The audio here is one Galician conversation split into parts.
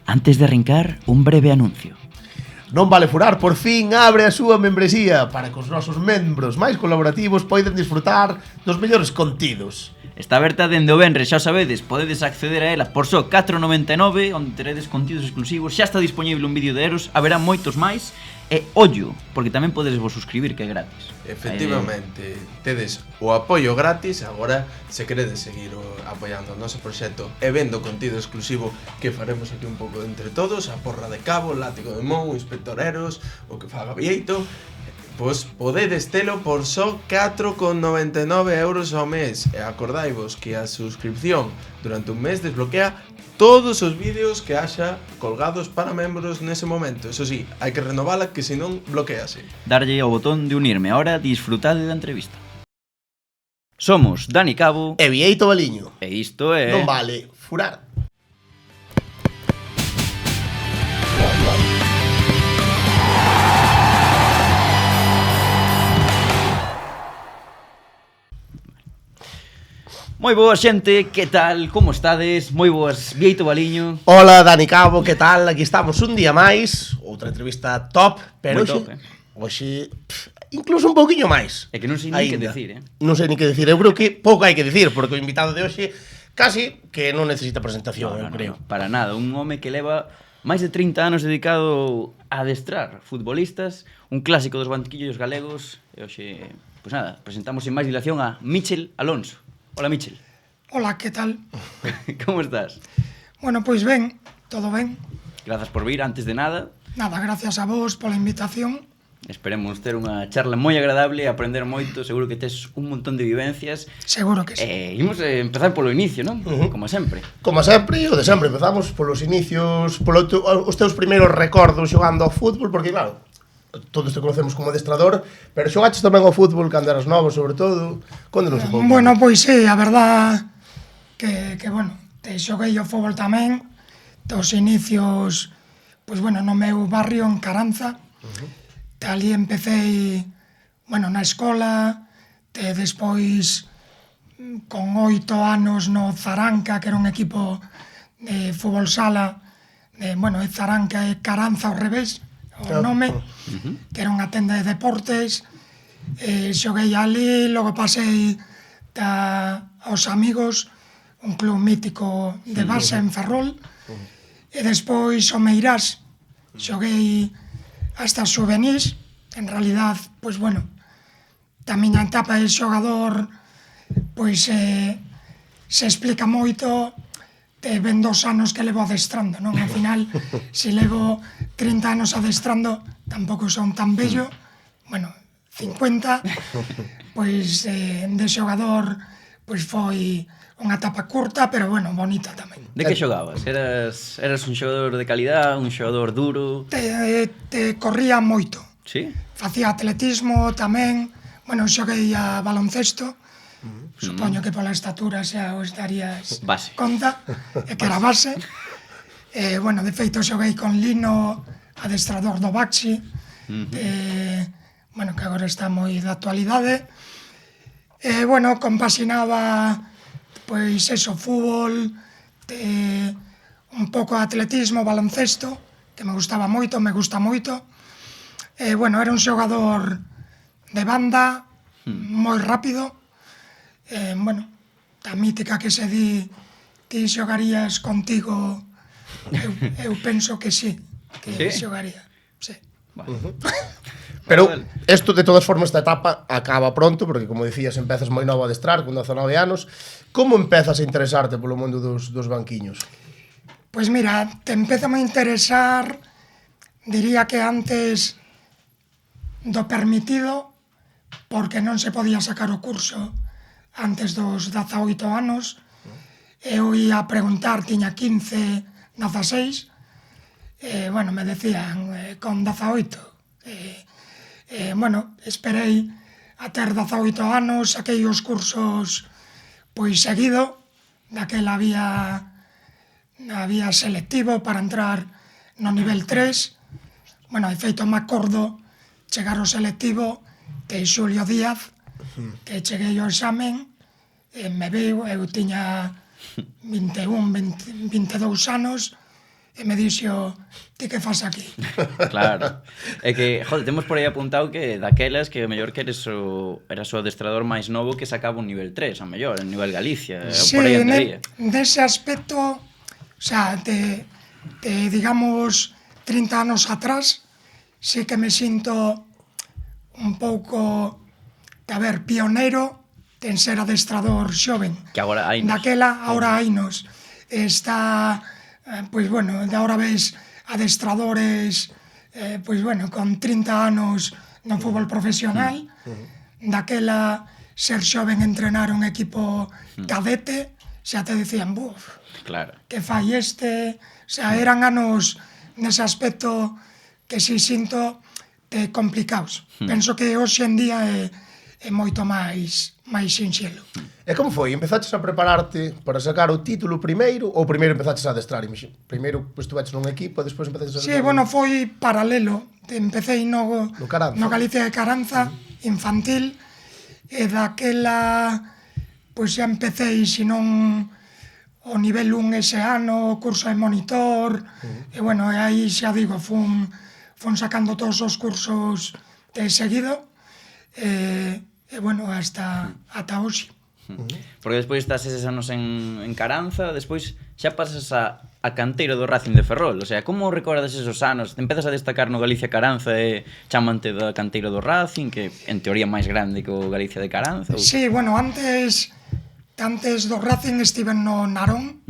Antes de arrancar, un breve anuncio. Non vale furar, por fin abre a súa membresía para que os nosos membros máis colaborativos poidan disfrutar dos mellores contidos. Está aberta dende o venres, xa o sabedes, podedes acceder a ela por só 4,99, onde teredes contidos exclusivos. Xa está disponible un vídeo de Eros, haberá moitos máis. E ollo, porque tamén podedes vos suscribir, que é gratis. Efectivamente, tedes o apoio gratis. Agora, se queredes seguir apoiando o noso proxecto e vendo contido exclusivo que faremos aquí un pouco entre todos, a porra de Cabo, o látigo de Mou, o inspector Eros, o que faga Vieito, pois podedes telo por só 4,99 euros ao mes. E acordaivos que a suscripción durante un mes desbloquea todos os vídeos que haxa colgados para membros nese momento. Eso sí, hai que renovala, que senón bloquease. Darlle ao botón de unirme, ahora disfrutade da entrevista. Somos Dani Cabo E Vieito Baliño. e isto é... Non vale furar. Moi boa xente, que tal? Como estades? Moi boas, Vieito Baliño. Hola, Dani Cabo, que tal? Aquí estamos un día máis. Outra entrevista top, pero Moi top, hoxe incluso un pouquiño máis. É que non sei nin que decir, Non sei ni que decir. Eu creo que pouco hai que decir, porque o invitado de hoxe casi que non necesita presentación, eu creo. Para nada, un home que leva máis de 30 anos dedicado a adestrar futbolistas, un clásico dos banquillos galegos. E hoxe, pois nada, presentamos sin máis dilación a Michel Alonso. Hola, Michel. Hola, que tal? Como estás? Bueno, pois ben, todo ben. Grazas por vir, antes de nada. Nada, gracias a vos pola invitación. Esperemos ter unha charla moi agradable, aprender moito, seguro que tes un montón de vivencias. Seguro que sí. Imos empezar polo inicio, non? Como sempre. Como sempre, o de sempre, empezamos polos inicios, os teus primeiros recordos xogando ao fútbol, porque claro, todos te conocemos como adestrador, pero xogaches tamén ao fútbol cando eras novo, sobre todo. Contanos un pouco. Bueno, pois sí, a verdad que bueno, te xoguei ao fútbol tamén, dos inicios, pois bueno, no meu barrio en Caranza. Ali empecé, bueno, na escola, despois con 8 anos no Zaranca, que era un equipo de fútbol sala, bueno, Zaranca e Caranza ao revés, o nome, que era unha tenda de deportes. Xoguei ali, logo pasei aos Amigos, un club mítico de base en Ferrol, e despois o Meirás. Xoguei hasta xuvenís. En realidad, pois bueno, a miña etapa de xogador pois se explica moito vendo os anos que levo adestrando, non? Ao final, se levo 30 anos adestrando, tampouco son tan bello, bueno, 50, pois de xogador pois foi unha etapa curta, pero bueno, bonita tamén. De que xogabas? Eras un xogador de calidad, un xogador duro? Te corría moito. Sí? Facía atletismo tamén, bueno, xoguei a baloncesto, supoño que pola estatura xa os darías Base. conta, que era base. Bueno, de feito xoguei con Lino, adestrador do Baxi, bueno, que agora está moi de actualidade. Bueno, compaxinaba, pois eso, fútbol, un pouco de atletismo, baloncesto, que me gustaba moito, me gusta moito. Bueno, era un xogador de banda, moi rápido. Bueno, a mítica que se di, ti xogarías contigo, eu penso que sí, que xogaría, sí. Pero isto, de todas formas, esta etapa acaba pronto, porque, como dicías, empezas moi novo a adestrar, con 19 anos. Como empezas a interesarte polo mundo dos banquiños? Pois mira, te empeza a interesar, diría que antes do permitido, porque non se podía sacar o curso antes dos 18 anos. Eu ia a preguntar, tiña 15, 16, bueno, me decían con 18. Bueno, esperei a ter 18 anos, saquei os cursos pois seguido, daquela había selectivo para entrar no nivel 3. Bueno, de feito me acordo chegar ao selectivo de Xulio Díaz, que cheguei ao examen, me viu, eu tiña 22 anos, e me dixo, ti que fas aquí? Claro. É que, joder, temos por aí apuntado que daquelas que o mellor que eras o adestrador máis novo que sacaba un nivel 3, a mellor, en nivel Galicia, Sí, por aí andaría. nese aspecto, o sea, digamos, 30 anos atrás, sí que me sinto un pouco, pioneiro en ser adestrador xoven. Que agora hai Daquela, ahora hainos. Está, pois bueno, de ahora ves adestradores, pois bueno, con 30 anos no fútbol profesional. Daquela, ser xoven entrenar un equipo cadete, xa te dicían, buf, Claro. que fai este... O sea, eran anos nese aspecto que si sinto complicados. Penso que hoxe en día é moito máis sinxelo. E como foi? Empezaches a prepararte para sacar o título primeiro ou primeiro empezaches a adestrar? Primeiro estuveches nun equipo e despois empezaches a adestrar? Sí, bueno, foi paralelo. Empecéi no Galicia de Caranza, infantil, e daquela, pois xa empecéi, senón o nivel 1 ese ano, o curso de monitor, e bueno, e aí xa digo, fun sacando todos os cursos de seguido, e bueno, ata hoxe. Porque despois estás eses anos en Caranza, despois xa pasas a canteiro do Racing de Ferrol. O sea, como recordas esos anos? Te empezas a destacar no Galicia Caranza e chamante da canteiro do Racing, que en teoría máis grande que o Galicia de Caranza? Sí, bueno, antes do Racing estiven no Narón,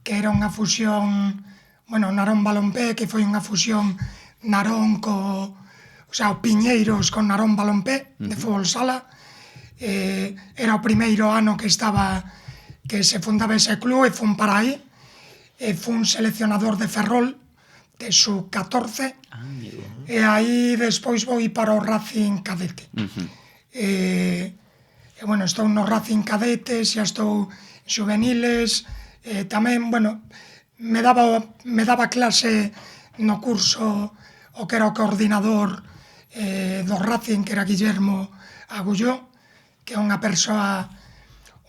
que era unha fusión, bueno, Narón Balompé, que foi unha fusión Narón o Piñeiros con Narón Balompé, de fútbol sala. Era o primeiro ano que se fundaba ese club, e fun para aí, e fun seleccionador de Ferrol, de sub-14, e aí despois vou para o Racing Cadete. E bueno, estou no Racing Cadete, xa estou en juveniles, tamén, bueno, me daba clase no curso o que era o coordinador do Racing, que era Guillermo Agulló, que é unha persoa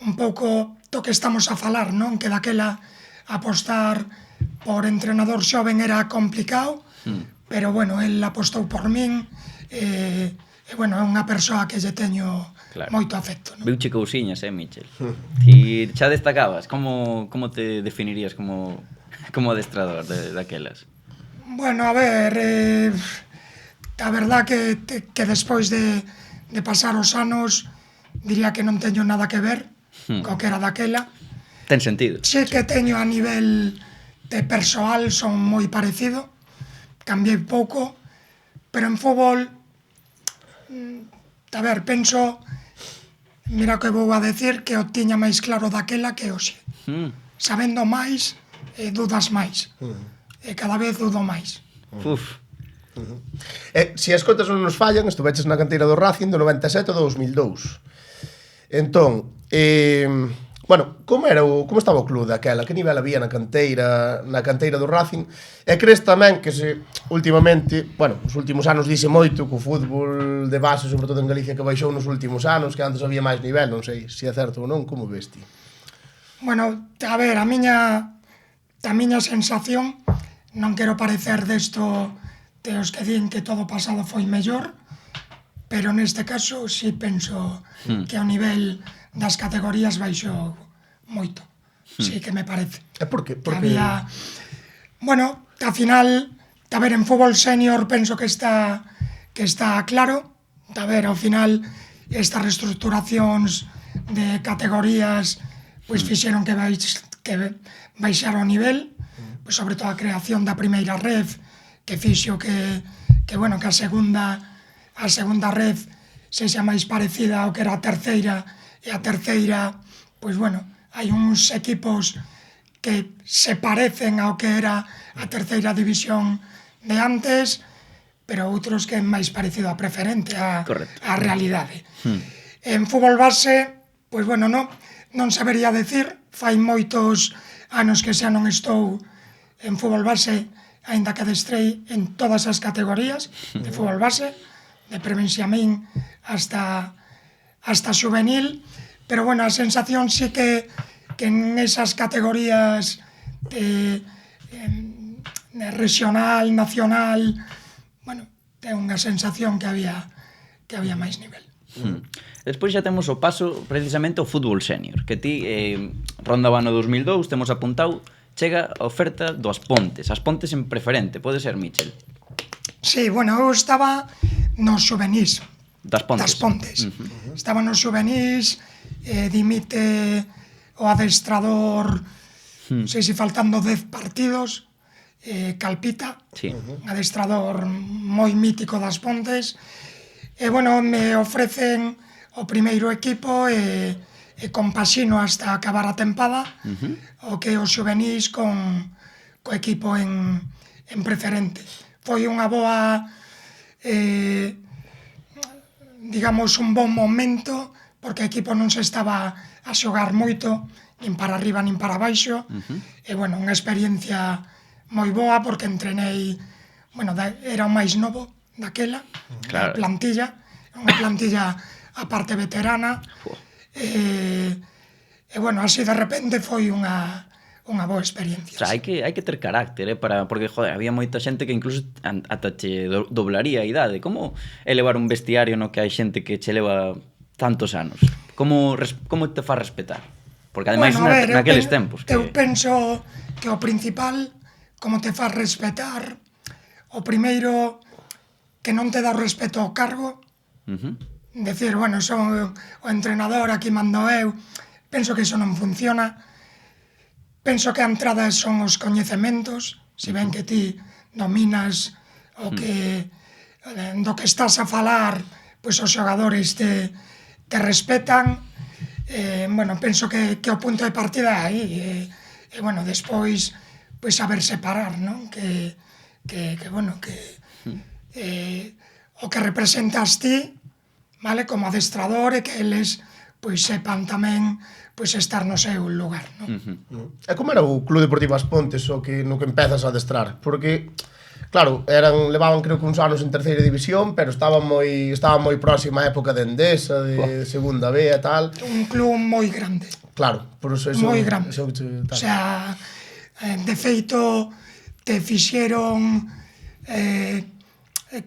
un pouco do que estamos a falar, non? Que daquela apostar por entrenador xoven era complicado, pero bueno, el apostou por min, e bueno, é unha persoa que lle teño moito afecto, non? Viuche cousiñas, Michel? Ti xa destacabas? Como te definirías como adestrador daquelas? Bueno, a ver, a verdad que despois de pasar os anos, diría que non teño nada que ver co que era daquela. Ten sentido. Sí que teño a nivel de persoal, son moi parecido, cambiei pouco, pero en fútbol, a ver, penso, mira o que vou a decir, que o tiña máis claro daquela que hoxe. Sabendo máis, dudas máis. E cada vez dudo máis. Uf. Se as contas non nos fallan, estuveches na canteira do Racing do 97 ao 2002. Entón, bueno, como estaba o club daquela? Que nivel había na canteira do Racing? E crees tamén que últimamente, bueno, os últimos anos dice moito que o fútbol de base, sobre todo en Galicia, que baixou nos últimos anos, que antes había máis nivel, non sei se é certo ou non, como ves ti? Bueno, a ver, a miña sensación, non quero parecer desto de os que din que todo pasado foi mellor, pero neste caso sí penso que ao nivel das categorías baixou moito. Sí que me parece. E por que? Había... Bueno, a final, a ver, en fútbol senior penso que está claro. A ver, ao final, estas reestructuracións de categorías pois fixeron que baixara o nivel, pois sobre todo a creación da primeira ref, que fixo que bueno, que a segunda ref sexa máis parecida ao que era a terceira, e a terceira, pois bueno, hai uns equipos que se parecen ao que era a terceira división de antes, pero outros que é máis parecido a preferente, a realidade. En fútbol base, pois bueno, non sabería decir, fai moitos anos que xa non estou en fútbol base, aínda que adestrei en todas as categorías de fútbol base, de prebenxamín hasta juvenil, pero bueno, a sensación sí que que en esas categorías de regional, nacional, bueno, é unha sensación que había máis nivel. Despois xa temos o paso precisamente ao fútbol senior, que ti ronda o ano 2002, temos apuntado, chega a oferta do As Pontes en preferente, pode ser, Michel? Sí, bueno, eu estaba nos xuvenís Das Pontes. Estaba nos xuvenís, dimite o adestrador, non sei se faltando 10 partidos, Calpita, Sí. un adestrador moi mítico das Pontes, e, bueno, me ofrecen o primeiro equipo e compaxino hasta acabar a tempada, o que os xuvenís co equipo en preferente. Foi unha boa, digamos, un bon momento, porque o equipo non se estaba a xogar moito, nin para arriba nin para baixo, e, bueno, unha experiencia moi boa, porque entrenei, bueno, era o máis novo daquela, Claro. unha plantilla a parte veterana, e, bueno, así de repente foi unha boa experiencia. O sea, hai que ter carácter, porque, joder, había moita xente que incluso ata che doblaría a idade. Como elevar un vestiario no que hai xente que che leva tantos anos? Como te faz respetar? Porque ademais naqueles tempos eu penso que o principal, como te faz respetar, o primeiro, que non te dá o respeto ao cargo, decir, bueno, son o entrenador, aquí mando eu, penso que iso non funciona. Penso que a entrada son os coñecementos, se ven que ti dominas o que do que estás a falar, pois os xogadores te respetan. Bueno, penso que o punto de partida é aí, e, bueno, despois, pois saber separar, non? Que bueno, que o que representas ti, vale, como adestrador, e que eles, pois, sepan tamén, pois, estar no seu lugar, non? E como era o Club Deportivo As Pontes no que empezas a adestrar? Porque, claro, levaban creo que uns anos en terceira división, pero estaba moi próxima a época de Endesa, de segunda B e tal. Un club moi grande. Claro, por eso Moi grande. O sea, de feito, te fixeron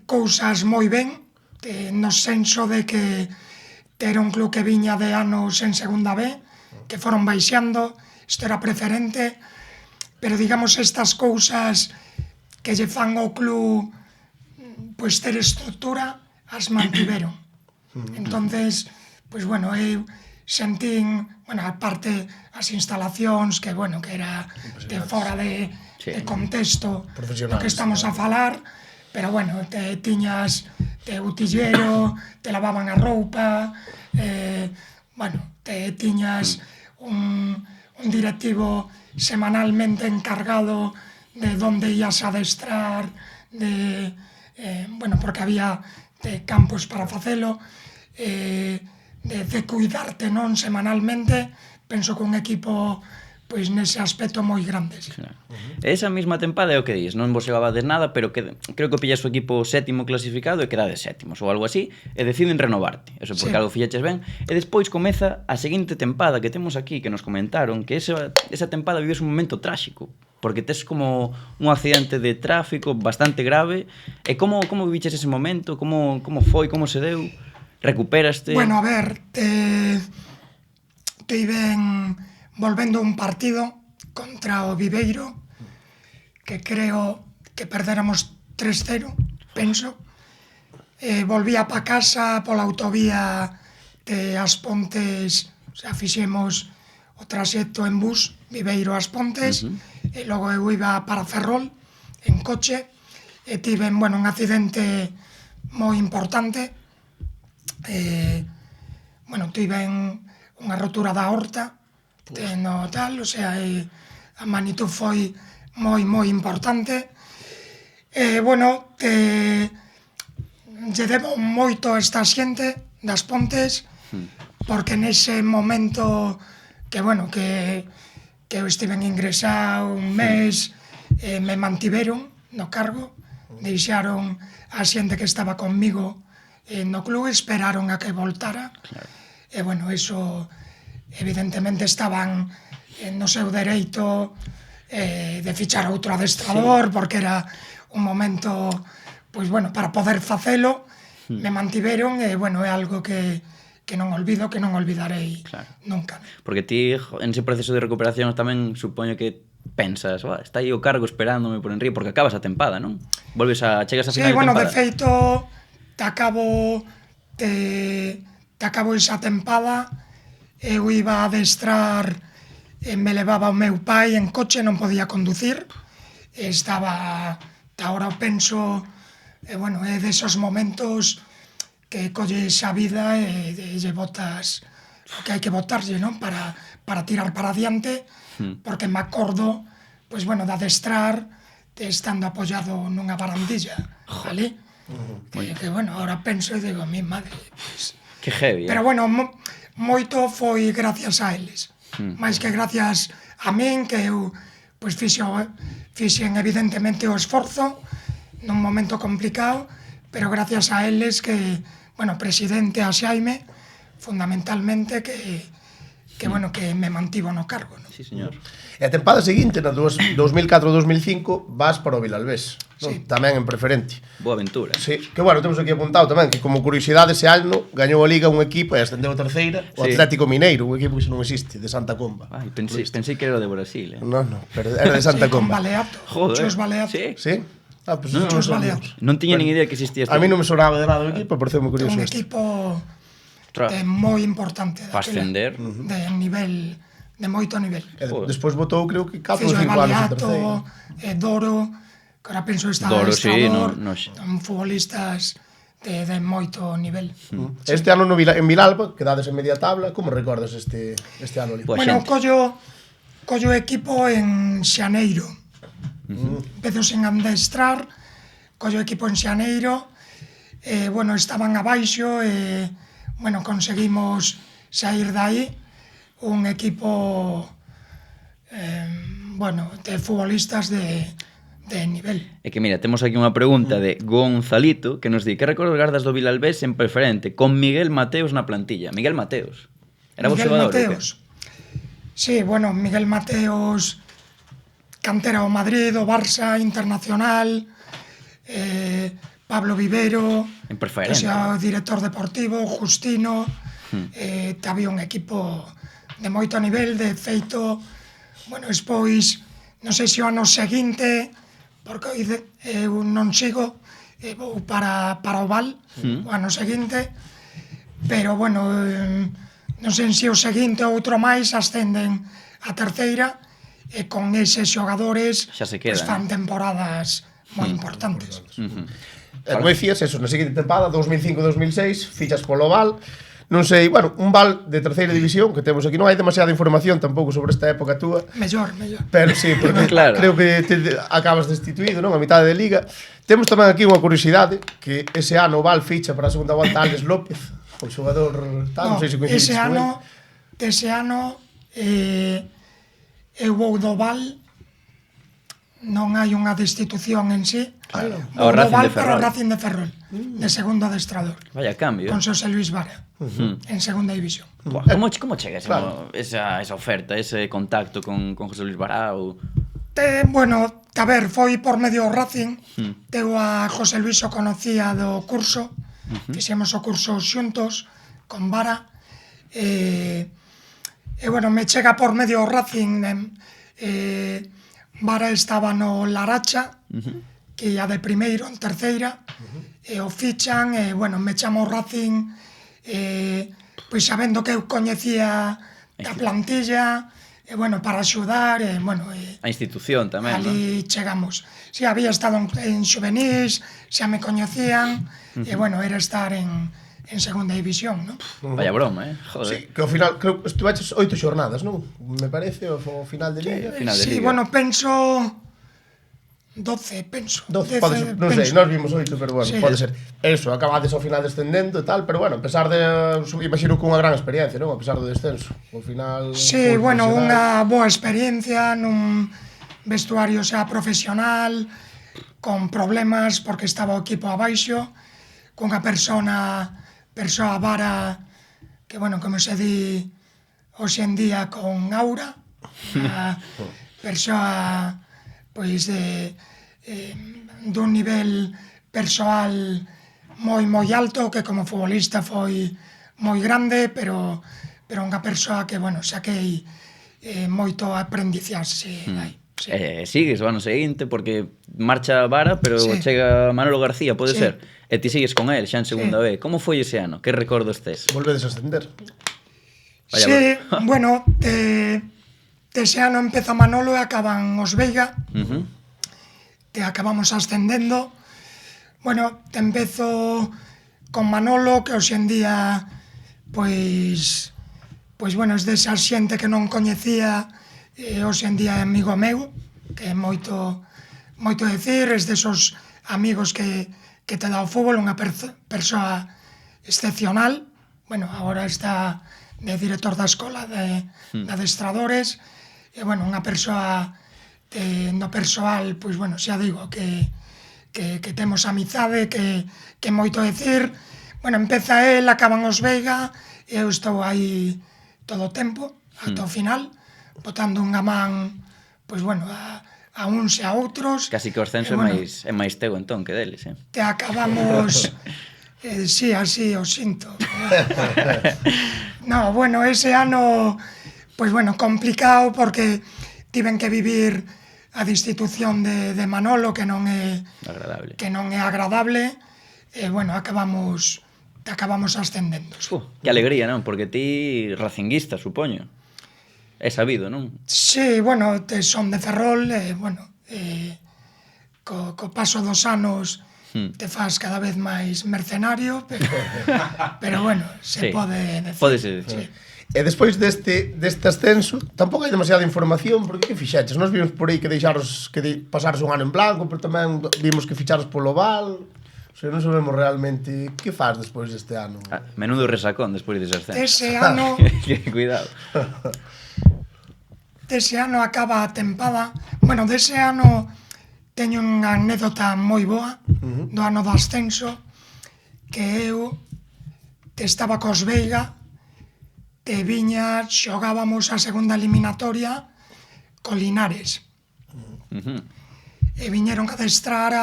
cousas moi ben, no senso de que era un club que viña de anos en segunda B, que foron baixando, isto era preferente, pero, digamos, estas cousas que lle fan ao club, pois, ter estructura, as mantiveron. Entonces, pois, bueno, eu sentín, bueno, aparte as instalacións, que, bueno, que era de fora de contexto do que estamos a falar, pero, bueno, tiñas utillero, te lavaban a roupa, bueno, tiñas un directivo semanalmente encargado de donde ías a adestrar, bueno, porque había campos para facelo, de cuidarte, non, semanalmente. Penso que un equipo, pois, nese aspecto moi grande. Sí. Esa mesma tempada é o que dis, non vos chegabades nada, pero creo que pillas o equipo sétimo clasificado e quedades sétimos ou algo así, e deciden renovarte. Eso porque algo fixeches ben. E despois comeza a seguinte tempada que temos aquí, que nos comentaron, que esa tempada vives un momento tráxico, porque tes como un accidente de tráfico bastante grave. E como viviches ese momento? Como foi? Como se deu? Recuperaste? Bueno, a ver, tiven volvendo un partido contra o Viveiro, que creo que perdéramos 3-0, penso. Volvía pa casa pola autovía de As Pontes, o sea, fixemos o traxecto en bus, Viveiro As Pontes, e logo eu iba para Ferrol en coche, e tiven, bueno, un accidente moi importante. Bueno, tiven unha rotura da aorta, no tal, o sea, a magnitud foi moi importante. Bueno, lle debo moito a esta xente das Pontes, porque nese momento que, bueno, que eu estiven ingresado un mes, me mantiveron no cargo, deixaron a xente que estaba conmigo no club, esperaron a que voltara. E, bueno, eso, evidentemente, estaban no seu dereito de fichar outro adestrador, porque era un momento, pois bueno, para poder facelo, me mantiveron, e bueno, é algo que non olvido, que non olvidarei nunca. Porque ti, en ese proceso de recuperación, tamén supoño que pensas, está aí o cargo esperándome por enriba, porque acabas a tempada, non? Chegas a final de tempada. Sí, bueno, de feito, te acabo esa tempada, eu iba a adestrar, me levaba o meu pai en coche, non podía conducir, estaba, agora penso, bueno, é desos momentos que colles a vida e lle botas o que hai que botarlle, non? Para tirar para adiante, porque me acordo, pois bueno, de adestrar, estando apoiado nunha barandilla, ali, que bueno, ahora penso e digo, mi madre, pois... Que heavy, Pero bueno, moito foi gracias a eles, máis que gracias a min, que eu pois fixen evidentemente o esforzo nun momento complicado, pero gracias a eles que, bueno, presidente a Xaime, fundamentalmente, que bueno, que me mantivo no cargo, non? Sí, señor. E a tempada seguinte, na 2004-2005, vas para o Vilalbés, non? Sí. Tamén en preferente. Boa aventura. Sí, que bueno, temos aquí apuntado tamén que como curiosidade ese ano gañou a Liga un equipo e ascendeu a terceira, o Sí. Atlético Mineiro, un equipo que xa non existe, de Santa Comba. Ai, pensei que era o de Brasil, Non, pero era de Santa Sí, con Comba. Baleato, Joder. Chus Baleato. Sí. Sí? Ah, pues Chus non Baleato. Non tiña nin idea que existía este. A mí non me sonaba de nada o equipo, pareceu moi curioso Un este. equipo Ostras, moi importante. para ascender. De nivel, de moito nivel. E Joder. despois botou, creo que 4 ou Fixo 5 anos en Baleato, terceira. Doro, que ahora penso está Doro, sí, adestrador, no. futbolistas de moito nivel. Este ano en Vilalba, quedades en media tabla, como recordas este ano ali? Pois Bueno, xente. collo equipo en Xaneiro. Empezo sen adestrar, collo equipo en Xaneiro, bueno, estaban abaixo, bueno, conseguimos sair dai, un equipo, bueno, de futbolistas de nivel. É que mira, temos aquí unha pregunta de Gonzalito que nos di: que recordos gardas do Vilalbés en preferente con Miguel Mateos na plantilla? Miguel Mateos. Era vos Miguel xogador? Mateos. Sí, bueno, Miguel Mateos, cantera o Madrid, o Barça, Internacional, Pablo Vivero, En que preferente. xa o director deportivo, Justino, había un equipo de moito nivel, de feito, bueno, despois, non sei se o ano seguinte, porque eu non sigo, vou para o Val, o ano seguinte, pero bueno, non sei se o seguinte ou outro máis ascenden a terceira, e con eses xogadores Xa se pues, quedan. fan temporadas moi importantes. E como dicías, eso, na seguinte tempada, 2005-2006, fichas polo Val. Non sei, bueno, un Val de terceira división que temos aquí, non hai demasiada información tampouco sobre esta época túa, Mellor. pero sí, porque Claro. creo que acabas destituído, non? A mitade de liga. Temos tamén aquí unha curiosidade, que ese ano o Val ficha para a segunda volta a Alex López, o xogador tal, non sei se coincides con ele. Ese ano eu vou do Val, non hai unha destitución en sí, Ao vou do Racing Val de para o Ferrol. Racing de Ferrol, de segundo adestrador, Vaya cambio. con Xosé Luis Vara, en segunda división. Buah, como chega Claro. esa oferta, ese contacto con José Luis Barao? Bueno, a ver, foi por medio do Racing, eu a José Luis o conocía do curso, fixemos o curso xuntos, con Vara, e bueno, me chega por medio do Racing, Vara estaba no Laracha, que ia de primeiro en terceira, e o fichan, e bueno, me chamo o Racing, pois sabendo que eu coñecía da plantilla, e bueno, para axudar, e bueno, A institución tamén, non? ali chegamos. Si, había estado en xuvenís, xa me coñecían, e bueno, era estar en segunda división, non? Vaya broma, Joder. Sí, que ao final, creo que estuveches 8 xornadas, non? Me parece, o final de liga. Final de Sí, liga. bueno, penso 12, penso. 12, pode ser, non sei, penso. nós vimos 8, pero bueno, Sí. pode ser. Eso, acabades ao final descendendo e tal, pero bueno, a pesar de, imagino que unha gran experiencia, non? A pesar do descenso. Ao final... Sí, foi bueno, profesional. unha boa experiencia nun vestuario xa profesional, con problemas porque estaba o equipo abaixo, cunha persoa Vara, que bueno, como se di hoxe en día, con aura, Unha persoa pois dun nivel persoal moi alto, que como futbolista foi moi grande, pero unha persoa que, bueno, saquei moito aprendizaxe aí. Sí. Sigues o ano seguinte, porque marcha Vara, pero Sí. chega Manolo García, pode Sí. ser? E ti sigues con el xa en segunda B. Como foi ese ano? Que recordos tes? Volvedes a ascender. Vaya, Sí, bueno, ese ano empeza Manolo e acaban os Veiga, te acabamos ascendendo. Bueno, te empezo con Manolo, que hoxe en día, pois bueno, es desa xente que non coñecía, hoxe en día é amigo meu, que é moito decir, es desos amigos que te dá o fútbol, unha persoa excepcional. Bueno, agora está de director da escola de adestradores, e, bueno, unha persoa no persoal, pois, bueno, xa digo, que temos amizade, que moito decir. Bueno, empeza el, acaban os Veiga, e eu estou aí todo o tempo, ata o final, botando unha man, pois, bueno, a uns e a outros. Casi que o ascenso E, bueno, é máis teu entón que deles, te acabamos... sí, así o sinto. No, bueno, ese ano, pois, bueno, complicado, porque tiven que vivir a destitución de Manolo, que non é agradable, e, bueno, acabamos ascendendo. Que alegría, non? Porque ti racinguista, supoño. É sabido, non? Sí, bueno, son de Ferrol, bueno, co paso dos anos te faz cada vez máis mercenario, pero bueno, se pode decir. Pódese decir. E despois deste ascenso, tampouco hai demasiada información, porque que fixeches? Nós vimos por aí que pasaros un ano en blanco, pero tamén vimos que ficharos polo Val. O sea, non sabemos realmente que faz despois deste ano. Menudo resacón despois dese ascenso. Ese ano... Cuidado. Dese ano acaba a tempada. Bueno, dese ano teño unha anécdota moi boa, do ano do ascenso, que eu estaba cos Veiga, e viña, xogábamos a segunda eliminatoria co Linares. E viñeron a adestrar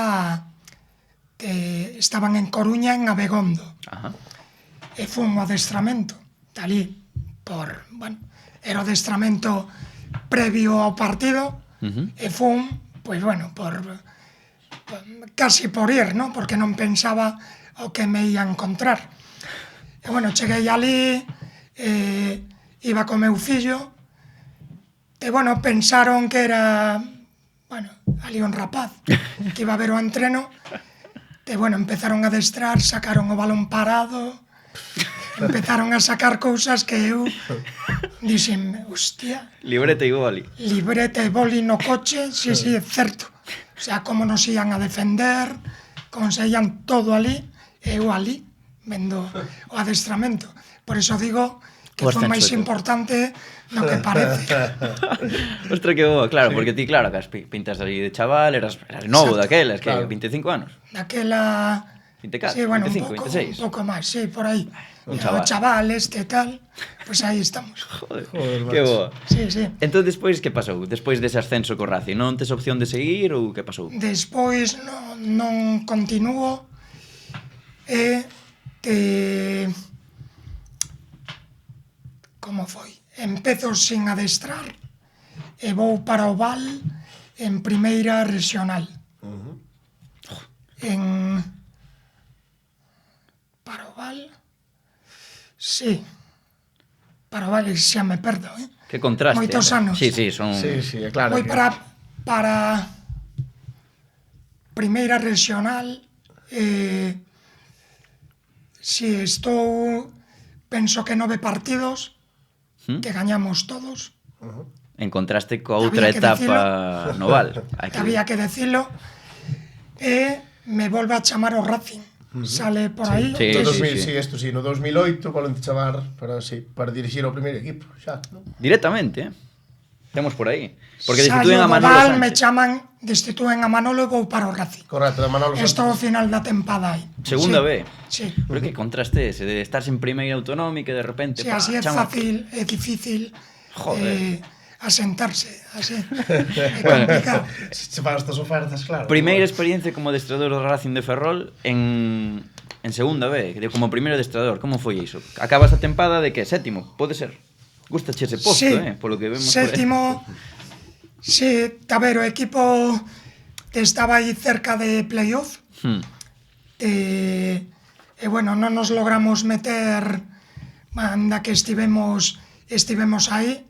estaban en Coruña, en Abegondo. E fun o adestramento, talí, bueno, era o adestramento previo ao partido, e fun, pois, bueno, casi por ir, non? Porque non pensaba o que me ia encontrar. E, bueno, cheguei ali, iba co meu fillo, e, bueno, pensaron que era, bueno, ali un rapaz, que iba a ver o entreno, e, bueno, empezaron a adestrar, sacaron o balón parado, empezaron a sacar cousas que eu dixen, hostia... Libreta e boli. Libreta e boli no coche, sí, é certo. O sea, como nos ian a defender, como se ian todo ali, eu ali, vendo o adestramento. Por iso digo que foi máis importante do que parece. Ostras, que boa, claro, porque ti, claro, que as pintas ali de chaval, eras novo daquelas, que 25 anos. Daquela... 24, sí, bueno, 25, 26. Un pouco máis, sí, por aí. Un chaval. O chaval este e tal, pois aí estamos. Joder, que boa. Sí, sí. Entón, despois, que pasou? Despois dese ascenso co Racing, non tes opción de seguir ou que pasou? Despois non continuo, como foi? Empezo sin adestrar e vou para o Val en primeira regional. Para o Val... Sí. Para o Val, xa me perdo, Que contraste. Moitos anos. Sí, son... Sí, é claro. Foi para primeira regional. Si estou, penso que 9 partidos, que gañamos todos. Encontraste coa outra etapa no Val. Había que decilo. E me volve a chamar o Racing. Sale por aí. Sí, no 2008 volven chamar para dirixir o primeiro equipo, xa, non? Directamente, Temos por aí. Porque destituen destituen a Manolo Sánchez. me chaman, destituen a Manolo e vou para o Racing. Correcto, de Manolo Sánchez. Estou ao final da tempada aí. Segunda B. Sí. Pero que contraste ese de estar en primeira autonómica e de repente... Sí, así é fácil, é difícil. Joder. a sentarse, así. É complicado. Se fan estas ofertas, claro. Primeira experiencia como adestrador do Racing de Ferrol en segunda B, como primeiro adestrador, como foi iso? Acabas a tempada de que? Sétimo, pode ser? Gustache ese posto, Sí, polo que vemos sétimo, sí, a ver, o equipo estaba aí cerca de playoff, e bueno, non nos logramos meter, anda que estivemos aí.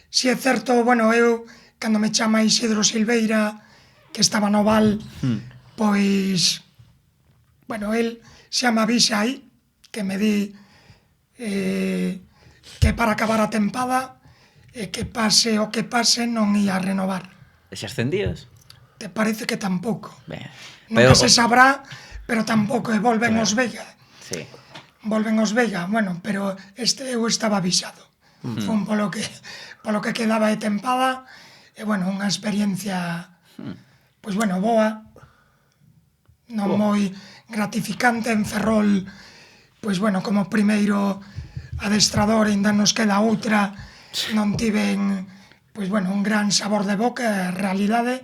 Si é certo, bueno, eu, cando me chama Isidro Silveira, que estaba no Val, pois, bueno, el xa me avisa aí, que me di que para acabar a tempada, que pase o que pase, non ia renovar. E se ascendías? Te parece que tampouco. Ben, Nunca se sabrá, pero tampouco, e volven os Veiga. Sí. Volven os Veiga, bueno, pero eu estaba avisado. Fun polo que quedaba de tempada, e bueno, unha experiencia, pois bueno, boa, non moi gratificante en Ferrol, pois bueno, como primeiro adestrador, ainda nos queda outra, non tiven, pois bueno, un gran sabor de boca, realidade,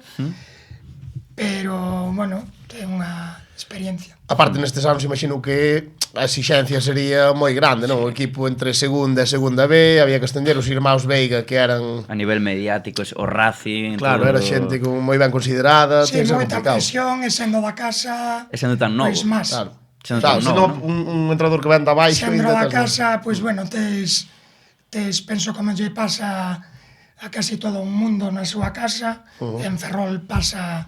pero, bueno, é unha experiencia. Aparte, nestes anos, imagino que a exixencia sería moi grande, non? O equipo entre segunda e segunda B, había que estender os irmáns Veiga, que eran... A nivel mediático, o Racing... Claro, todo... era xente moi ben considerada, Sí, tiene que ser moita complicado. presión, e sendo da casa... E sendo tan novo. Pois máis. Claro. Sendo Claro, tan sendo novo, non? un entrenador que ven da baixo... Sendo ainda da tes- casa, pois bueno, tes penso como lle pasa a casi todo o mundo na súa casa, en Ferrol pasa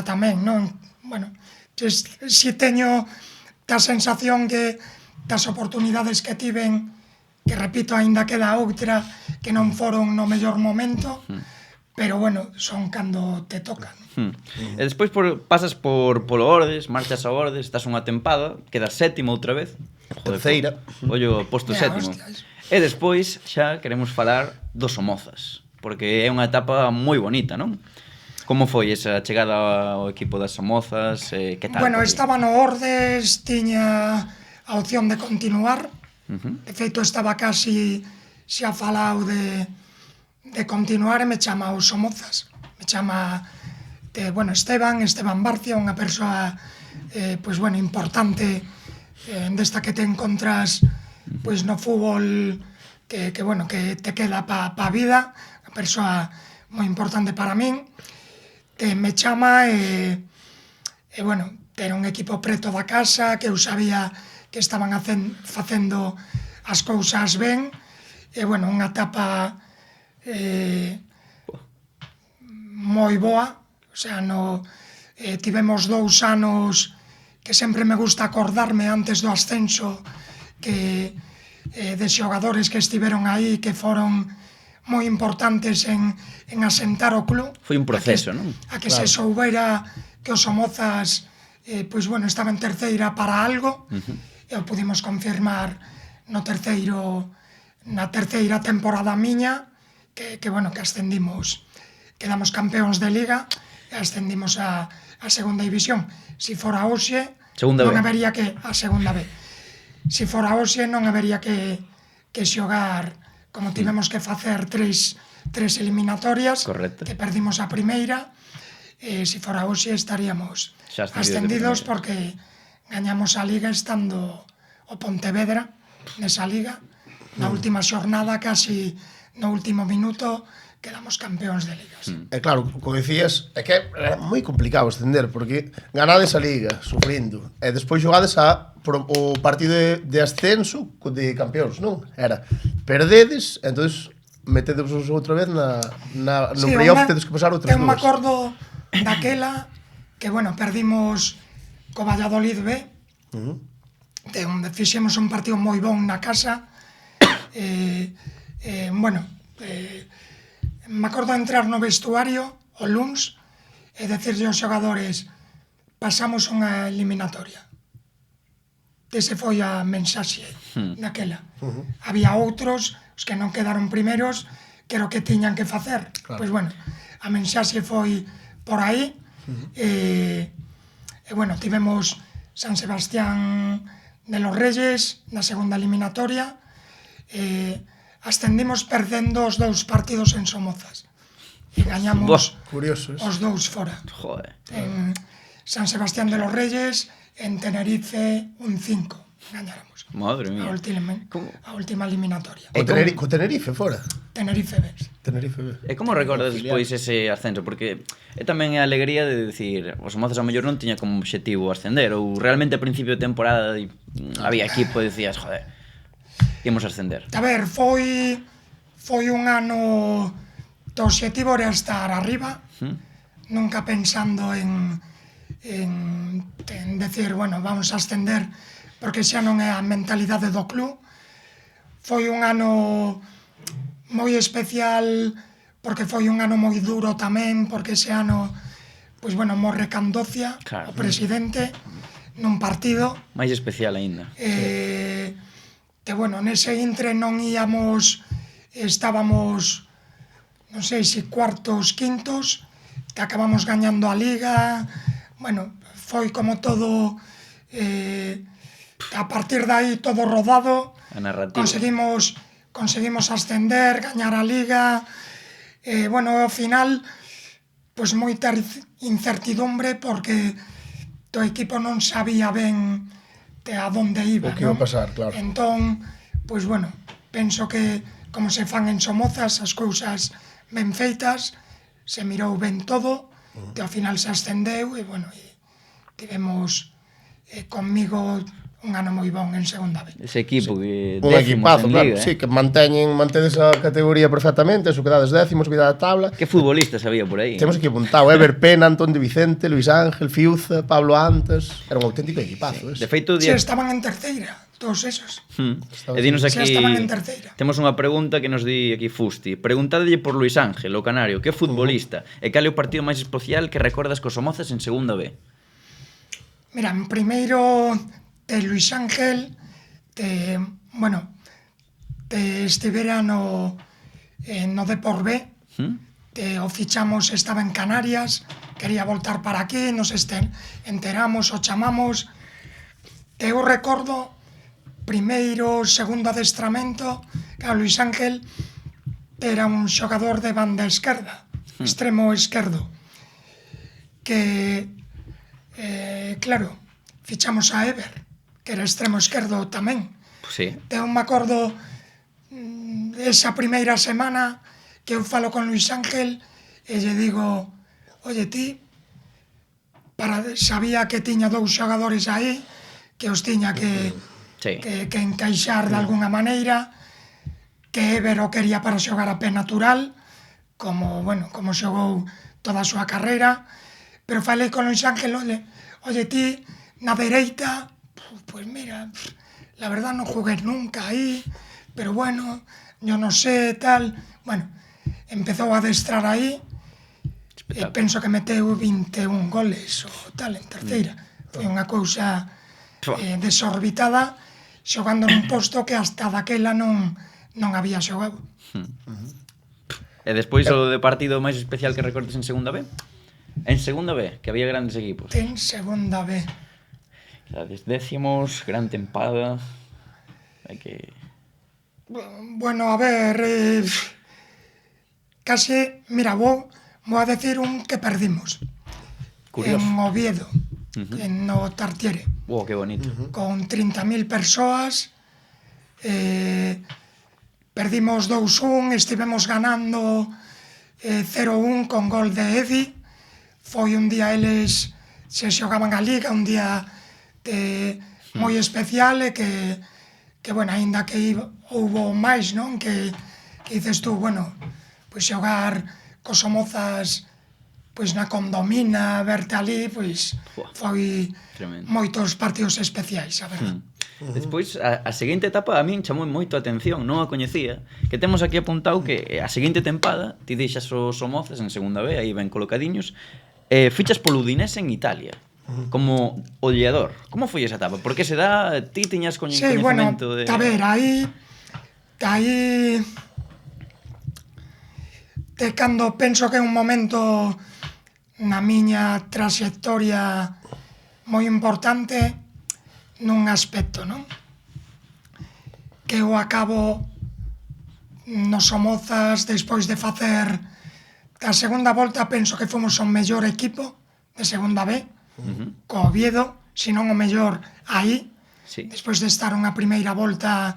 tamén, non? Bueno, si teño a sensación que das oportunidades que tiven, que repito, aínda queda outra, que non foron no mellor momento, pero bueno, son cando te tocan. E despois pasas polo Ordes, marchas ao Ordes, estás unha tempada, quedas sétimo outra vez. Terceira. Ollo, posto Mira, sétimo. hostias. E despois xa queremos falar dos Somozas, porque é unha etapa moi bonita, non? Como foi esa chegada ao equipo das Somozas? Que tal? Bueno, Porque- estaba no Ordes, tiña a opción de continuar. De feito, estaba casi xa falado de continuar, e me chama os Somozas. Me chama Esteban Barcia, unha persoa pois bueno, importante, desta que te encontras pois no fútbol, que bueno, que te queda pa a vida, unha persoa moi importante para min. Me chama e bueno, era un equipo preto da casa, que eu sabía que estaban facendo as cousas ben, e bueno, unha etapa moi boa, o sea, tivemos 2 anos que sempre me gusta acordarme antes do ascenso, que de xogadores que estiveron aí, que foron moi importantes en asentar o club. Foi un proceso, non? A que se soubera que os Somozas pois bueno, estaba en terceira para algo, e o pudimos confirmar na terceira temporada miña, que bueno, que ascendimos, quedamos campeóns de Liga e ascendimos a segunda división. Si fora hoxe, Segunda non B. habería que a segunda B. Si fora hoxe, non habería que xogar, como tivemos que facer tres eliminatorias. Correcto. Que perdimos a primeira, si fora hoxe estaríamos Xa ascendidos de ascendidos, primeira. porque gañamos a Liga estando o Pontevedra nesa Liga. Na última xornada, casi no último minuto, quedamos campeóns de Ligas. E claro, como dicías, é que era moi complicado ascender, porque ganades a Liga, sufrindo, e despois xogades o partido de ascenso de campeóns, non? Era, perdedes, entonces metedes outra vez no playoff, tedes que pasar outras Eu me dúas. acordo daquela que, bueno, perdimos co Valladolid B, onde fixemos un partido moi bon na casa. Bueno, me acordo de entrar no vestuario o luns e decirlle aos xogadores: pasamos unha eliminatoria. Ese foi a mensaxe daquela. Había outros, os que non quedaron primeiros, que era o que tiñan que facer. Pois bueno, a mensaxe foi por aí. E bueno, tivemos San Sebastián de los Reyes na segunda eliminatoria. ascendimos perdendo os 2 partidos en Somozas. E gañamos Curioso, os 2 fora. Joder. En San Sebastián de los Reyes, en Tenerife, un 5. Gañáramos. Madre mía. Como- A última eliminatoria. Co Tenerife fora. Tenerife, ves. Tenerife, ve. E como recordas despois ese ascenso? Porque é tamén a alegría de decir os Somozas a mellor non tiña como obxectivo ascender, ou realmente a principio de temporada había equipo e decías, joder, íamos a ascender. A ver, foi un ano do obxectivo era estar arriba, nunca pensando en decir, bueno, vamos a ascender, porque xa non é a mentalidade do club. Foi un ano moi especial, porque foi un ano moi duro tamén, porque ese ano, pois bueno, morre Candocia, Claro. o presidente, nun partido. Máis especial aínda. Que bueno, nese intre non íamos, estábamos, non sei se cuartos, quintos, que acabamos gañando a Liga. Bueno, foi como todo, a partir de aí todo rodado. A narrativa. Conseguimos ascender, gañar a Liga. Bueno, ao final, pois moita incertidumbre, porque o equipo non sabía ben a donde iba, O que iba non? a pasar, claro. Entón, pois bueno, penso que como se fan en Somozas as cousas ben feitas, se mirou ben todo, e ao final se ascendeu e bueno, e tivemos conmigo un ano moi bon en segunda B. Ese equipo que Un décimos equipazo, en claro, Liga, sí, que mantedes a categoría perfectamente, eso quedades décimos, vida da tabla. Que futbolistas había por aí? Temos aquí apuntado Ever Pena, Antón de Vicente, Luis Ángel, Fiuza, Pablo Antes. Era un auténtico equipazo, De ese. feito, Se estaban en terceira, todos esos. E dinos Se aquí, estaban en terceira. temos unha pregunta que nos di aquí Fusti. Preguntádelle por Luis Ángel, o canario, que futbolista, e cal é o partido máis especial que recordas cos Somozas en segunda B? Mira, en primeiro de Luis Ángel, bueno, estivera no Depor B, o fichamos, estaba en Canarias, quería voltar para aquí, nos enteramos, o chamamos. Eu recordo, primeiro, segundo adestramento, que Luis Ángel era un xogador de banda esquerda, extremo esquerdo, que, claro, fichamos a Ever, que era extremo esquerdo tamén. Sí. Eu me acordo esa primeira semana que eu falo con Luis Ángel e lle digo, oye ti, sabía que tiña 2 xogadores aí, que os tiña que encaixar de alguna maneira, que Ever o quería para xogar a pé natural, como xogou toda a súa carreira, pero falei con Luis Ángel, oye ti, na dereita, pues mira, la verdad no jugué nunca ahí, pero bueno, yo no sé, tal. Bueno, empezou a adestrar aí, e penso que meteu 21 goles ou tal en terceira. Foi unha cousa desorbitada, xogando nun posto que hasta daquela non había xogado. E despois o de partido máis especial que recordes en segunda B? En segunda B, que había grandes equipos. En segunda B. Quedades décimos, gran tempada. Hai que... Bueno, a ver, casi, mira, vou a decir un que perdimos. Curioso. En Oviedo, en no Tartiere. Wow, que bonito. Con 30.000 persoas, perdimos 2-1, estivemos ganando 0-1 con gol de Edi. Foi un día eles se xogaban a Liga, un día moi especial e que bueno, aínda que houbo máis, non? Que dices tú, bueno, pois xogar cos Somozas pois na Condomina, verte ali, pois foi Tremendo. moitos partidos especiais, a verdade. Despois, a seguinte etapa a min chamou moito a atención, non a coñecía, que temos aquí apuntado que a seguinte tempada, ti deixas os Somozas en segunda B, aí ben colocadiños, fichas polo Udinese en Italia, como olleador. Como foi esa etapa? Por que se dá? Ti tiñas coñecemento de... A ver, aí cando penso que é un momento na miña traxectoria moi importante nun aspecto, non? Que eu acabo nos Somozas, despois de facer a segunda volta, penso que fomos o mellor equipo de segunda B, co Oviedo, senón o mellor aí, Sí. despois de estar unha primeira volta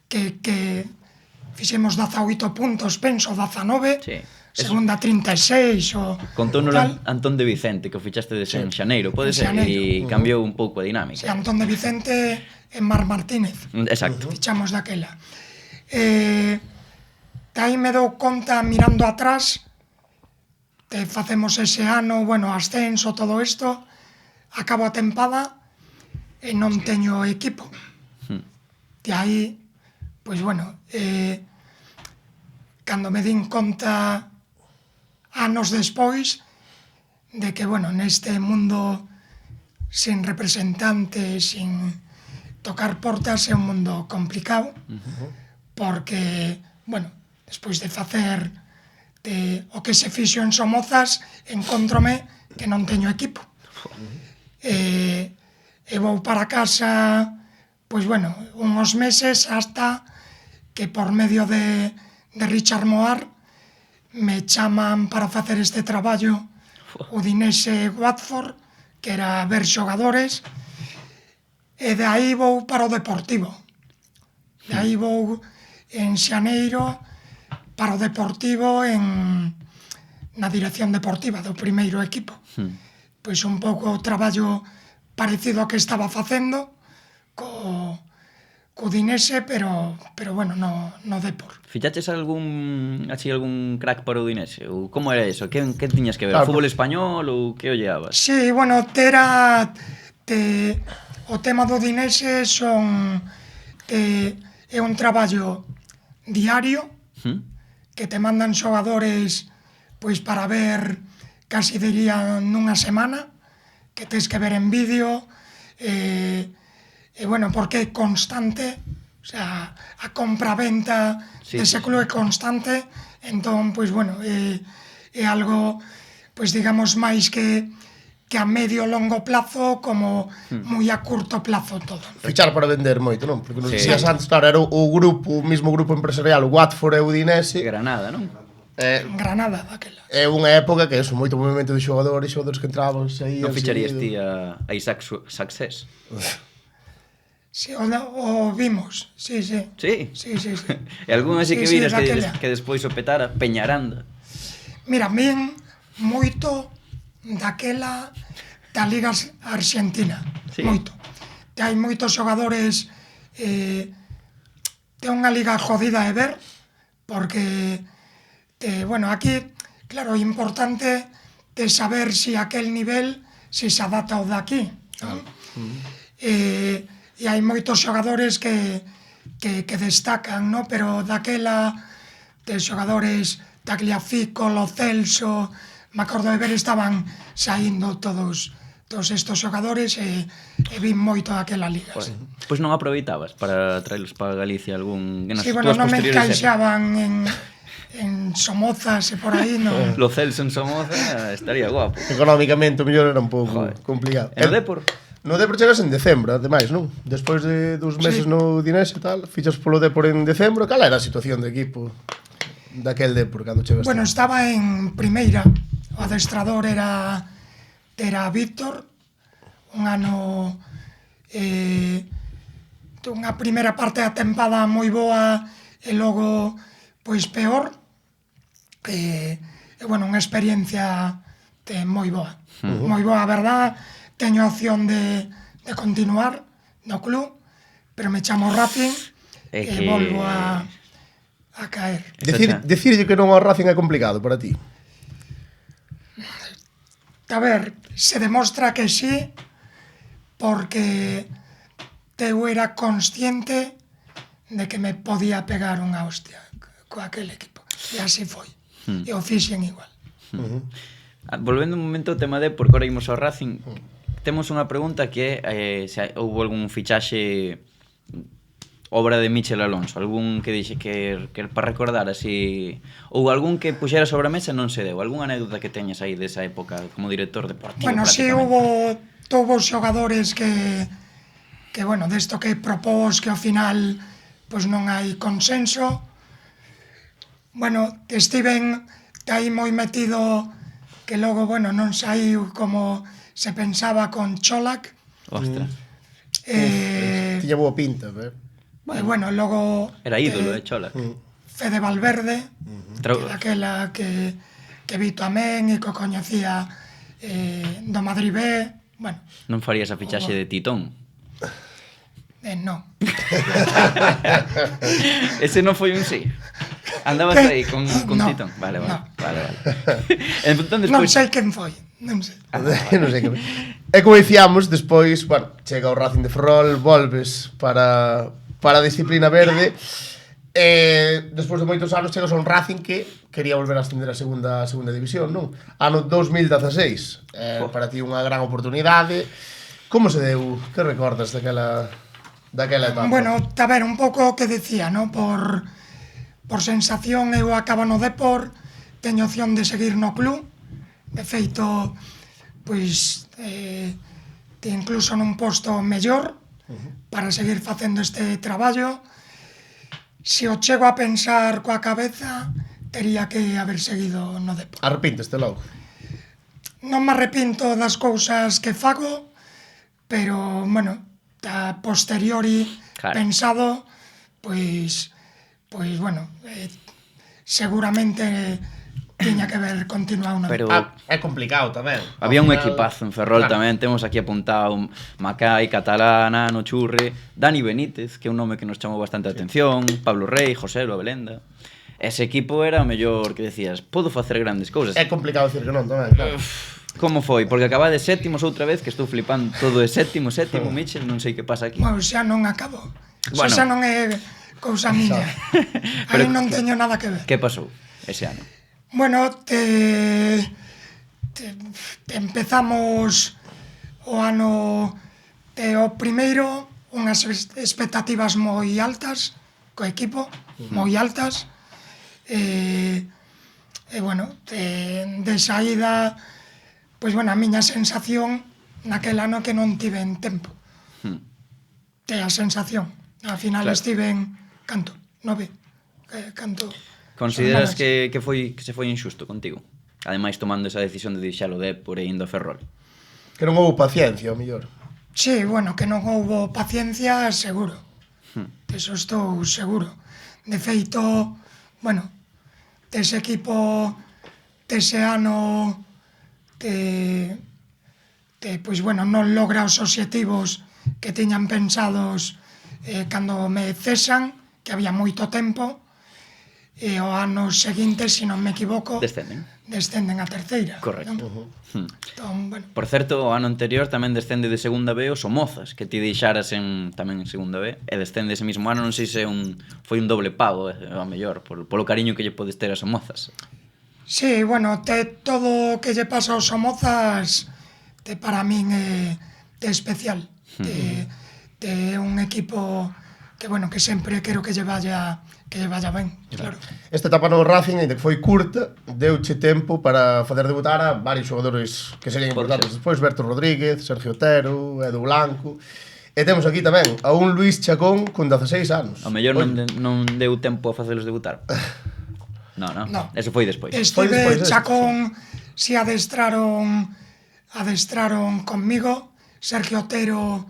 que fixemos 18 puntos, penso, 19, Sí. segunda 36 o Contónos tal. Antón de Vicente, que o fichaste de en Xaneiro, pode En ser? E Xaneiro. cambiou un pouco a dinámica. Sí, Antón de Vicente e Mar Martínez. Exacto. Fichamos daquela. Aí me dou conta, mirando atrás, que facemos ese ano, bueno, ascenso, todo isto, acabo a tempada e non teño equipo. De aí, pois bueno, cando me din conta anos despois de que, bueno, neste mundo sin representante, sin tocar portas, é un mundo complicado, porque, bueno, despois de facer o que se fixo en Somozas, encontrome que non teño equipo. E vou para casa, pois, bueno, unhos meses hasta que por medio de Richard Moar me chaman para facer este traballo Udinese Watford, que era ver xogadores, e de aí vou para o Deportivo. De aí vou en Xaneiro para o Deportivo na dirección deportiva do primeiro equipo. Pois un pouco o traballo parecido ao que estaba facendo co Udinese, pero bueno, no Depor. Fichaches algún crack para o Udinese? Ou como era eso? Que tiñas que ver? Claro. Fútbol español ou que olleabas? Sí, bueno, o tema do Udinese é un traballo diario que te mandan xogadores pois para ver, casi diría nunha semana, que tens que ver en vídeo, e bueno, porque é constante, o sea, a compra-venta dese club é constante, entón, pois bueno, é algo, pois digamos, máis que a medio longo plazo, como moi a curto plazo todo. Fichar para vender moito, non? Porque nos Sí. días antes, claro, era o mismo grupo empresarial, o Watford e o Udinese. Granada, non? Granada, daquela. É unha época que é moito movimento de xogadores que entraban, saían. Non ficharías seguido. ti a Isaac Success? Sí, o vimos, sí. Sí? Sí. E algún así Sí, que sí, viras daquela. que despois o petara? Peñaranda. Mira, min moito daquela da Liga Argentina, Sí. moito. Hai moitos xogadores, é unha liga jodida de ver, porque, bueno, aquí, claro, é importante de saber si aquel nivel se adapta ao daqui, non? E hai moitos xogadores que destacan, no? Pero daquela de xogadores Tagliafico, Lo Celso, me acordo de ver, estaban saindo todos estos xogadores e vin moito daquela liga. Sí, Pois non aproveitabas para traelos para Galicia algún... sí, bueno, non me encaixaban en Somozas e por aí, non. Lo Celso en Somoza estaría guapo. Económicamente o mellor era un pouco Joder. complicado. E no Depor? No Depor chegas en decembro, ademais, non? Despois de 2 meses Sí. no Udinese e tal, fichas polo Depor en decembro. Cal era a situación de equipo daquel Depor cando chegas? Bueno, estaba en primeira. O adestrador era Víctor. Un ano unha primeira parte da tempada moi boa e logo pois peor. E bueno, unha experiencia moi boa. Moi boa, a verdad. Teño a opción de continuar no club, pero me chamo Racing É e que- volvo a caer. Decirlle que non ao Racing é complicado para ti. A ver, se demostra que sí, porque eu era consciente de que me podía pegar unha hostia co aquel equipo. E así foi. E o fixen igual. Volvendo un momento ao tema de porque ahora imos ao Racing, temos unha pregunta que é se houve algún fichaxe obra de Michel Alonso, algún que dixe que para recordar así, ou algún que puxera sobre a mesa non se deu, algunha anécdota que teñas aí desa época como director deportivo. Bueno, sí, houve xogadores que bueno, desto que propós que ao final pois non hai consenso, Bueno, estiven aí moi metido que logo, bueno, non saiu como se pensaba con Cholak. Ostras. Tiña boa pinta, E bueno, logo Era ídolo, Chola. Fede Valverde, Trau- que daquela que vi tamén e que o coñecía do Madrid B, bueno, Non farías a fichaxe de Titón. non. Ese non foi un sí. Andabas Que? aí con No, Titón. Vale. no. Entón Non despois... sei quen foi, non sei. Non sei que... E como dicíamos, despois, bueno, chega o Racing de Ferrol, volves para a disciplina verde. Despois de moitos anos chegas a un Racing que quería volver a ascender a segunda división, non? Ano 2016. Para ti unha gran oportunidade. Como se deu? Que recordas daquela etapa? Bueno, a ver, un pouco o que decía, ¿no? Por sensación, eu acabo no Depor, teño opción de seguir no club. De feito, pois, incluso nun posto mellor para seguir facendo este traballo. Se o chego a pensar coa cabeza, tería que haber seguido no Depor. Arrepínteste logo? Non me arrepinto das cousas que fago, pero, bueno, a posteriori Claro. pensado, pois bueno, seguramente tiña que haber continuado na Pero É complicado tamén. había un Ao final- equipazo en Ferrol Claro. tamén. Temos aquí apuntado Macai, Catalana, No Churre, Dani Benítez, que é un nome que nos chamou bastante a atención, Pablo Rey, José Abelenda. Ese equipo era o mellor que decías, podo facer grandes cousas. É complicado dicir que non tamén, claro. Como foi? Porque acaba de sétimos outra vez, que estou flipando todo de sétimo, Mitchell, non sei que pasa aquí. Bueno, xa non acabo. Bueno. Xa non é cousa miña. Aí Pero- non teño nada que ver. Que pasou ese ano? Bueno, empezamos o ano o primeiro unhas expectativas moi altas co equipo, moi altas. E bueno, de saída, pois bueno, a miña sensación naquel ano que non tiven tempo. É a sensación. Al final Claro. estiven canto, 9, canto. Consideras semanas. que se foi injusto contigo? Ademais tomando esa decisión de deixalo de por e indo a Ferrol. Que non houve paciencia, ao mellor. Sí, bueno, que non houbo paciencia, seguro. Eso estou seguro. De feito, bueno, dese equipo, dese ano, pois, bueno, non logra os obxectivos que tiñan pensados cando me cesan, que había moito tempo, e o ano seguinte, se non me equivoco, descenden a terceira. Correcto. Non? Entón, bueno, Por certo, o ano anterior tamén descende de segunda B o Somozas, que ti deixaras tamén en segunda B, e descende ese mismo ano, non sei se foi un doble pago, ao mellor, polo cariño que lle podes ter a Somozas. sí, bueno, todo o que lle pasa aos Somozas para min é especial. É un equipo que, bueno, que sempre quero que lle vaya ben, claro. Esta etapa no Racing, ainda que foi curta, deuche tempo para facer debutar a varios xogadores que serían importantes despois, Berto Rodríguez, Sergio Otero, Edu Blanco. E temos aquí tamén a un Luis Chacón con 16 anos. Ao mellor non deu tempo a facelos debutar. No, eso foi despois. Foi despois, Chacón, si adestraron conmigo, Sergio Otero,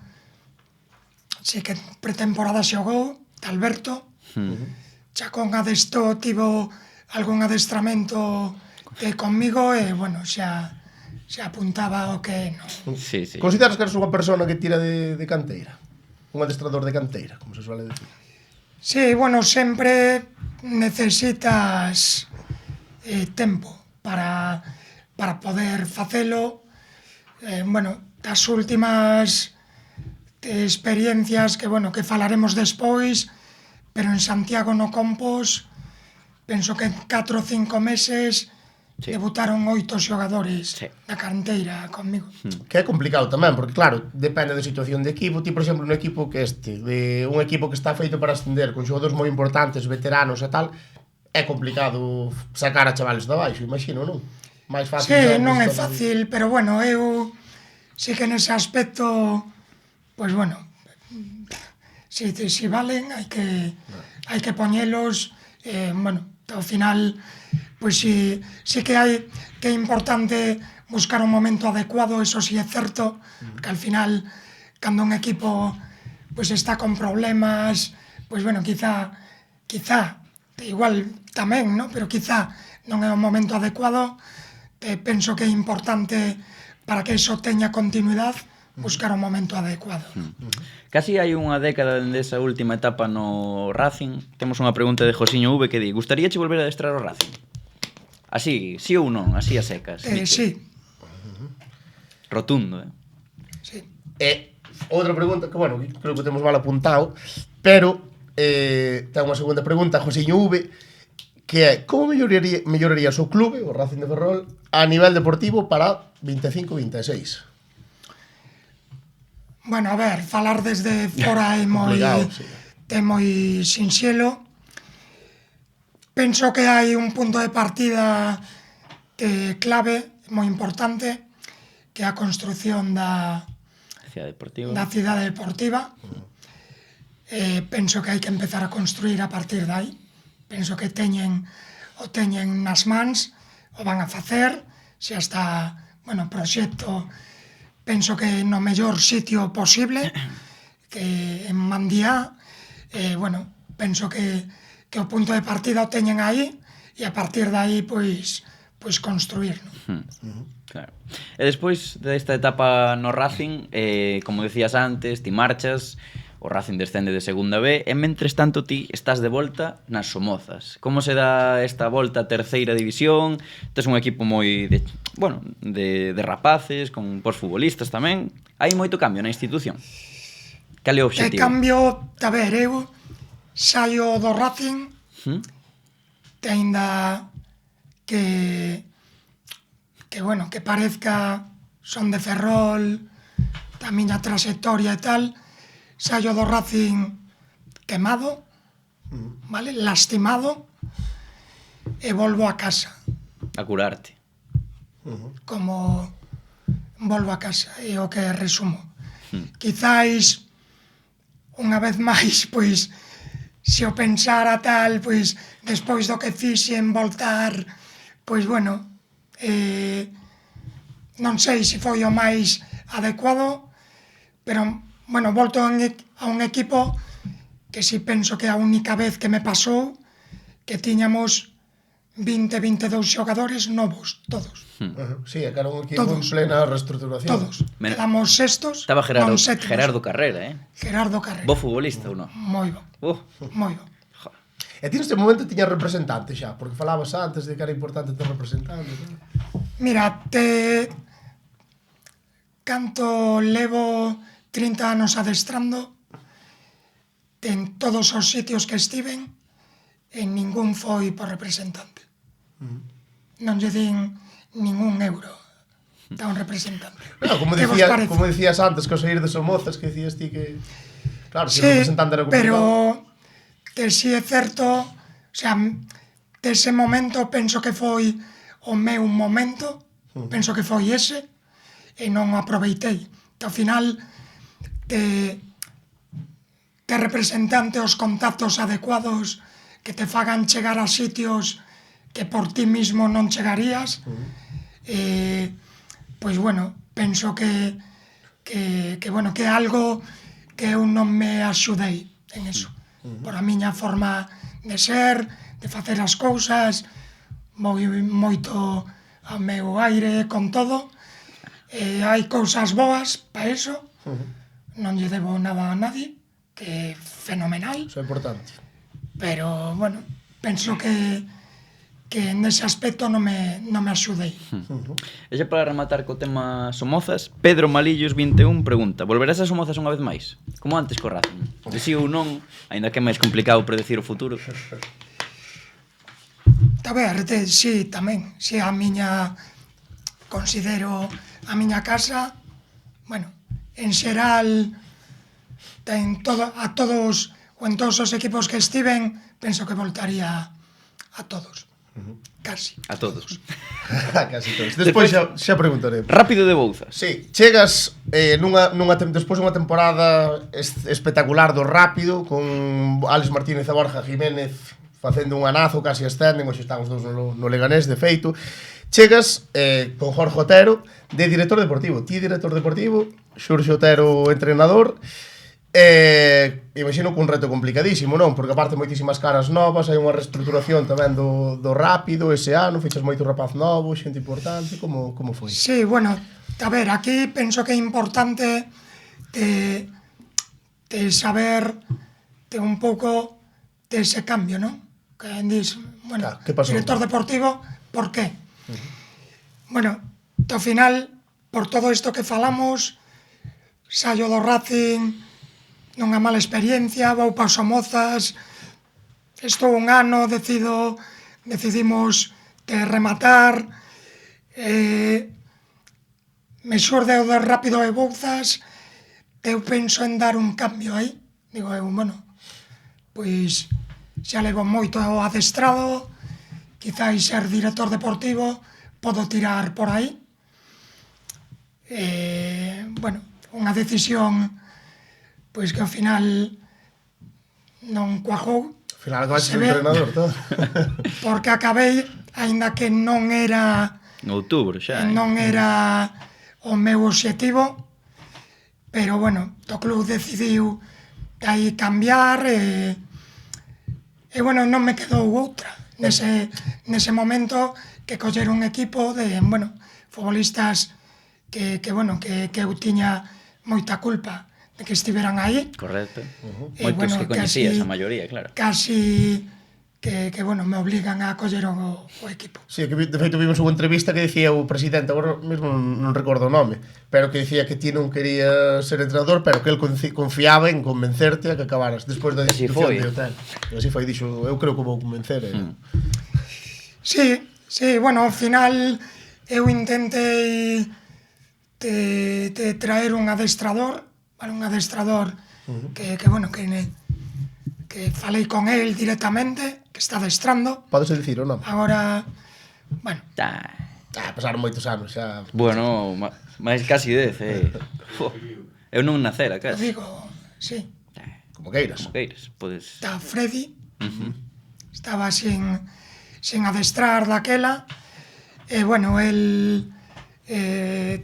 si que pretemporada xogou, Alberto, Chacón tivo algún adestramento conmigo e, bueno, xa apuntaba o que non. Sí. Consideras que eres unha persona que tira de canteira? Un adestrador de canteira, como se suele decir? Sí, bueno, sempre necesitas tempo para poder facelo. Bueno, das últimas experiencias que, bueno, que falaremos despois, pero en Santiago no Compos penso que en 4 ou 5 meses debutaron 8 xogadores da canteira conmigo. Que é complicado tamén, porque claro, depende da situación de equipo. Ti, por exemplo, un equipo que de un equipo que está feito para ascender con xogadores moi importantes, veteranos e tal, é complicado sacar a chavales de abaixo, imagino, non? Mais fácil. Sí, non é fácil, pero bueno, eu sí que nese aspecto, pois bueno, si valen, hai que poñelos, bueno, Ao final, pois sí que é importante buscar un momento adecuado, eso sí é certo, que al final, cando un equipo pois está con problemas, pois bueno, quizá igual tamén, no? Pero quizá non é o momento adecuado. Penso que é importante para que iso teña continuidade buscar o momento adecuado. Casi hai unha década dende esa última etapa no Racing. Temos unha pregunta de Josiño V que di: gustaríache volver a adestrar o Racing? Así, sí ou non? Así a secas. Sí. Rotundo, Sí. Outra pregunta que, bueno, creo que temos mal apuntado, pero ten unha segunda pregunta, Josiño V, que é: como mellorarías o clube, o Racing de Ferrol, a nivel deportivo para 25-26? Bueno, a ver, falar desde fora é moi sinxelo. Penso que hai un punto de partida clave, moi importante, que é a construción da cidade deportiva. Penso que hai que empezar a construir a partir de aí. Penso que teñen nas mans, o van a facer, xa está, bueno, proxecto, penso que no mellor sitio posible, que en Mandía, bueno, penso que o punto de partida o teñen aí, e a partir de aí, pois construir, non? Claro. E despois desta etapa no Racing, como decías antes, ti marchas, o Racing descende de segunda B, e mentres tanto ti estás de volta nas Somozas. Como se dá esta volta a terceira división? Tes un equipo moi de rapaces, con posfutbolistas tamén. Hai moito cambio na institución. Cal é o obxectivo? Cambio, a ver, eu saio do Racing, te aínda que bueno, que parezca son de Ferrol, da miña trayectoria e tal, saio do Racing quemado, vale, lastimado, e volvo a casa. A curarte. Como volvo a casa, é o que resumo. Quizáis, unha vez máis, pois, se o pensara tal, pois, despois do que fixen voltar, pois, bueno, non sei se foi o máis adecuado, pero, bueno, volto a un equipo que si penso que a única vez que me pasou que tiñamos 20-22 xogadores novos, todos. Sí, é que era un equipo en plena reestructuración. Todos. Quedamos sextos, Estaba non sétimos. Gerardo Carrera, Gerardo Carrera. Bo futbolista ou non? Moi bo. Moi bo. E ti neste momento tiñas representante xa, porque falabas antes de que era importante ter representante. Mira, canto levo 30 anos adestrando, en todos os sitios que estiven, en ningún foi por representante. Non lle din ningún euro a un representante. No, como decías antes, que ao sair de Somozas, que decías ti que... Claro, sí, si o representante era complicado. Pero que si é certo, o sea, dese momento penso que foi o meu momento, penso que foi ese, e non o aproveitei. Ao final, te representante os contactos adecuados que te fagan chegar a sitios que por ti mismo non chegarías, pois bueno, penso que bueno, que é algo que eu non me axudei en eso. Por a miña forma de ser, de facer as cousas, moito ao meu aire con todo. Hai cousas boas para eso, non lle debo nada a nadie, que é fenomenal. Eso é importante. Pero, bueno, penso que nese aspecto non me axudei. E xa para rematar co tema Somozas, Pedro Malillos 21 pregunta: volverás a Somozas unha vez máis? Como antes co Racing? De si ou non, aínda que é máis complicado predecir o futuro. A ver, sí, tamén. Si a miña considero a miña casa, bueno, en xeral a todos ou en todos os equipos que estiven, penso que voltaría a todos. Casi. A todos. Casi todos. Despois xa preguntaré. Rápido de Bouzas. Sí, chegas despois dunha temporada espectacular do Rápido, con Álex Martínez e Borja Jiménez facendo un anazo, casi ascenden, hoxe están os dous no Leganés, de feito. Chegas con Jorge Otero de director deportivo. Ti director deportivo, Xurxo Otero entrenador. Imagino que un reto complicadísimo, non? Porque aparte moitísimas caras novas, hai unha reestructuración tamén do Rápido ese ano, fichas moito rapaz novo, xente importante, como foi? Sí, bueno, a ver, aquí penso que é importante de saber de un pouco de ese cambio, non? Que dis, bueno, Claro, que pasou? director deportivo, por qué? Bueno, ao final, por todo isto que falamos, saio do Racing nunha mala experiencia, vou para os Somozas, estou un ano, decidimos de rematar, me xurde o de Rápido e Bouzas, eu penso en dar un cambio aí, digo eu, bueno, pois xa levo moito adestrado, quizáis ser director deportivo, podo tirar por aí. Bueno, unha decisión pois que ao final non cuajou. Ao final acabaste Se de ve. entrenador, todo. Porque acabei, aínda que non era En outubro xa, non era o meu obxectivo, pero bueno, o club decidiu aí cambiar e bueno, non me quedou outra nese momento que coller un equipo de, bueno, futbolistas que eu tiña moita culpa de que estiveran aí. Correcto. E, Moitos bueno, que coñecías, casi- a maioría, claro. Casi que bueno, me obligan a coller o equipo. Sí, que de feito vimos unha entrevista que dicía o presidente, agora mesmo non recordo o nome, pero que dicía que ti non quería ser entrenador, pero que el confiaba en convencerte a que acabaras despois da Así destitución foi. de Hotel. E así foi, dixo, eu creo que vou convencer. Sí, bueno, ao final eu intentei de traer un adestrador, vale, un adestrador que falei con el directamente, que está adestrando. Podes dicir o nome? Agora, bueno, Pasaron moitos anos xa. Bueno, máis casi 10, Fo, eu non nacera, eu casi. digo, sí, Como queiras. Como queires, podes... está Freddy, estaba sin adestrar daquela, e bueno, el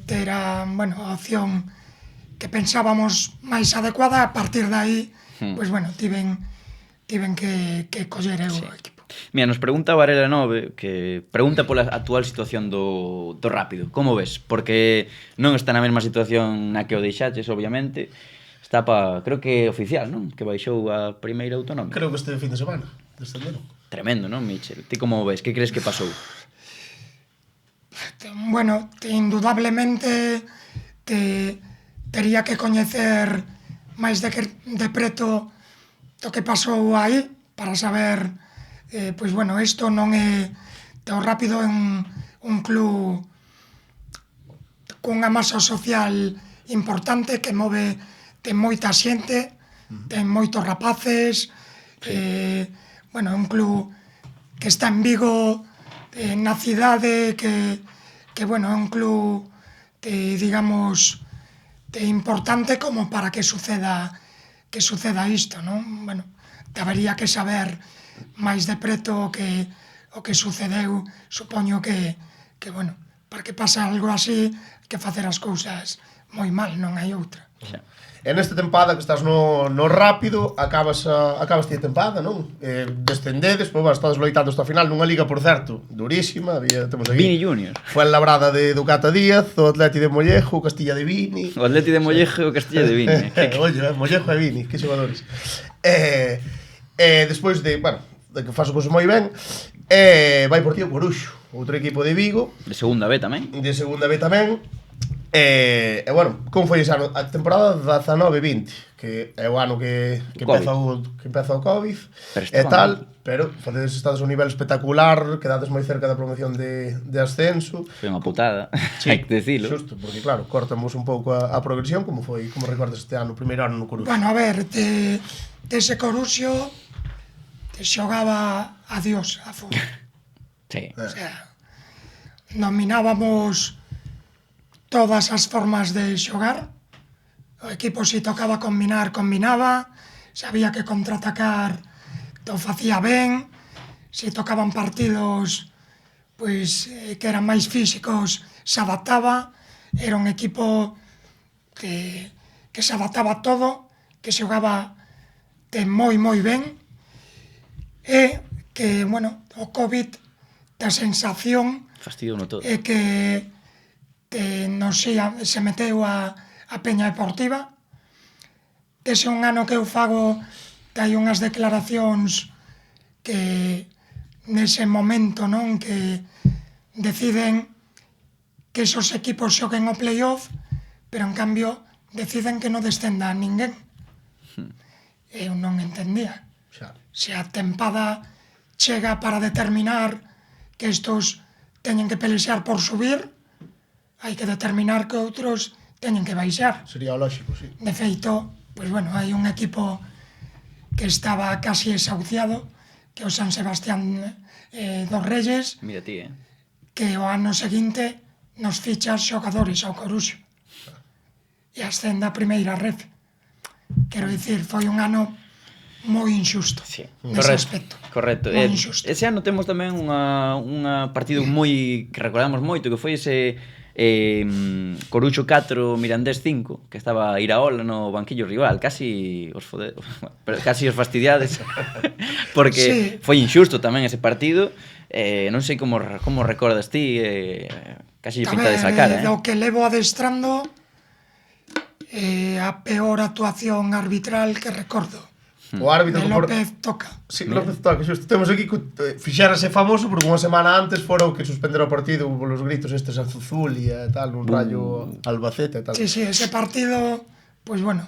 tera, bueno, a opción que pensábamos máis adecuada, a partir de aí, pois bueno, tiven que coller eu o equipo. Mira, nos pregunta Varela 9 que pregunta pola actual situación do Rápido. Como ves? Porque non está na mesma situación na que o deixaches, obviamente. Está creo que oficial, non? Que baixou a primeira autonómica. Creo que este fin de semana descenderon. Tremendo, non, Michel? Ti como ves? Que crees que pasou? Bueno, indudablemente tería que coñecer máis de preto do que pasou aí para saber, pois bueno, isto non é o Rápido é un club cunha masa social importante que move, ten moita xente, ten moitos rapaces, bueno, é un club que está en Vigo, na cidade que bueno, é un club digamos importante como para que suceda isto, non? Bueno, debería que saber máis de preto o que sucedeu, supoño que bueno, para que pase algo así, que facer as cousas moi mal, non hai outra. Xa. E nesta tempada que estás no Rápido, acabas a tempada, non? Descendedes, pois estás loitando hasta o final nunha liga, por certo, durísima, temos aquí. Vini Junior. Foi a labrada de Ducata Díaz, o Atleti de Mollejo, o Castilla de Vini. O Atleti de Mollejo e o Castilla de Vini. Oye, Mollejo e Vini, que xogadores. Despois de, bueno, de que faso cousas moi ben, vai por ti o Coruxo, outro equipo de Vigo, De segunda B tamén. de segunda B tamén. E bueno, como foi ese ano? A temporada 19-20, que é o ano que empeza o COVID Pero e estaban tal, pero facedes estades a un nivel espectacular, quedades moi cerca da promoción de ascenso. Foi unha putada, hai que dicilo. Xusto, porque claro, cortamos un pouco a progresión, como recordas este ano, o primeiro ano no Coruxo. Bueno, a ver, dese Coruxo xogaba a Dios a fútbol. Sí. O sea, dominábamos todas as formas de xogar. O equipo, se tocaba combinar, combinaba. Sabía que contraatacar o facía ben. se tocaban partidos pois que eran máis físicos, se adaptaba, era un equipo que se adaptaba a todo, que xogaba moi ben, e que, bueno, o COVID da sensación Fastidio no todo. é que se meteu a Peña Deportiva. Dese un ano que eu fago, hai unhas declaracións que nese momento, non, que deciden que esos equipos xoguen o playoff, pero en cambio deciden que non descenda a ninguén. Eu non entendía. Xa. Se a tempada chega para determinar que estos teñen que pelexar por subir, hai que determinar que outros teñen que baixar. Sería o lógico, sí. De feito, pois bueno, hai un equipo que estaba casi desahuciado, que é o San Sebastián dos Reyes, Mira ti, que o ano seguinte nos ficha xogadores ao Coruxo e ascende a primeira ref. Quero dicir, foi un ano moi injusto Sí, nese aspecto. correcto. Moi injusto. Ese ano temos tamén unha partido moi que recordamos moito, que foi ese Coruxo 4, Mirandés 5, que estaba Iraola no banquillo rival, casi os casi os fastidiades, porque Sí. foi injusto tamén ese partido. Non sei como recordas ti, casi lle pinta de sacar, do que levo adestrando, a peor actuación arbitral que recordo. O árbitro De que López Toca. Sí, López Toca, xusto. Temos aquí que fixérase famoso porque unha semana antes fora o que suspendera o partido polos gritos estes a Zuzul e tal, un rayo Albacete e tal. Sí, ese partido, pois bueno,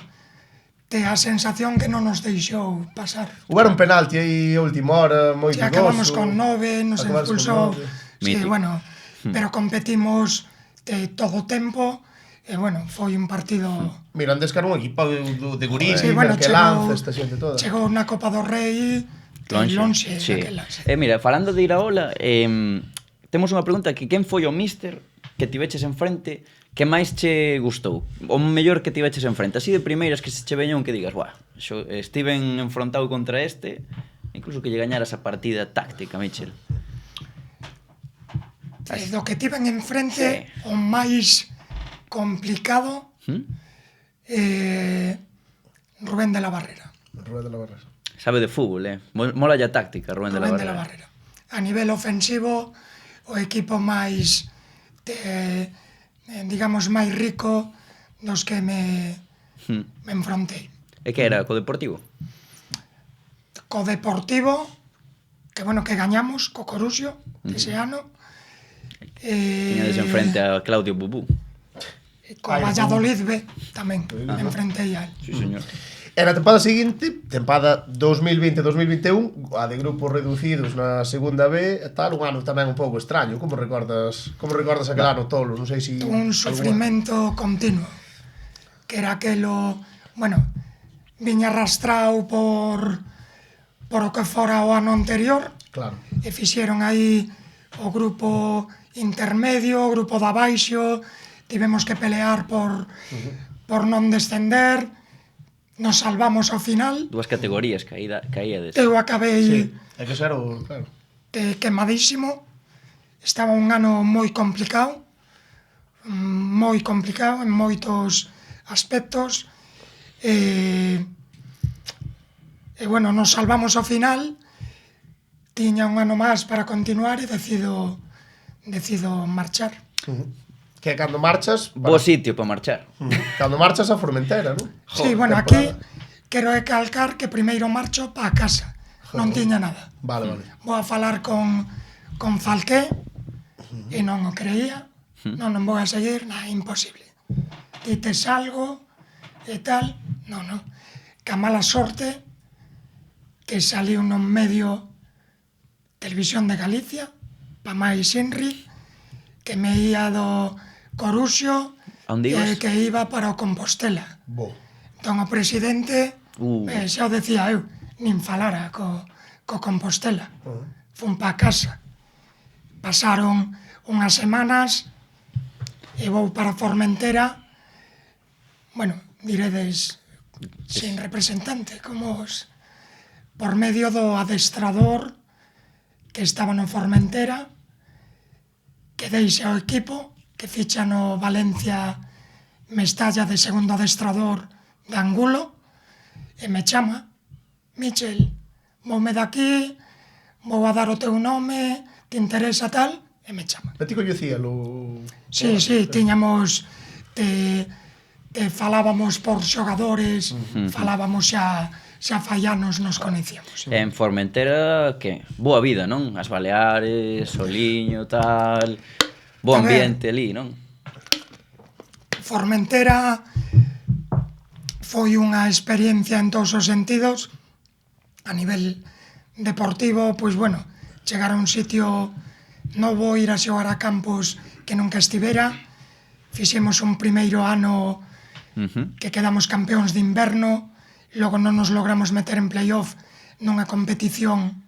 te a sensación que non nos deixou pasar. Houera un penalti aí a última hora, moi Si dudoso. acabamos con 9, nos Acabamos con expulsou. 9. Sí, Mítico. bueno, pero competimos todo o tempo e bueno, foi un partido. Mirandés que era un equipo de Gurín, Sí, bueno, que lanza esta xente toda. chegou na Copa do Rei lonxe sí. daquelas. Mira, falando de Iraola, temos unha pregunta que quen foi o míster que tiveches enfrente que máis che gustou? O mellor que tiveches enfrente? Así de primeiras que se che veña un que digas, buah, estiven enfrontado contra este, incluso que lle gañaras a partida táctica, Michel. Do que tiven enfrente, o máis complicado, Rubén de la Barrera. Rubén de la Barrera. Sabe de fútbol, mola a táctica, Rubén de la Barrera. A nivel ofensivo, o equipo máis, digamos, máis rico dos que me enfrontei. E que era, co Deportivo? Co Deportivo, que bueno, que gañamos, co Coruxo, ese ano. Tiñades enfrente a Claudio Bubú. Co Valladolid B, tamén, me enfrentei a él. Sí, señor. E na tempada seguinte, tempada 2020-2021, a de grupos reducidos na segunda B, e tal, un ano tamén un pouco extraño. Como recordas aquel ano tolo? Non sei se Un sufrimento continuo, que era aquelo, bueno, viña arrastrado por o que fora o ano anterior, Claro. e fixeron aí o grupo intermedio, o grupo de abaixo, tivemos que pelear por non descender, nos salvamos ao final. Dúas categorías caíades. Eu acabei Sí, é que xa era o... Claro. quemadísimo. Estaba un ano moi complicado en moitos aspectos. E bueno, nos salvamos ao final. Tiña un ano máis para continuar e decido marchar. Que cando marchas... Bo sitio para marchar. Cando marchas a Formentera, non? Sí, bueno, aquí quero recalcar que primeiro marcho para casa. Non tiña nada. Vale. Vou a falar con Falqué e non o creía. Non vou a seguir, nada, imposible. Dites algo e tal. Non. Que mala sorte que saliu nun medio Televisión de Galicia, pa máis Henry, que me ia do Coruxo A onde ibas? que iba para o Compostela. Bo. Entón o presidente, xa o decía eu, nin falara co Compostela. Fun pa casa. Pasaron unhas semanas e vou para Formentera, bueno, diredes sin representante, como por medio do adestrador que estaba no Formentera, que deixa o equipo, que ficha no Valencia Mestalla de segundo adestrador de Angulo, e me chama: Michel, voume daqui, vou a dar o teu nome, te interesa tal? E me chama. A ti coñecíalo? Sí, tiñamos, te falábamos por xogadores, falábamos xa fai anos nos conecíamos. En Formentera, que? Boa vida, non? As Baleares, Soliño, tal... Bo A ver, ambiente ali, non? Formentera foi unha experiencia en todos os sentidos. A nivel deportivo, pois bueno, chegar a un sitio novo, ir a xogar a campos que nunca estivera. Fixemos un primeiro ano que quedamos campeóns de inverno, logo non nos logramos meter en playoff nunha competición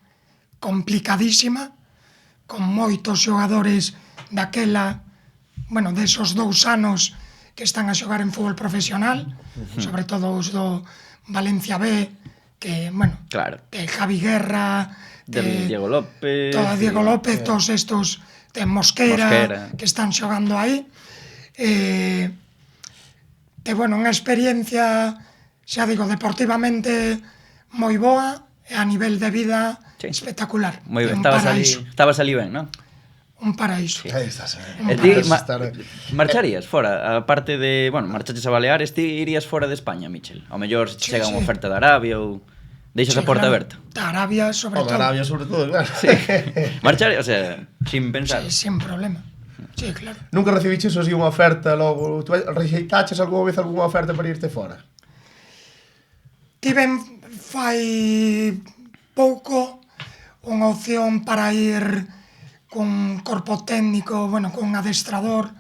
complicadísima, con moitos xogadores daquela, bueno, desos 2 anos que están a xogar en fútbol profesional, sobre todo os do Valencia B, que, bueno, Claro. que Javi Guerra, Diego López... Diego López, todos estos de Mosquera, que están xogando aí. Bueno, unha experiencia, xa digo, deportivamente moi boa, e a nivel de vida espectacular. Moi ben, Un estabas paraíso. ali ben, non? Un paraíso. Aí estás, E ti marcharías fora, aparte de, bueno, marchaches a Baleares, ti irías fora de España, Michel? Ao mellor se chega unha oferta de Arabia ou deixas a porta aberta. Da Arabia, sobre Home, todo. Arabia, sobre todo, claro. Marchar, o sea, sin pensar. Sí, sin problema. Sí, claro. Nunca recibiches así unha oferta, logo... Tu rexeitaches algunha vez algunha oferta para irte fora? Tiven fai pouco unha opción para ir cun corpo técnico, bueno, cun adestrador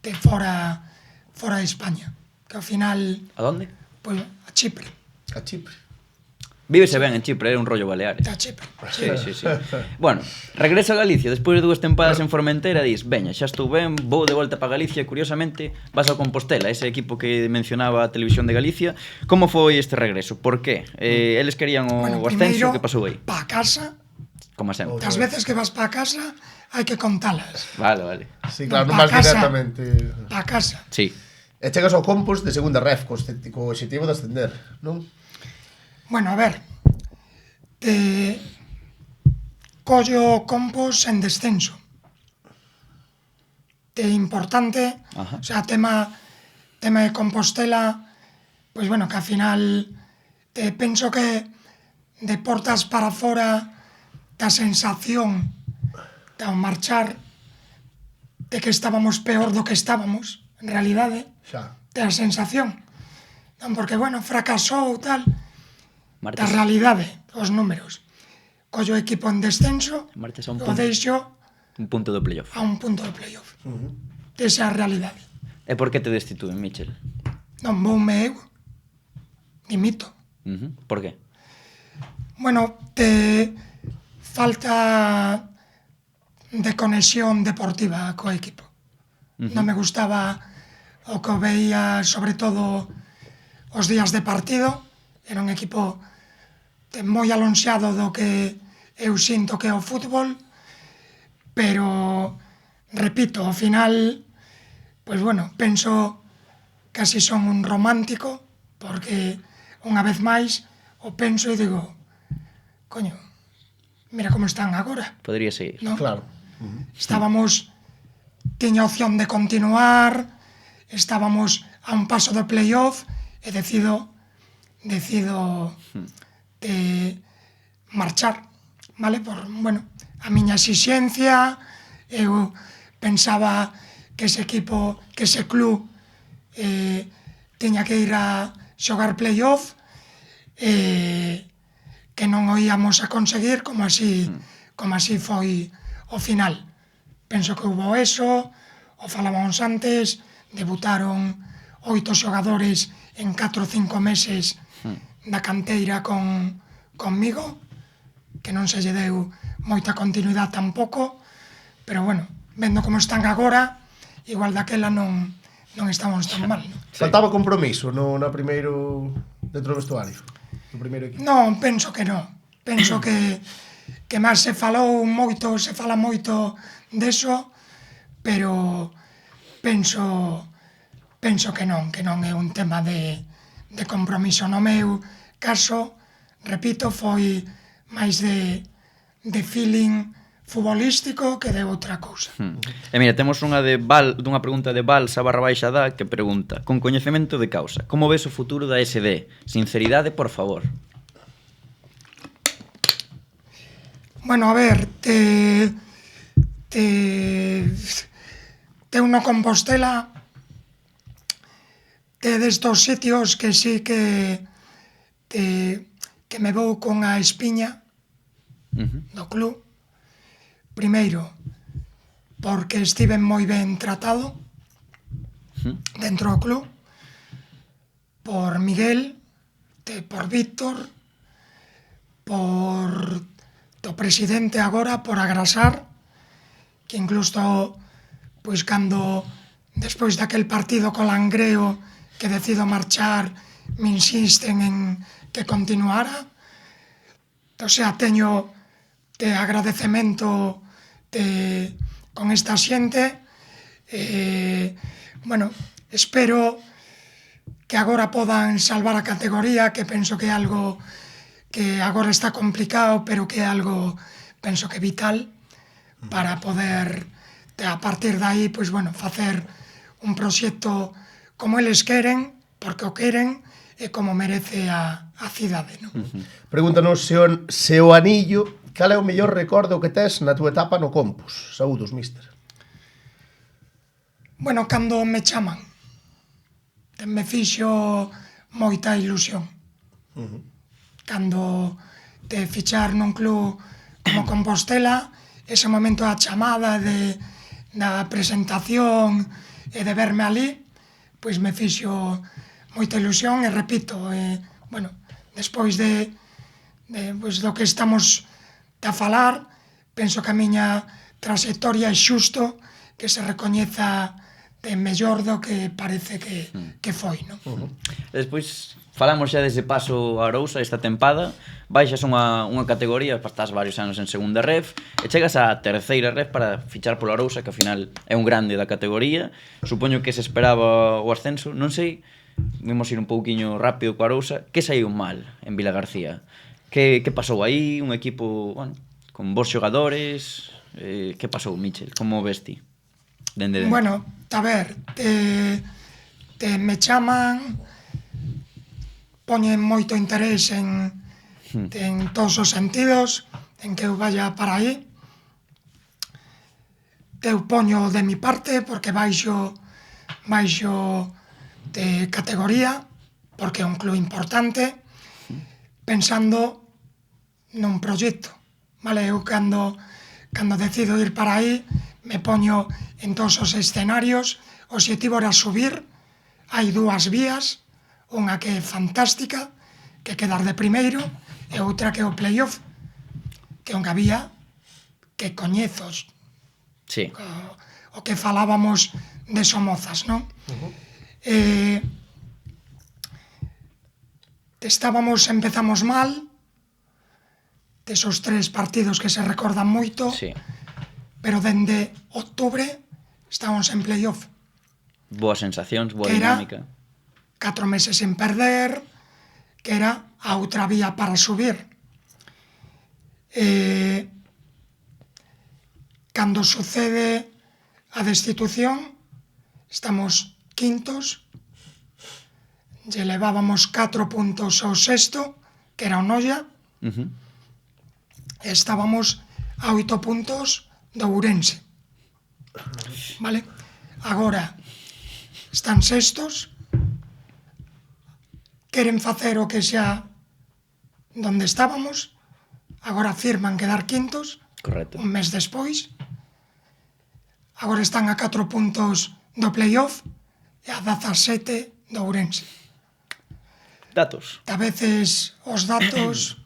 de fora de España, que ao final, A donde? pois, a Chipre, A Chipre. Vívese ben en Chipre, é un rollo Baleares. a Chipre. Sí. Bueno, regreso a Galicia, despois de 2 tempadas en Formentera, dis, veña, xa estou ben, vou de volta para Galicia, curiosamente, vas ao Compostela, ese equipo que mencionaba a Televisión de Galicia. Como foi este regreso? Por qué? Eles querían o ascenso, primeiro, que pasou aí? pa casa, Como sempre. das veces que vas pa casa, hai que contalas. Vale. Sí, claro, non Pa vas casa. directamente... Pa casa. Sí. E chegas ao Compost de segunda ref, co objetivo de ascender, non? Bueno, a ver, collo Compos en descenso. Importante, Ajá. o sea, tema de Compostela, pues bueno, que al final penso que de portas para fora da sensación de ao marchar de que estábamos peor do que estábamos, en realidade, Xa. da sensación. Non, porque, bueno, fracasou tal, da Martes, realidade, os números. Collo o equipo en descenso, martes a un o punto, deixo un punto do playoff. a un punto de playoff. Esa é a realidade. E por que te destituen, Michel? Non voume eu, dimito. Por qué? Bueno, falta de conexión deportiva co equipo. Non me gustaba o que veía, sobre todo os días de partido. Era un equipo moi alonxado do que eu sinto que é o fútbol, pero, repito, ao final, pois bueno, penso casi son un romántico, porque unha vez máis o penso e digo, coño, mira como están agora, Podría seguir. non? Claro. Estábamos, tiña opción de continuar, estábamos a un paso do playoff e decido de marchar, vale? Por, bueno, a miña exixencia, eu pensaba que ese equipo, que ese club tiña que ir a xogar playoff, que non o íamos a conseguir, como así foi o final. Penso que hubo eso, o falábamos antes, debutaron 8 xogadores en 4 ou 5 meses da canteira conmigo, que non se lle deu moita continuidade tampouco, pero bueno, vendo como están agora, igual daquela non estamos tan mal. Non? Faltaba compromiso na primeiro dentro do vestuario. No primeiro equipo. Non, penso que non. Penso que que máis se falou moito, se fala moito deso, pero penso que non é un tema de compromiso. No meu caso, repito, foi máis de feeling futbolístico que de outra cousa. E mira, temos dunha pregunta de Balsa_da que pregunta: con coñecemento de causa, como ves o futuro da SD? Sinceridade, por favor. Bueno, a ver, no Compostela destos sitios que sí que me vou con a espiña do club. Primeiro, porque estiven moi ben tratado dentro do club, por Miguel, por Víctor, por o presidente agora, por Agrasar, que incluso, pois, cando despois daquel partido co Langreo que decido marchar, me insisten en que continuara. O sea, teño de agradecemento con esta xente. Bueno, espero que agora podan salvar a categoría, que penso que é algo que agora está complicado, pero que é algo, penso que vital, para poder, a partir de aí, pois, bueno, facer un proxecto como eles queren, porque o queren, e como merece a cidade, non? Pregúntanos se o anillo, cal é o mellor recordo que tes na túa etapa no Compos? Saúdos, míster. Bueno, cando me chaman, me fixo moita ilusión. Cando te fichar nun club como Compostela, ese momento da chamada, da presentación e de verme ali, pois me fixo moita ilusión. E repito, bueno, despois pois do que estamos a falar, penso que a miña trayectoria é xusto que se recoñeza de mellor do que parece que foi, non? Despois falamos xa dese paso a Arousa esta tempada, baixas unha categoría, estás varios anos en segunda ref e chegas á terceira ref para fichar polo Arousa, que ao final é un grande da categoría. Supoño que se esperaba o ascenso, non sei, vimos ir un pouquiño rápido co Arousa. Que saiu mal en Vilagarcía? Que pasou aí? Un equipo, bueno, con bons xogadores? Que pasou, Michel? Como ves ti? Bueno, a ver, me chaman, poñen moito interés en todos os sentidos, en que eu vaya para aí. Eu poño de mi parte, porque baixo de categoría, porque é un club importante, pensando nun proxecto, vale? Eu cando decido ir para aí, me poño en todos os escenarios. O obxectivo era subir. Hai dúas vías, unha que é fantástica, que é quedar de primeiro, e outra que é o playoff, que é unha vía que coñezo, Sí. o que falábamos de Somozas, non? Empezamos mal, desos 3 partidos que se recordan moito, Sí. pero dende outubro estábamos en playoff. Boas sensacións, boa Que era dinámica. 4 meses sen perder, que era a outra vía para subir. Cando sucede a destitución, estamos quintos, lle levábamos 4 puntos ao sexto, que era o Noia, e estábamos a 8 puntos do Ourense. Vale? Agora están sextos, queren facer o que xa donde estábamos, agora firman quedar quintos. Correcto. Un mes despois, agora están a 4 puntos do playoff e a 17 do Ourense. Datos. A veces os datos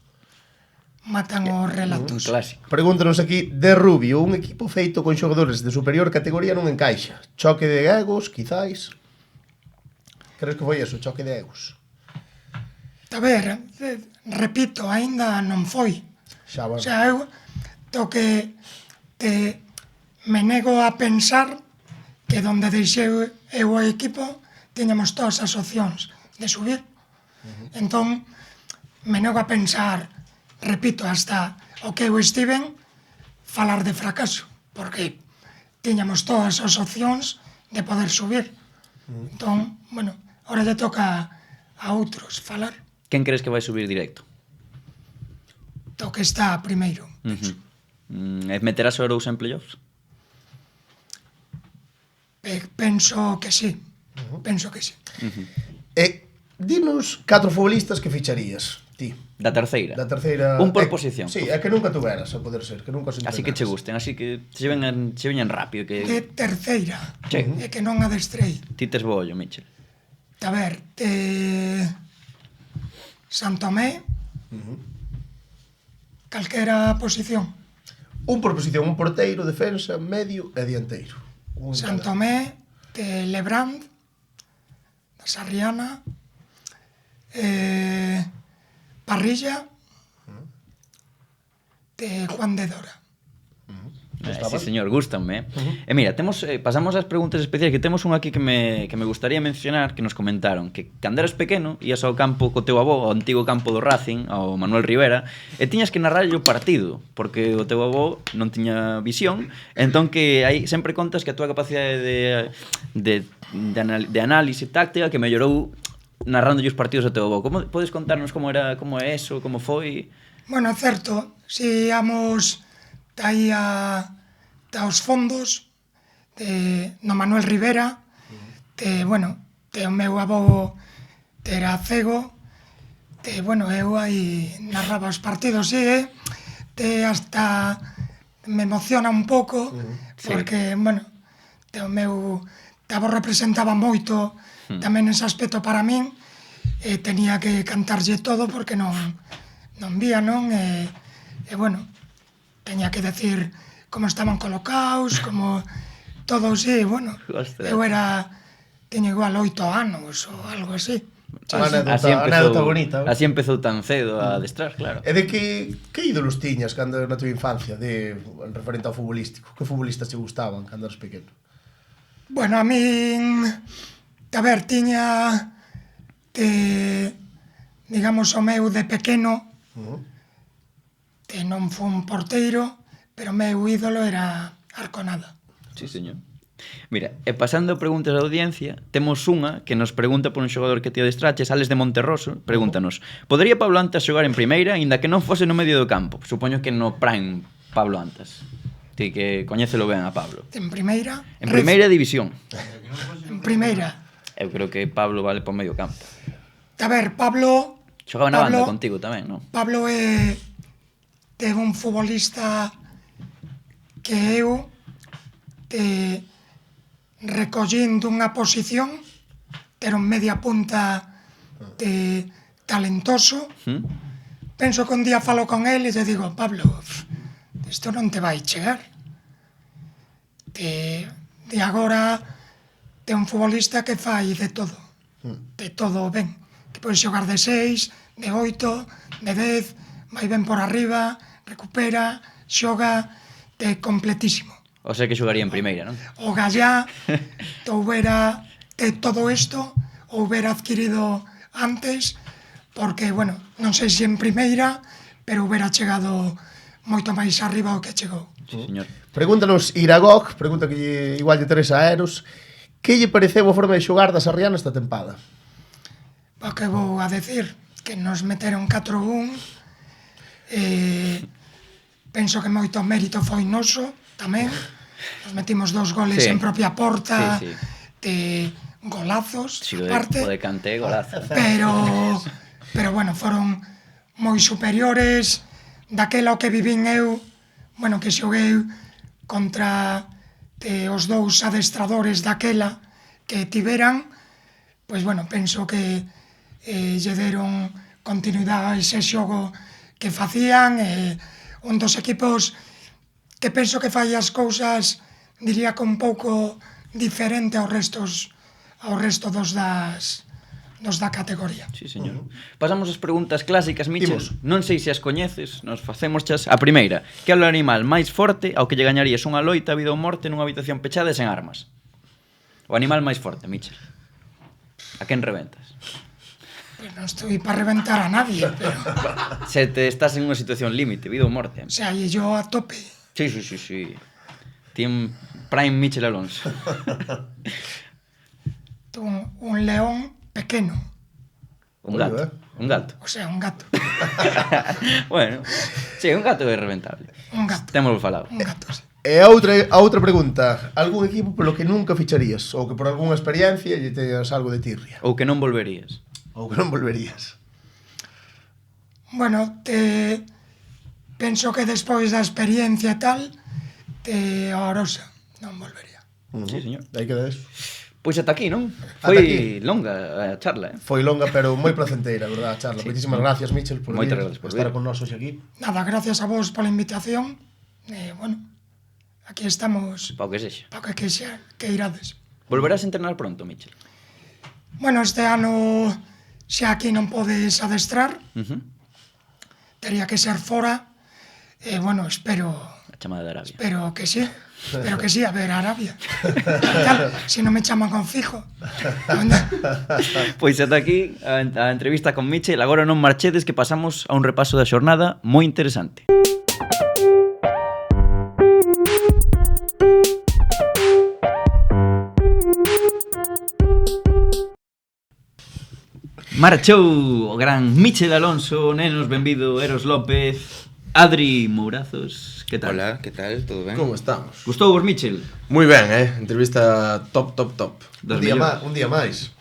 matan os relatos. Clásico. Pregúntanos aquí de Rubio, un equipo feito con xogadores de superior categoría non encaixa. Choque de egos, quizáis. Crees que foi eso, choque de egos? A ver, repito, aínda non foi. Xa, O bueno. sea, eu me nego a pensar que donde deixei eu o equipo tiñamos todas as opcións de subir. Entón, me nego a pensar, repito, hasta o que eu estiven, falar de fracaso, porque tiñamos todas as opcións de poder subir. Entón, bueno, ahora lle toca a outros falar. Quen crees que vai subir directo? O que está primeiro. E meterás o Ourense en playoffs? Penso que sí. Penso que sí. Dinos 4 futbolistas que ficharías, ti. Da terceira? Da terceira... Un por posición. Sí, é que nunca tuveras, a poder ser, que nunca os Así que che gusten, así que se veñan rápido. De Que terceira. Sí. É que non adestrei. ti tes bo ollo, Michel. A ver, Santomé, calquera posición. Un por posición, un porteiro, defensa, medio e dianteiro. Un en cada. Santomé, Lebrand, da Sarriana, Parrilla, Juan de Dora. Sí, señor, gústanme. E mira, pasamos ás preguntas especiais, que temos unha aquí que me gustaría mencionar, que nos comentaron que cando eras pequeno ías ao campo co teu avó, ao antigo campo do Racing, ao Manuel Rivera, e tiñas que narrarlle o partido, porque o teu avó non tiña visión, entón que aí sempre contas que a túa capacidade de análise táctica que mellorou narrándolle os partidos ao teu avó. Como podes contarnos como é eso, como foi? Bueno, certo, si íamos aí aos fondos no Manuel Rivera, o meu avó era cego, eu aí narraba os partidos, hasta me emociona un pouco, porque, o meu avó representaba moito tamén ese aspecto para min, e tenía que cantarlle todo porque non vía, non? Teña que decir como estaban colocados, como todo, eu teño igual 8 anos ou algo así. Anécdota bonita. Así empezou tan cedo a adestrar, claro. E de que ídolos tiñas cando na tua infancia, referente ao futbolístico? Que futbolistas te gustaban cando eras pequeno? Bueno, a min, tiña, digamos, o meu de pequeno, que non foi un porteiro, pero o meu ídolo era Arconada. Sí, señor. Mira, e pasando a preguntas da audiencia, temos unha que nos pregunta por un xogador que te adestraches, Alex de Monterroso, pregúntanos: podería Pablo Antas xogar en primeira, aínda que non fose no medio do campo? Supoño que no prime Pablo Antas. Ti que coñécelo ben a Pablo. En primeira? En primeira división. En primeira. Eu creo que Pablo vale por medio campo. Pablo... Xogaba na banda contigo tamén, non? Pablo é un futbolista que eu recollín dunha posición, ter un media punta talentoso. Penso que un día falo con él e lle digo: Pablo, isto non te vai chegar. De agora é un futbolista que fai de todo ben, que pode xogar de 6, de 8, de 10, vai ben por arriba, recupera, xoga, completísimo. O sea que xogaría en primeira, non? O Gallá houbera todo isto, houbera adquirido antes, porque, non sei se en primeira, pero houbera chegado moito máis arriba do que chegou. Sí, señor. Pregúntanos Iragog, pregunta que igual lle Teresa Aeros, que lle pareceu a forma de xogar da Sarriana esta tempada? O que vou a decir, que nos meteron 4-1, penso que moito mérito foi noso tamén, nos metimos 2 goles en propia porta, de golazos, aparte, o de Kanté, golazo. Pero foron moi superiores daquela que vivín eu, que xoguei contra os 2 adestradores daquela que tiveran, penso que lle deron continuidade a ese xogo que facían, un dos equipos que penso que fai as cousas, diría que un pouco diferente ao resto dos nos da categoría. Sí, señor. Pasamos ás preguntas clásicas, Michel. Imos. Non sei se as coñeces, nos facemos chas. A primeira, que é o animal máis forte ao que lle gañarías unha loita, vida ou morte nunha habitación pechada e sen armas? O animal máis forte, Michel. A quen reventas? Pues non estou para reventar a nadie, pero... Se te estás en unha situación límite, vida ou morte. O sea, e yo a tope. Sí. Team Prime Michel Alonso. Un león pequeno. Un gato. Un gato. O sea, un gato. Bueno, sí, un gato é reventable. Un gato. Temos falado. Un gato, sí. E a outra pregunta, algún equipo polo que nunca ficharías ou que por algunha experiencia lle teñas algo de tirria Ou que non volverías. ou que non volverías? Bueno, penso que despois da experiencia e tal, a Orosa non volvería. Sí, señor. Aí queda eso. Pois ata aquí, non? Ata Foi aquí. longa a charla, Foi longa pero moi placenteira, verdad, a charla. Sí. Moitísimas gracias, Michel, por Moitas vir, gracias por por estar vir. con nós hoxe aquí. Nada, gracias a vos pola invitación. Bueno, aquí estamos Pau que sexa. para que xa que irades. Volverás a entrenar pronto, Michel. Bueno, este ano xa aquí non podes adestrar, tería que ser fora. Bueno, espero A chamada de Arabia. que sí. Espero que sí, a ver, Arabia. Tal, si non me chaman con fijo. Onda. Pois ata aquí a entrevista con Michel. Agora non marchedes que pasamos a un repaso da xornada moi interesante. Marchou o gran Michel Alonso, nenos, benvido, Eros López, Adri Mourazos, que tal? Hola, ¿qué tal? ¿Todo ben? Como estamos? Gustou vos, Michel? Moi ben, Das entrevista top. mellores. Un día máis.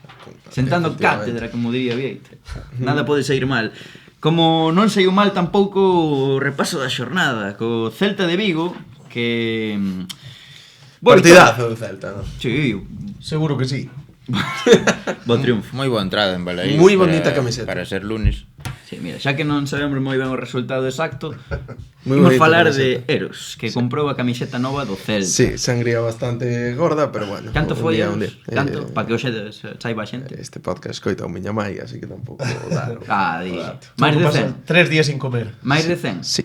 Sentando Efectivamente. cátedra, como diría Vieita. Nada pode sair mal. Como non saiu mal tampouco o repaso da xornada co Celta de Vigo, que Partidazo do Celta, non? Sí, Seguro que sí. bo triunfo. Moi boa entrada en Balaídos. Moi bonita camiseta. Para ser lunes. Sí, mira, xa que non sabemos moi ben o resultado exacto, Moi imos bonita falar de camiseta. Eros, que comprou a camiseta nova do Celta. Sí, sangría bastante gorda, pero bueno. Canto un foi día, Eros? un día. Canto? Para que hoxe saiba a xente. Este podcast coita o miña mai, así que tampouco dá. Ah, di. Máis de 100. 3 días sin comer. Máis de 100. Sí.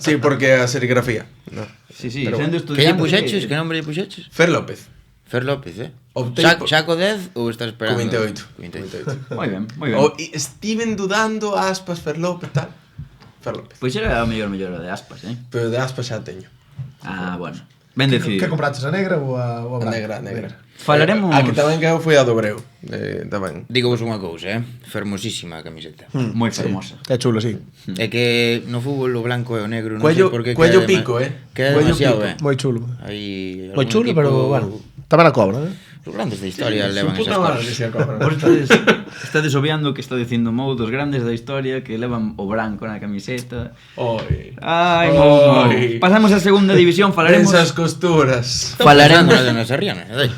Sí, porque a serigrafía. No. Sí, sí, Pero sendo Que lle estudiante. puxeches? Que nombre lle puxeches? Fer López. Fer López, Optei Xa, por- xa co 10 ou estás Co esperando? 28. 28. Moi ben, moi ben. E estiven dudando aspas Fer López tal. Fer López. Pois era a mellor de aspas, Pero de aspas xa teño. Ah, bueno. Ben decidido. Que compraches, a negra ou a A branca? negra. Falaremos- A que tamén que foi a do Breu. Tamén. Digo vos unha cousa, fermosísima a camiseta. Moi fermosa. É chulo, sí. É que no fútbol o blanco e o negro non Cuello- sei por que cuello queda pico, queda Cuello demasiado, pico. Moi chulo. Hai Moi algún chulo, equipo- pero bueno, tamén a cobra, Os grandes da historia levan Su esas puta madre, cosas. se acabra. Vos estades obviando que está dicindo Mou dos grandes da historia que levan o branco na camiseta. Oi. Ai, Mou. Oi. Pasamos á segunda división, falaremos Esas costuras. falaremos na Sarriana, dai.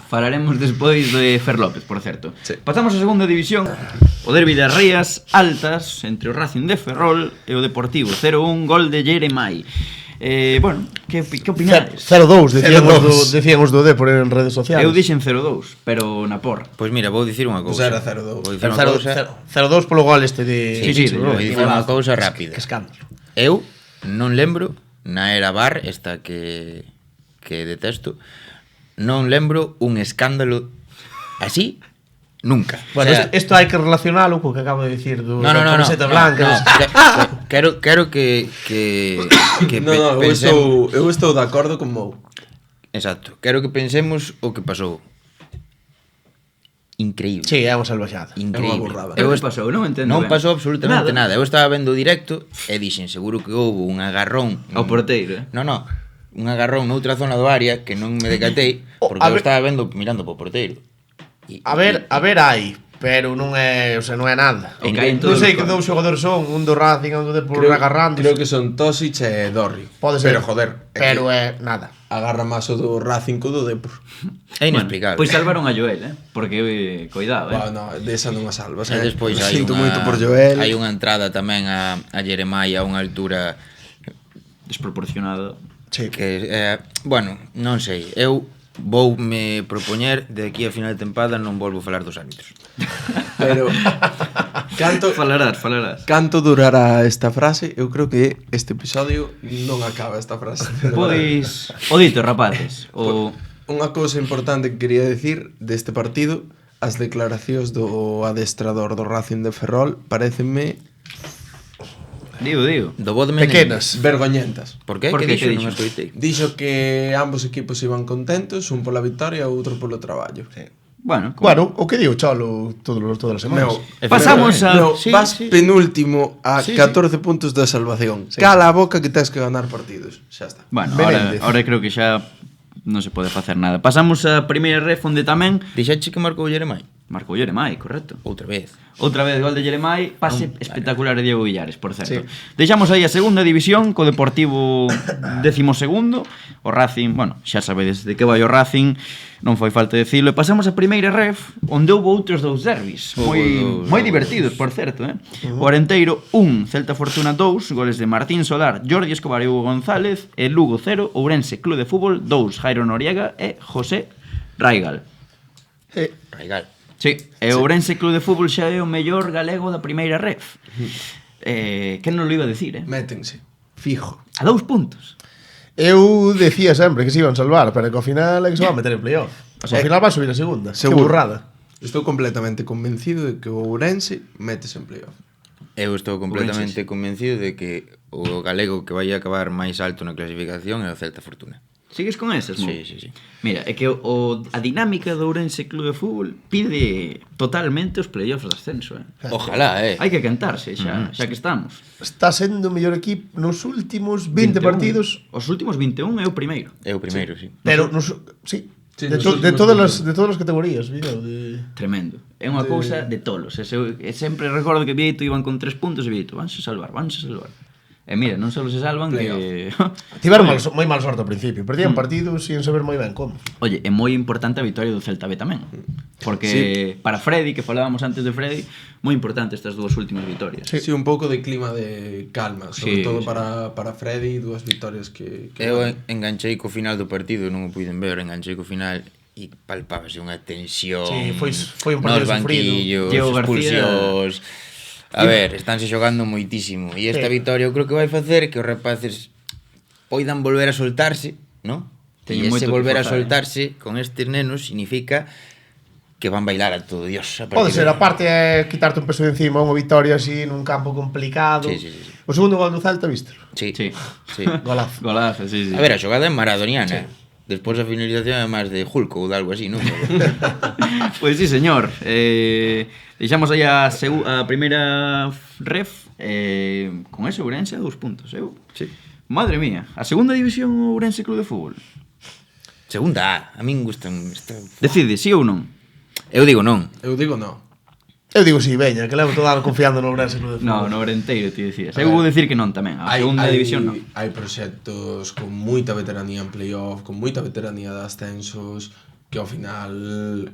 falaremos despois de Fer López, por certo. Sí. Pasamos á segunda división. O derbi das Rías Altas entre o Racing de Ferrol e o Deportivo 0-1, gol de Jeremai. Bueno, que opinades? 0-2, 0-2. decían os do Depor en redes sociales. Eu dixen 0-2, pero na porra. Pois mira, vou dicir unha Pues cousa. era 0-2. Vou dicir unha cousa. 0-2 polo gol este de... Sí, sí, Vou dicir unha cousa rápida. Que escándalo. Eu non lembro na era bar esta que detesto, non lembro un escándalo así nunca. Bueno, O sea, isto hai que relacionalo co que acabo de dicir do no, no, no, no, camiseta no, blanca. no, quero que No, eu estou de acordo con Mou. Exacto, quero que pensemos o que pasou. Increíble. Sí, é unha salvaxada. Increíble. É unha burrada. Eu pasou, non entendo Non ben. pasou absolutamente nada. Eu estaba vendo o directo e dixen, seguro que houve un agarrón Ao porteiro, eh? No, un agarrón noutra zona do área que non me decatei porque A eu ver- estaba vendo mirando po porteiro. A ver hai, pero non é, o sea, non é nada. E caen Non todos sei os que dous xogadores son, un do Racing e un do Depor agarrando. Creo que son Tosic e Dorri. Pode ser. Pero joder, Pero que é nada. agarra máis o do Racing co do Depor. É inexplicable. Pois salvaron a Joel, porque coidado, Bueno, desa non a salvas. E despois hai Sinto unha, moito por Joel. hai unha entrada tamén a Jeremai a unha altura desproporcionado. Sí. que, bueno, non sei, eu voume propoñer de aquí a final de tempada non volvo a falar dos árbitros. Pero canto Canto durará esta frase? Eu creo que este episodio non acaba esta frase. Pois, o dito, rapaces, Unha cousa importante que quería decir deste partido, as declaracións do adestrador do Racing de Ferrol parecenme Digo. Do bo de Menéndez. Pequenas. vergoñentas. Por que? Por Que que dixo? que Non dixo? escoitei. Dixo que ambos equipos iban contentos, un pola victoria e outro polo traballo. Bueno, Bueno, o que digo Cholo todas as semanas. pasamos a... No, Sí, vas sí, sí. penúltimo a Sí, 14 puntos da salvación. Cala a boca que tens que ganar partidos. Xa está. Bueno, Menéndez. ahora creo que xa non se pode facer nada. Pasamos a primeira ref onde tamén Dixache que marcou Jeremai? marcou Jeremai, correcto. Outra vez. Outra vez gol de Jeremai, pase espectacular de Diego Villares, por certo. Deixamos aí a segunda división co Deportivo 12º, o Racing, bueno, xa sabedes de que vai o Racing, non foi falta decirlo, e pasamos a primeira ref, onde houve outros dous derbis, moi divertidos, por certo, O Arenteiro 1, Celta Fortuna 2, goles de Martín Solar, Jordi Escobar e Hugo González, e Lugo 0, Ourense Club de Fútbol 2, Jairo Noriega e José Raigal. Raigal. Sí, e o Ourense Club de Fútbol xa é o mellor galego da primeira ref. Que non lo iba a decir, Métense. Fijo. A 2 puntos. Eu decía sempre que se iban salvar, pero que ao final é que se van meter en playoff. O sea, ao final va a subir a segunda. Seguro. Que burrada. Estou completamente convencido de que o Ourense metes en playoff. Eu estou completamente convencido de que o galego que vai a acabar máis alto na clasificación é o Celta Fortuna. Sigues con esas, Mo? Sí. Mira, é que a dinámica do Ourense Club de Fútbol pide totalmente os playoffs de ascenso, Ojalá, Hai que cantarse xa que estamos. Está sendo o mellor equipo nos últimos 20 partidos, Os últimos 21 é o primeiro. É o primeiro, sí. pero Sí, de, nos de últimos todas as categorías, video, de Tremendo. É unha cousa de tolos. Sempre recordo que Vieito iban con 3 puntos e Vieito, vanse salvar. E mira, non só se salvan que... tiveron moi mal sorte ao principio, perdían partidos sin saber moi ben como. Oye, é moi importante a vitória do Celta B tamén. Porque para Freddy, que falábamos antes de Freddy, moi importante estas dúas últimas vitorias. Sí, un pouco de clima de calma, Sí, sobre todo sí. para Freddy, dúas vitorias que Eu enganchei co final do partido, non o puiden ver, enganchei co final e palpábase unha tensión. Sí, foi un nos partido sufrido. banquillos, Diego García- expulsións. A ver, estánse xogando moitísimo e esta victoria eu creo que vai facer que os rapaces poidan volver a soltarse, ¿no? E Teñen moito ese que volver a forzar, soltarse con estes nenos significa que van bailar a todo Dios. A Pode partir ser, de- aparte é quitarte un peso de encima, unha victoria así nun campo complicado. Sí. O segundo gol do Celta, viste? Sí. Sí. Golazo. Golazo, sí. A ver, a xogada é maradoniana. Despois a finalización é máis de Hulk ou de algo así, non? Pois sí, señor. Deixamos aí a primeira ref con ese Ourense a 2 puntos. Sí. Madre mía, a segunda división o Ourense Club de Fútbol. Segunda A min gustan... Decide, sí ou non? Eu digo non. Eu digo no. Eu digo si, veña, que levo todo ano confiando no Ourense Club de Fútbol. No, no Orenteiro, ti decías. Eu vou decir que non tamén. A segunda división non. Hai proxectos con moita veteranía en playoff, con moita veteranía de ascensos, que ao final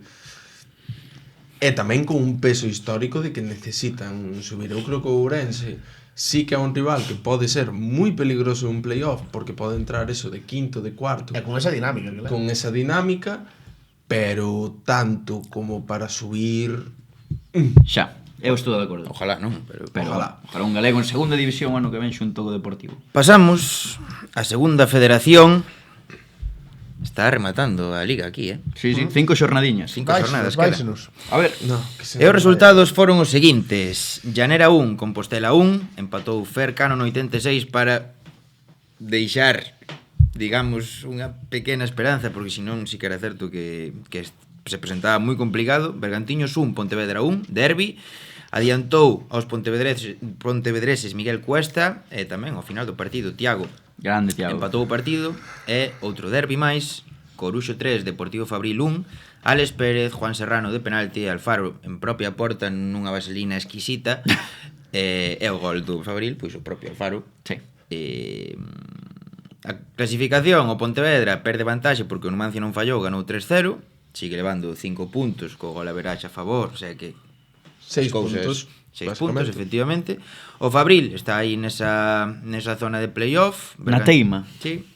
é tamén con un peso histórico de que necesitan subir. Eu creo que o Ourense sí que é un rival que pode ser moi peligroso en un playoff, porque pode entrar eso de quinto, de cuarto, E con esa dinámica, que levo. con esa dinámica, pero tanto como para subir... Xa, eu estou de acordo. Ojalá, non? Pero Ojalá un galego en segunda división ano que ven xunto co Deportivo. pasamos a segunda federación. Está rematando a liga aquí, Sí, 5 xornadiñas. 5 jornadas quedan. Váisenos. A ver, No, que se E os resultados foron os seguintes: Llanera 1, Compostela 1, empatou Fer Cano no 86 para deixar, digamos, unha pequena esperanza, porque senón sí que era certo que se presentaba moi complicado. Bergantiños 1, Pontevedra 1, derbi. Adiantou aos pontevedreses Miguel Cuesta e tamén ao final do partido Tiago grande Tiago. empatou o partido e outro derbi máis, Coruxo 3, Deportivo Fabril 1, Alex Pérez, Juan Serrano de penalti e Alfaro en propia porta nunha vaselina exquisita e o gol do Fabril, pois o propio Alfaro. Sí. A clasificación, o Pontevedra perde vantaxe porque o Numancia non fallou, ganou 3-0, sigue levando 5 puntos co gol a veraxe a favor, o sea que 6 puntos. 6 puntos, efectivamente. O Fabril está aí nesa zona de playoff. Na teima. Sí.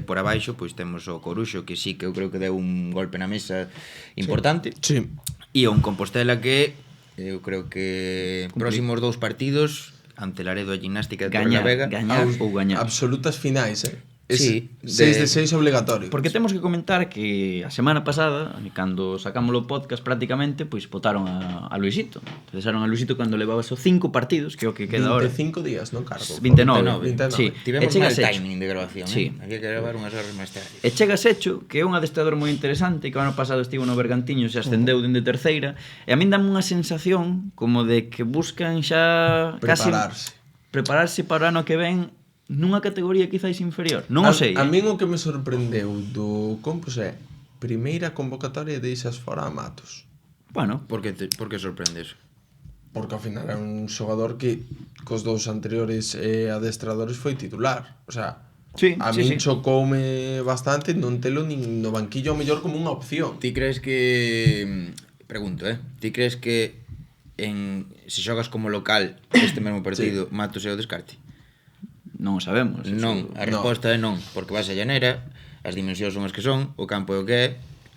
Por abaixo, pois temos o Coruxo, que sí que eu creo que deu un golpe na mesa importante. Sí. E un Compostela que eu creo que próximos 2 partidos ante Laredo e Gimnástica de Torrelavega. Gañar ou gañar. Absolutas finais, Sí, 6 de 6 obligatorios. Porque temos que comentar que a semana pasada, cando sacamos o podcast prácticamente, pois votaron a Luisito. Cesaron a Luisito cando levaba só 5 partidos, que é o que queda ahora. 25 días, non cargo. 29. 29. Sí. Tivemos E mal chegas hecho. timing de grabación, Sí. Había que gravar unhas horas máis tarde. E chegas hecho, que é un adestrador moi interesante, que o ano pasado estivo no Bergantiños e ascendeu dende terceira, e a min dame unha sensación como de que buscan xa prepararse para o ano que ven nunha categoría quizáis inferior. Non o sei. A min o que me sorprendeu do Compos é primeira convocatoria e deixas fora a Matos. Bueno, Por que sorprendes? Porque ao final é un xogador que cos dous anteriores adestradores foi titular. O sea, sí, a sí, min sí. chocoume bastante non telo nin no banquillo ao mellor como unha opción. Ti crees que... Pregunto, ti crees que se xogas como local este mesmo partido, Matos é o descarte? non o sabemos. Non, a resposta é non, porque vas a Llanera, as dimensións son as que son, o campo é o que é,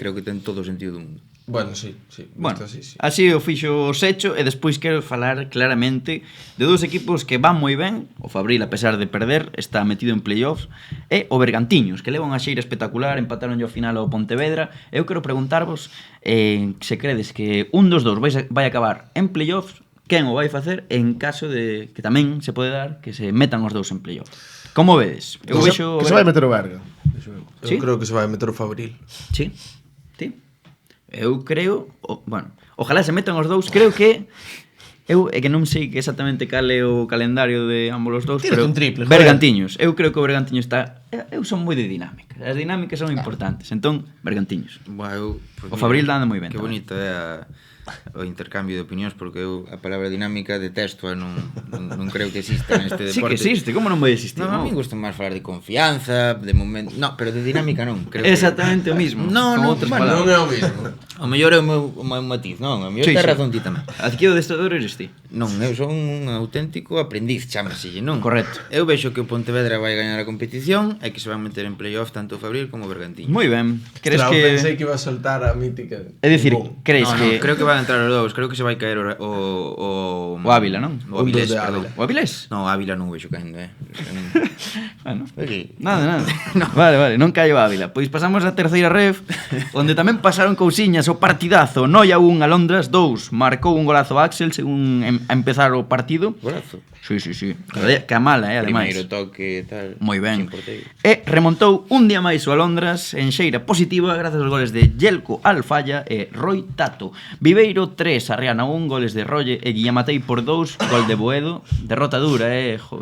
creo que ten todo o sentido do mundo. Bueno, sí. Bueno, sí. así o fixo o Secho e despois quero falar claramente de dous equipos que van moi ben. O Fabril, a pesar de perder, está metido en playoffs, e o Bergantiños, que leva unha xeira espectacular, empataron ao final ao Pontevedra. Eu quero preguntarvos se credes que un dos dous vai acabar en playoffs, quen o vai facer en caso de que tamén se pode dar que se metan os dous en playoff. Como vedes? Eu vexo Que se vai meter o Berga. Eu ¿Sí? creo que se vai meter o Fabril. Sí. Sí. Eu creo, bueno, ojalá se metan os dous, creo que é que non sei que exactamente cal é o calendario de ambos os dous, Tírate pero un triple, joder. Bergantiños, eu creo que o Bergantiños está, eu son moi de dinámica. As dinámicas son importantes, entón Bergantiños. Bueno, O Fabril anda moi ben Que tamén. bonito é o intercambio de opinións, porque eu a palabra dinámica detesto, non creo que exista neste Sí deporte. que existe, como non vai existir? Non, a mí gusta máis falar de confianza, de momento... No, pero de dinámica non. Creo Exactamente o mismo. No, con no, outras bueno, Non palabras. é o mismo. O mellor é o meu matiz, non? O mellor Sí, ten sí. razón ti tamén. Aquí o destador eres ti. Non, eu son un auténtico aprendiz, chámaselle, non? Correcto. Eu vexo que o Pontevedra vai gañar a competición e que se van meter en playoff tanto o Fabril como o Bergantiño. Moi ben. Crees Claro, que... pensei que iba a soltar a mítica. É dicir, Bum. crees No, que... creo que van a entrar os dous, creo que se vai caer o Ávila, non? O Avilés, Un dos de perdón. Ávila. O Avilés? No, Ávila non o vexo caendo, Bueno, Oye, nada. Vale, non caio Ávila. Pois pasamos á terceira ref, onde tamén pasaron cousiñas o partidazo. Noia 1, Alondras 2. Marcou un golazo Axel según a empezar o partido. golazo. Sí. Que a mala, ademais. Primeiro toque e tal. Moi ben. sin porteiro. E remontou un día máis o Alondras en xeira positiva grazas aos goles de Yelko Alfalla e Roy Tato. Viveiro 3, Arriana 1, goles de Rolle e Guillamatei por 2, gol de Boedo. Derrota dura,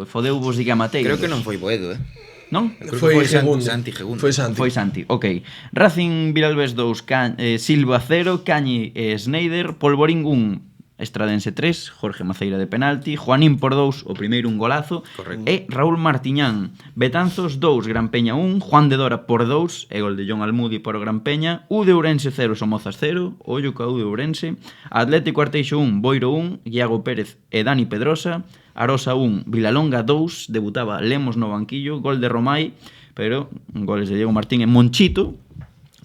fodeu vos de Guillamatei. Creo que non foi Boedo, Non? Creo que Foi foi segundo. Santi segundo. Foi Santi. Foi Santi, ok. Racing Viralbes 2, Silva 0, Cañi e Schneider, Polvorín 1, Estradense 3, Jorge Maceira de penalti, Juanín por 2, o primeiro un golazo, Correcto. e Raúl Martiñán, Betanzos 2, Gran Peña 1, Juan de Dora por 2, e gol de John Almudi por o Gran Peña, U de Ourense 0, Somozas 0, ollo ca U de Ourense, Atlético Arteixo 1, Boiro 1, Iago Pérez e Dani Pedrosa, Arosa 1, Vilalonga 2, debutaba Lemos no banquillo, gol de Romai, pero goles de Diego Martín e Monchito,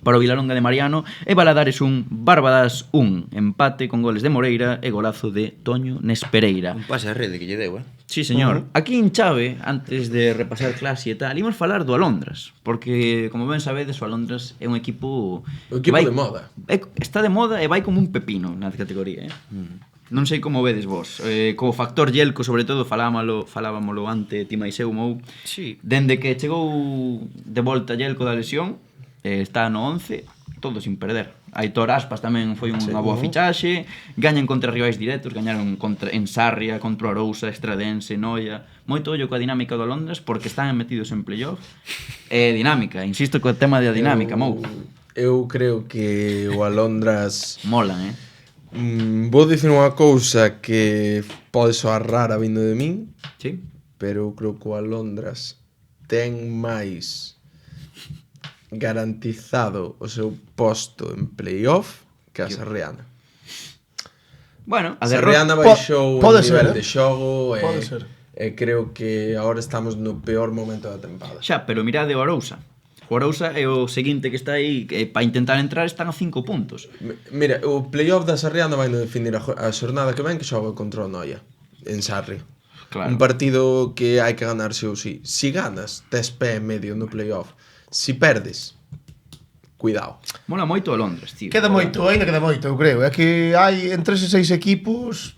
para o Vilalonga de Mariano, e Baladares 1, Bárbadas 1, empate con goles de Moreira e golazo de Toño Nespereira. Un pase a rede que lle deu, Sí, señor. Aquí en Chave, antes de repasar clase e tal, imos falar do Alondras, porque, como ben sabedes, o Alondras é un equipo... O que equipo de moda. Está de moda e vai como un pepino na categoría, Non sei como vedes vos. Co factor Yelko, sobre todo, falábamolo ante ti máis eu, Mou. Sí. Dende que chegou de volta Yelko da lesión, está no 11, todo sin perder. Aitor Aspas tamén foi unha boa fichaxe, gañan contra rivais directos, gañaron en Sarria, contra o Arousa, Estradense, Noia, moito ollo coa dinámica do Alondras porque están metidos en playoff. Dinámica, insisto co tema da dinámica, Mou. Eu creo que o Alondras Molan, vou dicir unha cousa que pode soar rara vindo de min, Sí? pero eu creo que o Alondras ten máis garantizado o seu posto en playoff que a Sarriana. Bueno, a Sarriana derrota... baixou o pode nivel ser, de xogo Pode ser. e creo que agora estamos no peor momento da tempada. Xa, pero mirade o Arousa. O Arousa é o seguinte que está aí, que para intentar entrar están a 5 puntos. Mira, o playoff da Sarriá non vai definir a xornada que ven que xoga contra o Noia en Sarri. Claro. Un partido que hai que ganar sí ou sí. Si ganas, tes pé en medio no playoff. Si perdes, cuidado. Mola moito o Londres, tío. Queda moito, ainda queda moito, eu creo. É que hai entre eses 6 equipos...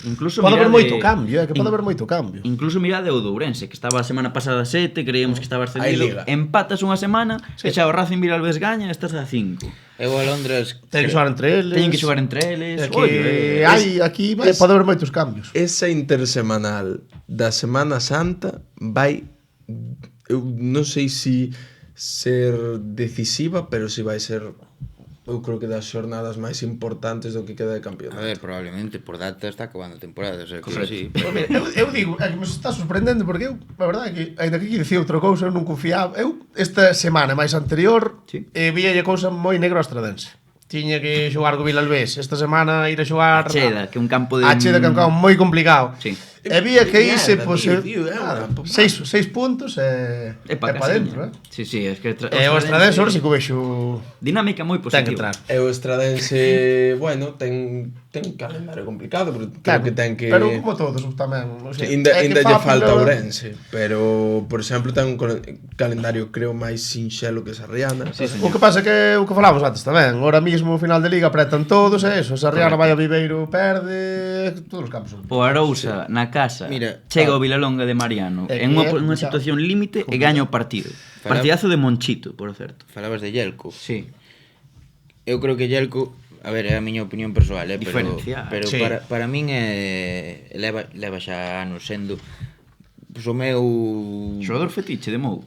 Incluso Pode haber mirade- moito cambio, é que pode haber moito cambio. Incluso mirade o do Ourense, que estaba a semana pasada a 7, creíamos que estaba Hai ascendido. liga. Empatas unha semana, e xa o Racing Villalbes gaña, estás a 5. Eu a Londres Ten que xogar entre eles. Teñen que xogar entre eles. É que hai aquí pode haber moitos cambios. Esa intersemanal da Semana Santa vai, eu non sei se ser decisiva, pero si vai ser, eu creo que das xornadas máis importantes do que queda de A campeonato. ver, probablemente por data está acabando a temporada, o sea, que Correcto. sí. Pois mira, eu digo, é que me está sorprendendo porque eu, a verdade, é que ainda que aquí dicía outra cousa, eu non confiaba. Eu esta semana máis anterior, Sí. víalle cousa moi negro ao Estradense. Tiña que xogar co Vilalbés esta semana, ir a xogar A Cheda, que é un campo de... a Cheda, que é un campo moi complicado. Sí. E vía que Mierda, ise, pois, tío, é un campo malo. seis puntos e É pa pa dentro, Sí, sí, é que... E o Estradense, ahora si que o vexo Dinámica moi ten que positiva. entrar. E o Estradense, bueno, ten un calendario complicado, pero creo que ten que... Pero como todos tamén, o sea, Ainda é que lle fácil, falta pero- Ourense, pero, por exemplo, ten un calendario, creo, máis sinxelo que Sarriana. Sí, O que pasa é que o que falamos antes tamén, ahora mismo o final de liga apretan todos e eso, Sarriana vai a Viveiro, perde, todos os campos son. O Arousa, na casa, Mira, chega o Vilalonga de Mariano É en que é unha complicado. situación límite e gaña o partido. Fala- Partidazo de Monchito, por certo. Falabas de Yelko. Sí. Eu creo que Yelko, a ver, é a miña opinión persoal, pero Diferencial. Sí. para min leva xa anos sendo pois o meu Xogador fetiche de Mou.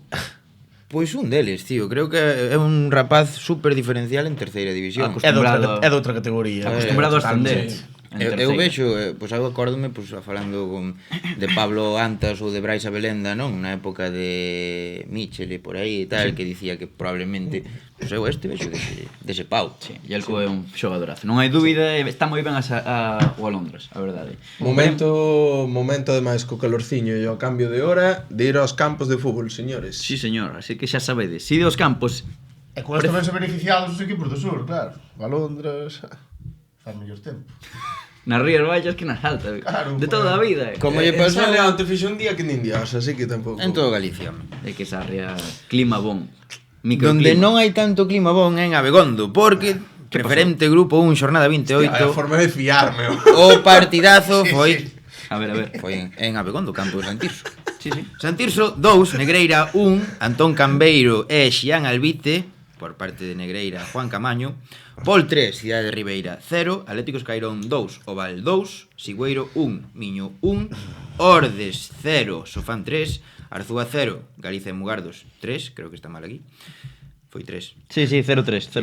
pois un deles, tío. Creo que é un rapaz super diferencial en terceira división. Acostumbrado. É de outra categoría. Acostumbrado a ascender. Sí. Eu vexo, pois eu acórdome pois falando de Pablo Antas ou de Brais Abelenda, non? Na época de Michel e por aí e tal, que dicía que probablemente pois eu vexo dese pau. Sí, Yelko é un xogadorazo. Non hai dúbida, está moi ben o Alondras, a verdade. Momento ademais co calorciño e ao cambio de hora de ir aos campos de fútbol, señores. Sí, señor, así que xa sabedes. Si de os campos, E con esto vense beneficiados os equipos do sur, claro. Alondras, faz mellor tempo. nas rías baixas que nas altas. Claro, De toda a vida. Como lle En pasou San León te fixo un día que nin dios, así que tampouco. en toda Galicia. É que esa ría clima bon. Donde Microclima. non hai tanto clima bon é en Abegondo, porque preferente grupo 1, xornada 28, A forma de fiarme. o partidazo foi A ver. foi en Abegondo, campo de Santirso. Sí, sí. Santirso 2, Negreira 1, Antón Cambeiro e Xián Albite, por parte de Negreira, Juan Camaño. Pol 3, Cidade de Ribeira 0, Atlético Escairón 2, Oval 2, Sigüeiro 1, Miño 1, Ordes 0, Sofán 3, Arzúa 0, Galicia e Mugardos 3, creo que está mal aquí. Foi 3. Sí, 0-3.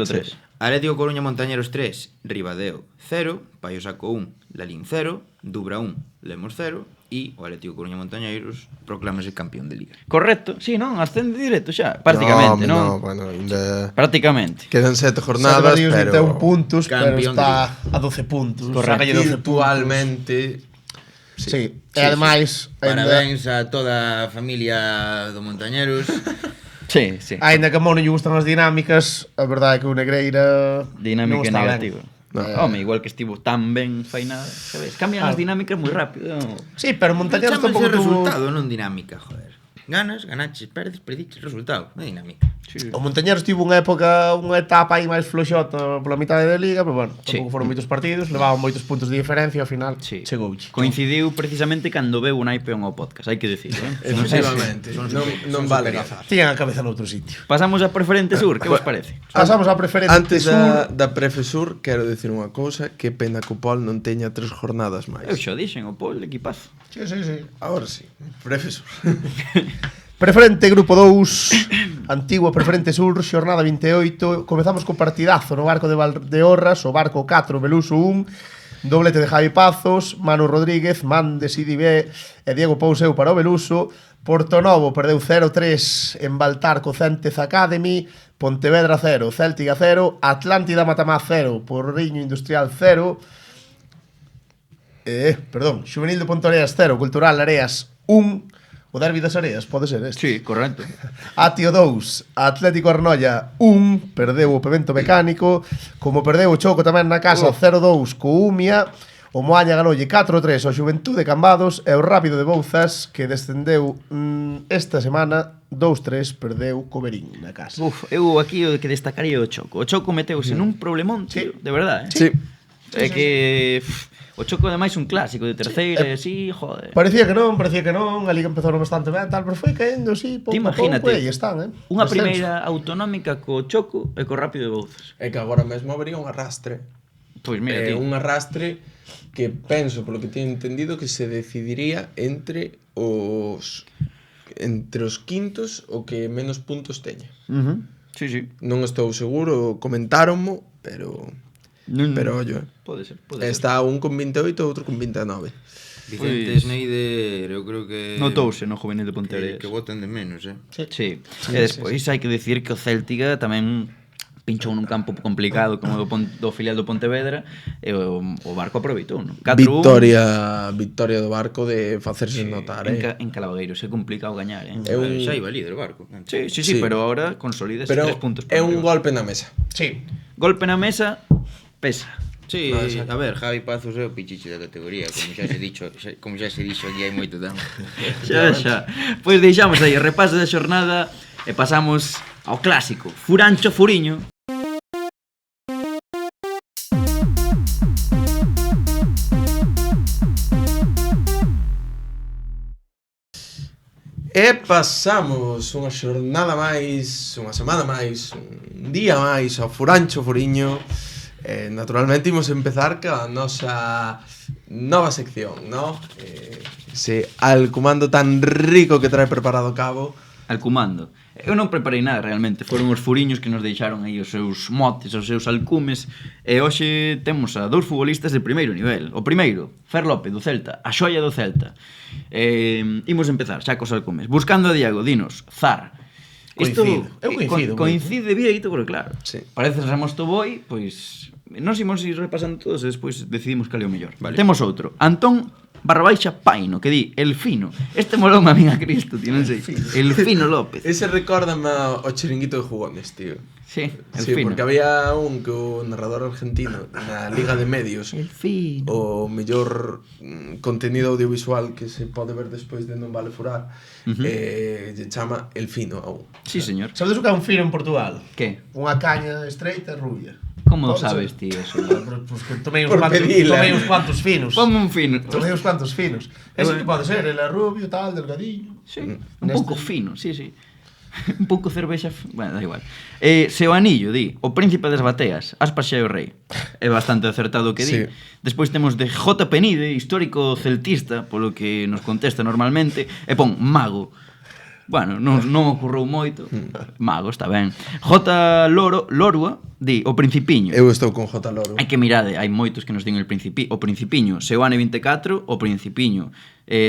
Atlético Coruña Montañeros 3, Ribadeo 0, Paio Saco 1, Lalín 0, Dubra 1, Lemos 0 e o Atlético Coruña Montañeiros proclámase campeón de liga. Correcto. Sí, non, ascende directo xa, prácticamente, non? No, bueno, ainda Prácticamente. quedan 7 Jornadas, jornadas, pero 21 puntos, pero campeón está a 12 puntos. Correcto. Sácalle 12 puntos. virtualmente Sí, e ademais, Parabéns a toda a familia do Montañeros. Sí, sí. Ainda que a Mono lle gustan as dinámicas, a verdade é que o Negreira non Dinámica está negativa. ben. Home, igual que estivo tan ben fainada, sabes? Cambian as dinámicas moi rápido. Sí, pero Montañeros Chámase tampouco tuvo... resultado, non dinámica, joder. Ganas, ganaches, perdes, perdiches, resultado, non é dinámica. Sí. O Montañeros tivo unha etapa aí máis floxota pola mitade da liga, pero bueno, Sí. tampouco foron moitos partidos, levaban moitos puntos de diferencia, ao final Sí. chegouche. Coincidiu precisamente cando veu un naipe ao podcast, hai que decirlo, efectivamente, non vale gafar. Tiñan a cabeza noutro sitio. Pasamos a Preferente Sur, que vos parece? Pasamos á preferente Antes sur. da Prefesur, quero dicir unha cousa, que pena que o Pol non teña 3 jornadas máis. Eu xa dixen, o Pol, equipazo. Sí, sí, sí. Ahora sí, Prefesur. Preferente Grupo 2, antigua Preferente Sur, xornada 28. Comezamos co partidazo no barco de Valdeorras, o barco 4, Beluso 1, doblete de Javi Pazos, Manu Rodríguez, Mandes Idibé e Diego Pouseu para o Beluso. Portonovo perdeu 0-3 en Baltar co Céntez Academy, Pontevedra 0, Céltiga 0, Atlántida Matamá 0, Porriño Industrial 0, Xuvenil de Pontoreas 0, Cultural Areas O derbi das Areas, pode ser este. Sí, correcto. Atio 2, Atlético Arnoia 1, perdeu o Pemento Mecánico, como perdeu o Choco tamén na casa 0-2 co Umia, o Moaña ganoulle 4-3 ao Xuventude Cambados e o Rápido de Bouzas, que descendeu esta semana 2-3, perdeu co Berín na casa. Uf, eu aquí o que destacaría o Choco. O Choco meteuse nun problemón, tío, de verdade, Sí. É que o Choco ademais un clásico de terceira, sí, joder. Parecía que non, a Liga empezaron bastante ben, tal, pero foi caendo así, pouco Ti a pouco, imagínate, e aí están, unha Descenso. primeira autonómica co Choco e co Rápido de Bouzas. É que agora mesmo habría un arrastre. Pois mira, ti. Un arrastre que penso, polo que teño entendido, que se decidiría entre os quintos o que menos puntos teña. Sí, sí. Non estou seguro, comentáronmo, pero ollo, Pode ser. está un con 28 e outro con 29. Vicente Pois- Schneider, eu creo que... Notouse no juvenil de Ponteareas. Que votan de menos, Sí. E despois hai que decir que o Céltica tamén pinchou nun campo complicado como do filial do Pontevedra e o Barco aproveitou, non? 4-1 Victoria do Barco de facerse notar, en Calabagueiro, se complicado gañar, É un- Xa iba líder o Barco. Sí, Sí. pero ahora consolídase Pero 3 puntos. é un golpe na mesa. Sí. Golpe na mesa, pesa. Sí, No, exacto. a ver, Javi Pazos é o pichiche da categoría, como xa se dixo aquí hai moito tempo. Xa. Pois deixamos aí o repaso da xornada e pasamos ao clásico, Furancho Furiño. E pasamos unha xornada máis, unha semana máis, un día máis ao Furancho Furiño. Naturalmente imos empezar ca nosa nova sección, ¿no? Ese alcumando tan rico que trae preparado Cabo. Al comando. Eu non preparei nada realmente, foron os furiños que nos deixaron aí os seus motes, os seus alcumes, e hoxe temos a 2 futbolistas de primeiro nivel. O primeiro, Fer López do Celta, a xoia do Celta. Imos empezar xa cos alcumes. Buscando a Diego, dinos, Zar. Coincido. Eu coincido. Coincide Vieito, porque claro, Sí. parece Ramos Toboi, pois nós imos ir repasando todos e despois decidimos cal é o mellor. Vale. Temos outro, Antón _Paino, que di El Fino. Este molou a min a Cristo, tío, non sei. El Fino López. Ese recórdame ao chiringuito de jugones, tío. Sí, El Sí, Fino. porque había un que o narrador argentino na Liga de Medios, El Fino. o mellor contenido audiovisual que se pode ver despois de Non Vale Furar, lle chama El Fino a un. Sí, señor. Sabedes o que é un fino en Portugal? Que? Unha caña estreita e rubia. Como Pode sabes, ser? tío, eso? Pues que tomei Por pedila. uns cuantos finos. Ponme un fino. Tomei uns cuantos finos. Ese que pode ser, ele é rubio, tal, delgadillo. Sí, un Neste- pouco fino, sí, sí. Un pouco cervexa, bueno, da igual. Seu Anillo, di, o príncipe das bateas, Aspas xa é o rei. É bastante acertado o que di. Sí. Despois temos de J. Penide, histórico celtista, polo que nos contesta normalmente, e pon Mago. Bueno, non ocorreu moito. Mago, está ben. J. Lorua, di, o Principiño. Eu estou con J. Loro. Hai que mirade, hai moitos que nos din o Principiño, Seoane 24, o Principiño,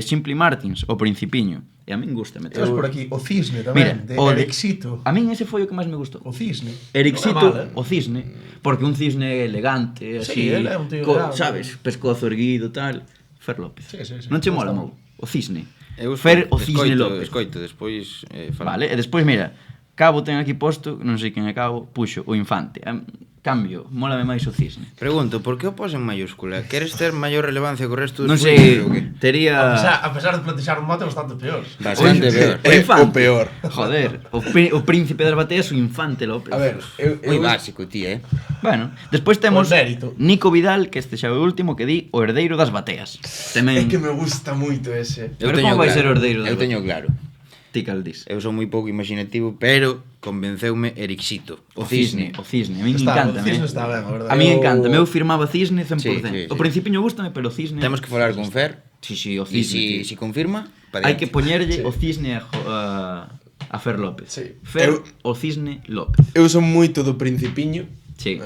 Simply Martins, o Principiño. E a min gustame. Temos por aquí o cisne Mira, tamén, de o Erexito. A min ese foi o que máis me gustou. O cisne. Erexito, Non é mal, o cisne, porque un cisne elegante, así, Sí, él é un tío elegante. sabes, pescozo erguido, tal. Fer López. Sí, sí, sí. Non che mola, Está Mou? O cisne. Eu Fer o cisne López. Escoito, despois Vale, e despois, mira, Cabo ten aquí posto, non sei quen é Cabo, puxo o Infante. Cambio, mólame máis o cisne. Pregunto, por que o pos en mayúscula? Queres ter maior relevancia co resto dos Non sei, furiños ou que? tería... A pesar de plantexar un mote bastante peor. Bastante peor. O Infante. o peor. Joder, o príncipe das bateas, o Infante López. A ver, Moi básico, ti, Bueno, despois temos Por mérito. Nico Vidal, que este xa é o último, que di o herdeiro das bateas. Tamén... É que me gusta moito ese. Pero como vai ser o herdeiro das Eu teño claro. Ti cal dis. Eu son moi pouco imaginativo, pero convenceume Erixito, o Cisne. cisne. O cisne, a mí Está, encanta. o cisne está ben, a verdade. A mí Eu- encanta, eu firmaba cisne 100%. Sí, sí, O sí. principiño gustame, pero o cisne... Temos que falar con Fer, Sí, sí, o e cisne. si confirma, pa Hai que diante. poñerlle Sí. o cisne a Fer López. Sí. Fer, Eu- o cisne López. Eu son moito do Principiño. Sí.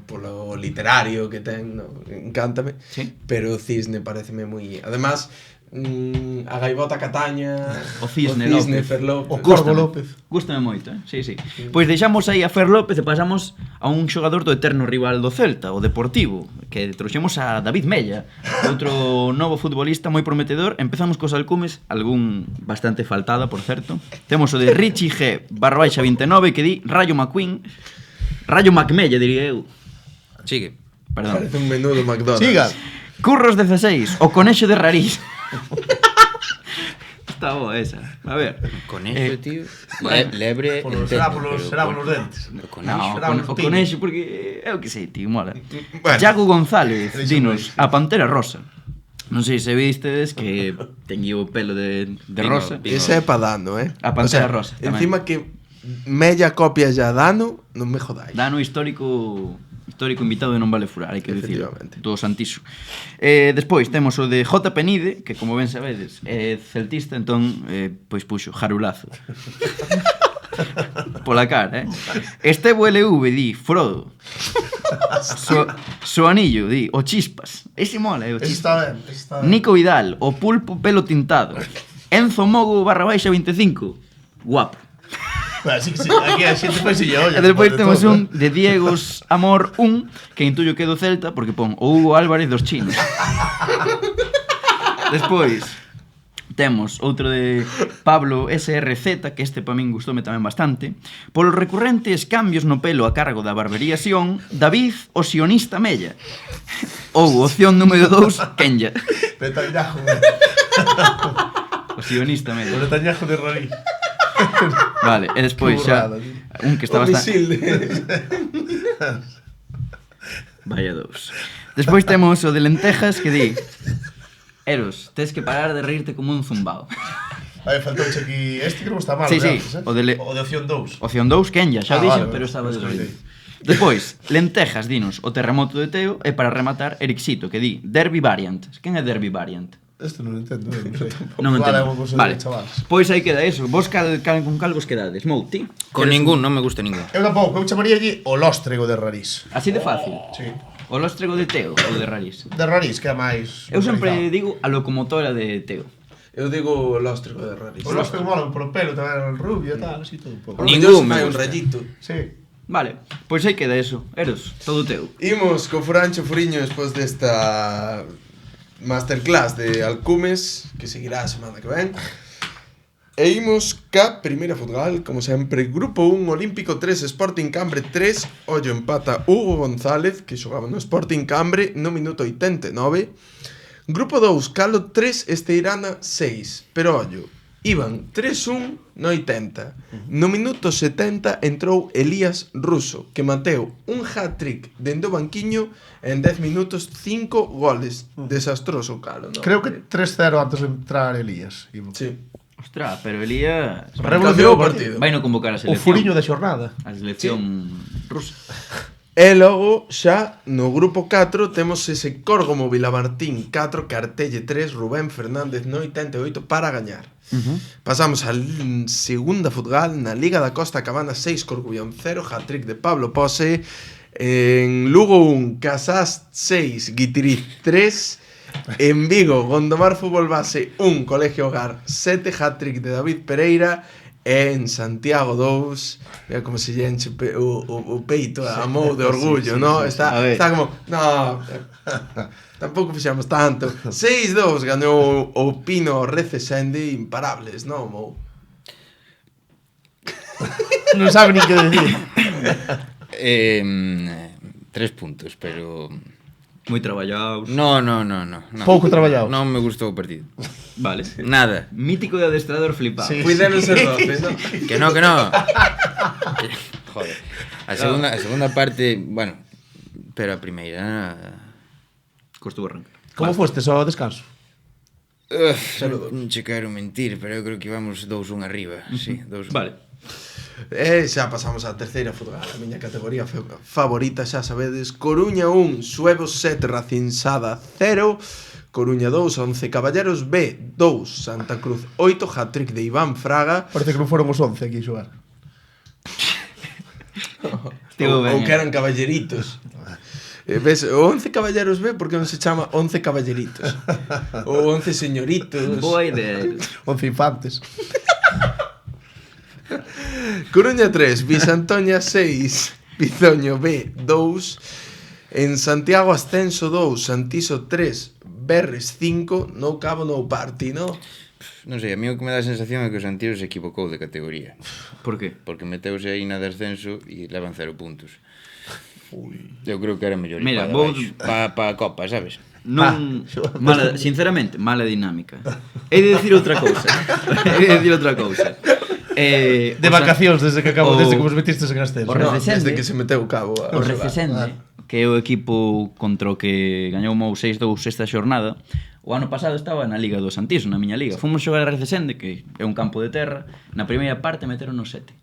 Polo literario que ten, no, encántame. Sí. Pero o cisne pareceme moi... Además, A gaivota Cataña, O Cisne Fer López. O Corvo López. Gústame moito, Sí. Pois deixamos aí a Fer López e pasamos a un xogador do eterno rival do Celta, o Deportivo, que trouxemos a David Mella, outro novo futbolista moi prometedor. Empezamos cos alcumes, algún bastante faltada, por certo. Temos o de Richie G, _29, que di Rayo McQueen, Rayo McMella, diría eu. Sigue. Perdón. Parece un menudo McDonald's. Siga. Curros 16, o Conexo de Rarís. Está boa esa. A ver. Conexo, tío. bueno, Lebre. Será polos dentes. No, Será un o tiño. Conexo porque eu que sei, tío, mola. Bueno. Iago González, dinos, a Pantera Rosa. Non sei se vistedes que teñía o pelo de rosa. Ese é pa Dano, A Pantera Rosa, tamén. Encima que Mella copia ya Dano, non me jodáis. Dano histórico invitado de Non Vale Furar, hai que dicir. Efectivamente. Todo santiso. Despois temos o de J. Penide, que como ben sabedes é celtista, entón pois puxo Jarulazo. Pola cara, Estevo LV di Frodo. Soanillo di O Chispas. Ese mola, o Ese Chispas. está ben. Nico Vidal, o Pulpo Pelo Tintado. Enzo Mogo _25. Guapo. Bueno, sí, aquí a xente foi se lle olla. E despois de temos todo, un de Diegos Amor 1, que intuyo que é do Celta, porque pon o Hugo Álvarez dos chinos. Despois temos outro de Pablo SRZ, que este para min gustoume tamén bastante. Polos recurrentes cambios no pelo a cargo da barbería Sion, David, o sionista Mella. Ou opción número 2, Kenya. Netanyahu. O sionista O Mella. Netanyahu de Rory. Vale, e despois Que xa burrada, tío. un que está O bastante... misil de... Vaya dous. Despois temos o de lentejas que di Eros, tes que parar de reírte como un zumbao. Aí faltouche aquí este que non está mal. Sí, sí, antes, o de o de opción 2. Opción 2, Kenya, xa Ah, dixo, vale, pero vale. estaba Pues desoído. sí. Despois, lentejas, dinos, o terremoto de Teo, e para rematar, Ericito, que di Derby Variant. Quen é Derby Variant? Este non entendo, non sei. Non Igual é entendo. unha cousa Vale, de chavales. pois aí queda eso. Vos con cal vos quedades? Mouti? Con ningún, non me gusta ningún. Eu tampouco, eu chamaría allí o lóstrego de Rarís. Así de fácil. Sí. O lóstrego de Teo ou de Rarís? De Rarís, que é máis... Eu sempre localizado. digo a locomotora de Teo. Eu digo o lóstrego de Raris. O lóstrego mola polo pelo, tamén el rubio e tal, así todo un pouco. Ningún me un gusta. rayito. Sí. Vale, pois aí queda eso. Eros, todo teu. Imos co Furancho Furiño despois desta masterclass de Alcumes, que seguirá a semana que ven. E imos ca primeira futbol, como sempre, Grupo 1, Olímpico 3, Sporting Cambre 3, ollo empata Hugo González, que xogaba no Sporting Cambre no minuto 89. Grupo 2, Calo 3, Esteirana 6, pero ollo, iban 3-1 no 80. No minuto 70 entrou Elías Russo, que mateu un hat-trick dende o banquiño en 10 minutos, 5 goles. Desastroso Calo, non? Creo que 3-0 antes de entrar Elías. Sí. Ostras, pero Elías Revolucionou Cambiou o partido. vai no convocar a O selección. furiño da xornada. A selección rusa. E logo, xa, no grupo 4, temos ese Córgomo Vilamartín 4, Cartelle 3, Rubén Fernández no 88 para gañar. Pasamos a segunda futbol na Liga da Costa Cabana 6, Corcubión 0, hat-trick de Pablo Pose. En Lugo 1, Casás 6, Guitiriz 3. En Vigo, Gondomar Fútbol Base 1, Colegio Hogar 7, hat-trick de David Pereira. En Santiago 2, mira como se lle enche o peito a mou de orgullo, ¿no? Está como, no, tampouco fixamos tanto. 6-2 ganou o Pino Recesende, imparables, non, Mou? Non sabe nin que decir. 3 puntos, pero... Moi traballados. No. Pouco traballado. Non me gustou o partido. Vale. Nada. Mítico de adestrador flipado. Sí. Cuidaron ser 12, ¿no? Que no. Joder. A segunda parte, bueno, pero a primeira... Costou arrancar. Como fostes ao descanso? Non che quero mentir, pero eu creo que íbamos 2-1 arriba. Sí, 2-1. Vale. E xa pasamos á terceira futbol, a miña categoría favorita, xa sabedes. Coruña 1, Suevos 7, Racinsada 0. Coruña 2, 11 Caballeros B 2, Santa Cruz 8, hat-trick de Iván Fraga. Parece que non foron os 11 aquí a xogar. Estivo ben, Ou que eran caballeritos. Ves, o 11 caballeros B, porque non se chama 11 caballeritos? Ou 11 señoritos? Boa idea. 11 infantes. Coruña 3, Bisantoña 6, Bizoño B 2, en Santiago Ascenso 2, Santiso 3, Berres 5, no cabo no party, no? Non sei, a mí o que me dá a sensación é que o Santiago se equivocou de categoría. Por qué? Porque meteuse aí na descenso e levan 0 puntos. Eu creo que era mellor ir Mira, para vou- baixo. Pa a Copa, sabes? Non, mala, sinceramente, mala dinámica. He de dicir outra cousa. He de dicir outra cousa. De o San- vacacións desde que o- desde que vos metistes en Ascenso. o No, Recesende. desde que se meteu o cabo a O xogar. Recesende, que é o equipo contra o que gañou o Mou 6-2 esta xornada, o ano pasado estaba na Liga do Santiso, na miña liga. Fomos xogar a Recesende, que é un campo de terra, na primeira parte meteron nos 7.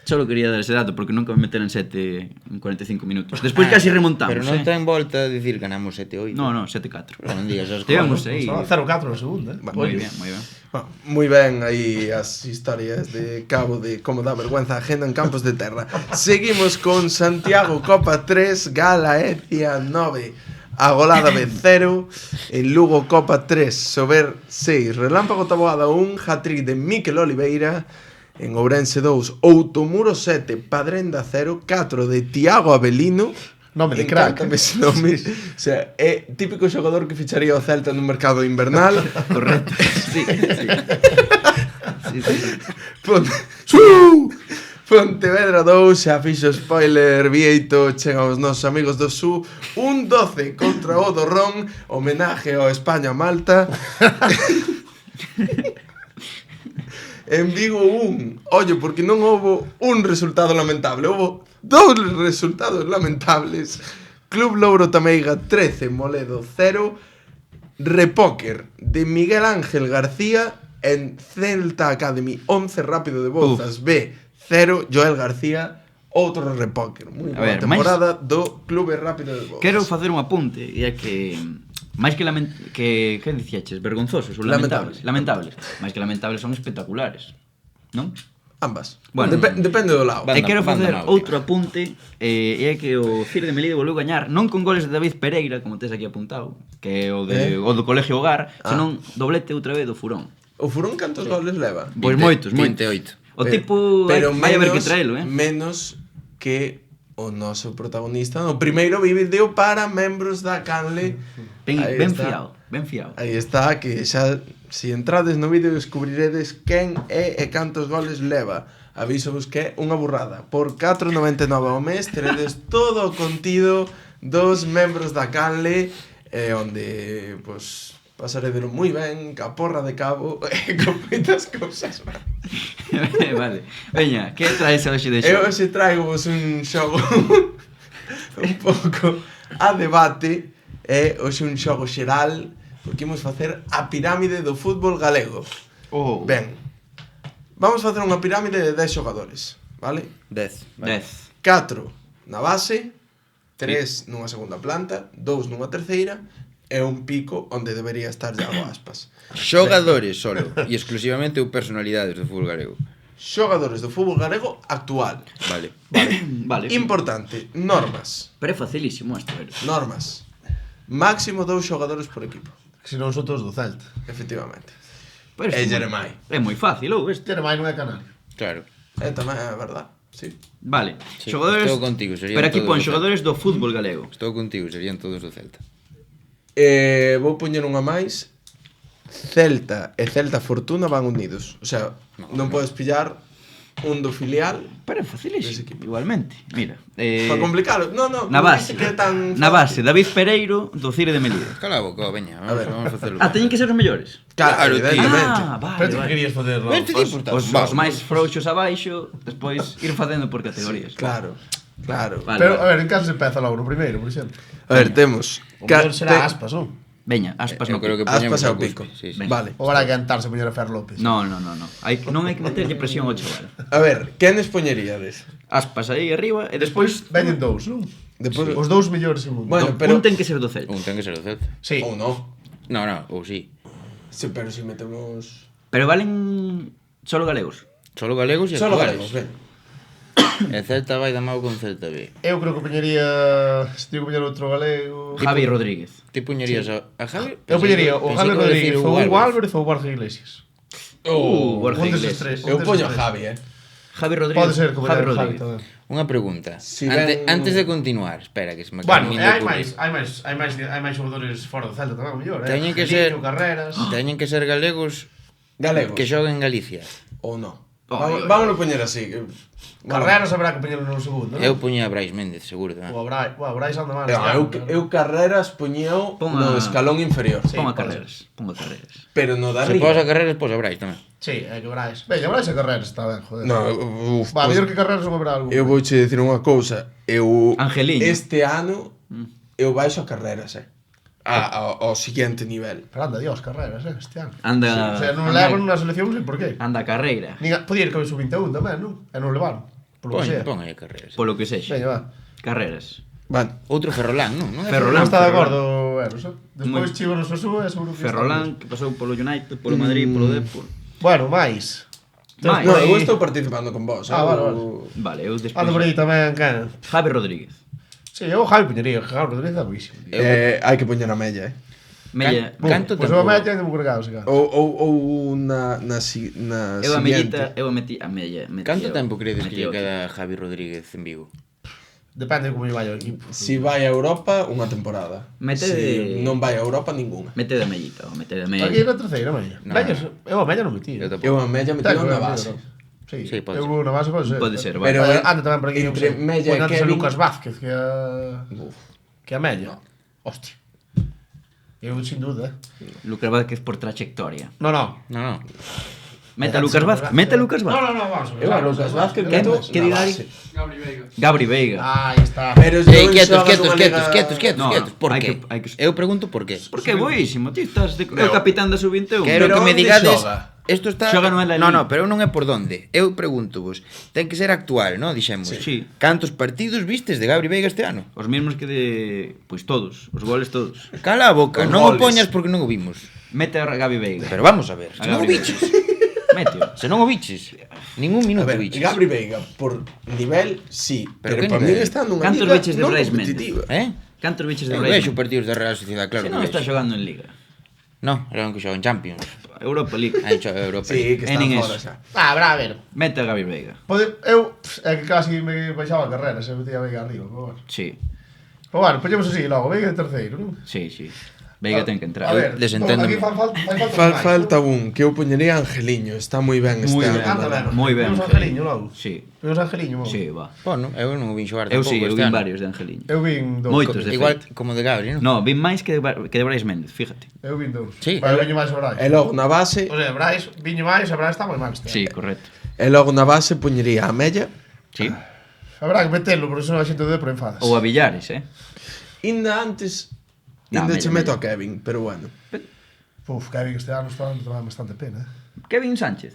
Solo quería dar ese dato, porque nunca me meteron 7 en 45 minutos. Despois casi remontamos, Pero non ten volta a dicir ganamos 7-8. No, 7-4. Non digas as Tivemos cosas. aí. Estaba 0-4 na segunda. Moi bien, moi ben. Bueno, moi ben aí as historias de cabo de como dá vergüenza a agenda en campos de terra. Seguimos con Santiago Copa 3, Galaecia 9, Agolada B 0, en Lugo Copa 3, Sober 6, Relámpago Taboada 1, hat-trick de Miquel Oliveira, en Ourense 2, Outomuro 7, Padrenda 0, 4 de Tiago Avelino. Nome de crack. Encántame ese nome. O sea, é típico xogador que ficharía o Celta nun mercado invernal. Correcto. Sí, sí. Sí, sí, sí. Pontevedra 2, xa fixo spoiler, Vieito, chega aos nosos amigos do Su, un 12 contra o do Ron, homenaje ao España-Malta. En Vigo 1, ollo, porque non houbo un resultado lamentable, houbo 2 resultados lamentables. Club Louro Tameiga 13, Moledo 0, Repóquer de Miguel Ángel García en Celta Academy 11, Rápido de Bouzas B 0, Joel García, outro Repóquer. Moi A boa ver, temporada do Clube Rápido de Bouzas. Quero facer un apunte, e é que máis que dicíaches, vergonzosos ou lamentables. Lamentables. Máis que lamentables son espectaculares, non? Ambas. Bueno, depende do lado. Banda- E quero banda facer náutica. outro apunte, e é que o Cir de Melide volveu gañar non con goles de David Pereira, como tes aquí apuntado, que é o do Colegio Hogar, senón doblete outra vez do Furón. O Furón cantos goles leva? Pois moitos, moitos. 28. O tipo, vai a ver que traelo, menos que o noso protagonista no primeiro vídeo para membros da canle. Aí Ben está. fiado, ben fiado. Aí está, que xa si entrades no vídeo descubriredes quen é e cantos goles leva. Avísovos que é unha burrada. Por 4,99 ao mes teredes todo o contido dos membros da canle, onde, pues, pasarede moi ben, ca porra de cabo e con moitas cousas. Vale. Veña, que traes hoxe de Eu xogo? hoxe traigo vos un xogo un pouco a debate, hoxe un xogo xeral, porque imos facer a pirámide do fútbol galego. Oh. Ben, vamos facer unha pirámide de 10 xogadores, vale? 10. 10. 4 na base, 3 nunha segunda planta, 2 nunha terceira e un pico onde debería estar Iago Aspas. Xogadores solo e exclusivamente ou personalidades do fútbol galego. Xogadores do fútbol galego actual. Vale. Vale. Importante, normas. Pero é facilísimo isto, ver. Normas. Máximo 2 xogadores por equipo. Se non son todos do Celta. Efectivamente. Pero E isto Jeremai. É moi fácil, ou este. Jeremai non é canario. Claro. Tamén é verdad, sí. Vale. Sí, Xogadores. estou contigo, serían Pero aquí todos pon do xogadores do fútbol galego. Estou contigo, serían todos do Celta. Vou poñer unha máis. Celta e Celta Fortuna van unidos. O sea, non podes pillar un do filial Pero é Ese facilísimo, equipo. igualmente. Mira, para complicarlo. No, na base. que é tan Na base, fácil. David Pereiro do Cire de Melide. Cala a boca, veña, A ver. vamos a facerlo. Ah, teñen que ser os mellores. Claro, Claro, tío. evidentemente. Vale, Pero ti que vale. querías facer, non? Vente ti por tal. Os máis frouxos abaixo, despois ir facendo por categorías. Claro, claro. Vale, Pero, a vale. ver, en caso se peza logo no primeiro, por exemplo. A ver, temos O mellor será Aspas, non? Veña, Aspas Eu no creo que pico. poñemos Aspas ao a pico. Cuspe, sí, sí. Venga. Vale. Ou vai cantarse poñer a Fer López. No. Non hai que meterlle presión ao chaval. A ver, quenes poñeríades? Aspas aí arriba e despois Veñen dous, non? Despois, Os dous mellores do mundo. Bueno, no, pero un ten que ser do Celta. Un ten que ser do Celta. Sí. ou non. No, ou sí. Sí, pero si metemos Pero valen solo galegos. Solo galegos e solo actuales. galegos, ben. E Celta vai da mau con Celta B. Eu creo que poñería... Se teño que poñer outro galego... Javi Rodríguez. Ti puñerías a Javi? Eu poñería o Pensei Javi que iba a decir Rodríguez, o Hugo Álvarez ou o Borja Iglesias. Borja Un deses Iglesias. tres. Eu poño Javi, Javi Rodríguez. Pode ser que Javi poñer Javi Rodríguez. tamén. Unha pregunta. Si Antes ven- de continuar, espera que se me Bueno, acaba hai de ocurrir. máis xogadores fora do Celta tamén, mellor, Teñen que ser Carreras... teñen que ser galegos Galegos. que xoguen en Galicia. Ou non? Ai, Vámonos poñer así. Carreras habrá que poñerlo no segundo, non? Eu puñía a Brais Méndez, seguro. O Brais anda mal. Eu Carreras poñeo Pon no a- escalón inferior. Sí, Pon a pode Carreras. Pon a Carreras. Pero no da Se arriba. pos a Carreras, pos a Brais tamén. Sí, é que Brais. Veña, Brais e Carreras está ben, joder. No, Va, mellor que Carreras non habrá algo. Eu vouche dicir unha cousa. Eu Angeliño. este ano eu baixo a Carreras, ao siguiente nivel. Pero anda, Dios, Carreras, este ano. Anda. O sea, non anda- levan na selección, non sei por qué. Anda a carreira. Podía ir con o sub-21 tamén, non? E non levaron. Polo que sea. Pon aí a Carreras. Polo que sexa. Veña, va. Carreras. Van. Outro Ferrolán, non? Non é Ferrolán. Non está de Ferrolán. acordo, Eros, Despois Moi- Chivo nos sube, seguro que... Ferrolán, que pasou polo United, polo Madrid, polo Depor. Bueno, máis. Máis. No, Por aí- eu estou participando con vos. Vale. Vale, eu despois. Ando por aí tamén, can. Javi Rodríguez. Sí, eu Javi poñería, Javi Rodríguez é buísimo. Hai que poñer a mella, Mella. Canto Pois tempo? eu a media ainda me cargado, se Ou na Eu a siguiente. mellita, eu a meti a mella. Canto tempo credes que lle queda a Javi Rodríguez en Vigo? Depende de como lle vai o equipo. Si vai a Europa, unha temporada. Mete Si de- non vai a Europa, ninguna. Mete de mellita, o mete de Aquí mella. na terceira, media. No. Eu a media non metí. Eu tampouco. Eu a mella metí Tengo na a base. Sí, Sí, pode eu ser. na base pode ser. Pode ser, Pero vale. Anda tamén por aquí, entre Mella e antes a Kevin- Lucas Vázquez, que a media. Hostia. Eu sin duda. Lucas Vázquez por trayectoria. No, no. No, no. Mete a Lucas Vázquez. Mete a Lucas No, Vázquez. no, vamos a ver. Eu a Lucas Vázquez Que- meto que na dirá base. Gabri Veiga. Aí está. Pero Ei, non quietos, xogas quietos, nunha quietos, liga- quietos, quietos, No, quietos. Por hai que? que- Eu pregunto por qué. Porque é boísimo, ti estás de, No. o capitán da sub-21. Quero Pero que me onde digades. xoga? Isto está Xoga no El No, Ali. no, pero non é por onde. Eu pregunto vos. Ten que ser actual, non? Dixemos. Sí. Cantos partidos vistes de Gabri Veiga este ano? Os mesmos que de... Pois todos, os goles todos. Cala a boca, Os non o goles. poñas porque non o vimos. Mete a Gabi Veiga. Pero vamos a ver, se A non o Gabri biches. Meteo. Se non o biches, ningún A minuto ver, biches. Gabri Veiga, por nivel, sí. Pero Pero, que para mí nivel? está nunha Cantos liga biches de non Brais Méndez? competitiva. Cantos biches de Eu Brais? vexo partidos da Real Sociedade, claro Se que non está vexo. xogando en Liga. No, era un que xoga en Champions. Europa League. Hai xoga Europa. Sí, que É está nin fora eso. xa. Habrá, a ver. Mete a Gabi Veiga. Eu, é que casi me baixaba a carrera, se metía a Veiga arriba, pero bueno. Sí, Pero bueno, poñemos así logo, Veiga de terceiro, non? sí, sí. Veiga ten que entrar. A ver, Desenténdome. aquí fai Falta un que eu poñería Angeliño, está moi ben este Moi ano. ben. Anda ben. Moi ben, Poñemos Angeliño. Angeliño logo. Sí, Poñemos Angeliño, logo. sí, va. Bueno, eu non o vin xogar Eu tampouco sí, eu este vin ano. varios de Angeliño. Eu vin dous. Moitos, de Igual feito. como de Gabri, non? No, vin máis que de Brais Méndez, fíjate. Eu vin dous. Sí. Vai, viño máis a Brais. E logo na base, O sea, Brais, viño máis, a Brais está moi mal este. Sí, correcto. poñería a Mella. Sí. Habrá que metelo, porque senón a xente de por enfadas. Ou a Villares, Inda antes, No, inda Mella, che meto Mella. a Kevin, pero bueno. Puf, Kevin este ano está dando tamén bastante pena. Kevin Sánchez.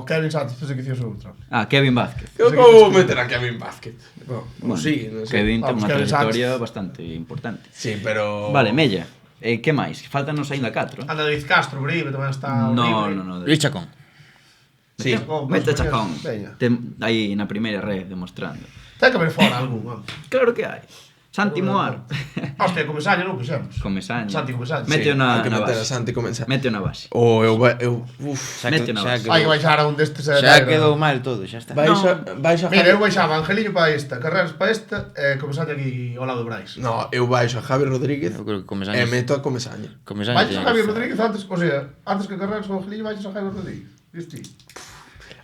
Kevin Sánchez, pensei que dicías outro. Ah, Kevin Vázquez. Eu vou meter a Kevin Vázquez. Bueno, sí, non sei. Kevin ten Vamos, unha Kevin trayectoria bastante importante. Sí, pero... Vale, Mella. Que máis? Faltanos aínda 4. Anda David Castro, Uribe tamén está No, horrible. no, no. Luis Chacón. Sí. Mete a Chacón. Veña. Aí na primeira red demostrando. Ten que haber fora algún, home. Claro que hai. Santi Moar. Hostia, Comesaña non puxemos. Comesaña. Santi Comesaña. Meteo hai na que meter a base. Santi Comesaña. Meteo na base. O uf, Xa, Mete na base. Hai que baixar a un destes. xa quedou mal todo, xa está. Baixa Mira, eu baixaba Angeliño para esta, Carreras para esta, e Comesaña aquí ao lado de Brais. No, eu baixo a Javi Rodríguez Eu creo que Comesaña. e meto a Comesaña. Comesaña. Baixas a Javier Rodríguez antes, o sea, antes que Carreras con Angeliño baixas a Javier Rodríguez. Viste?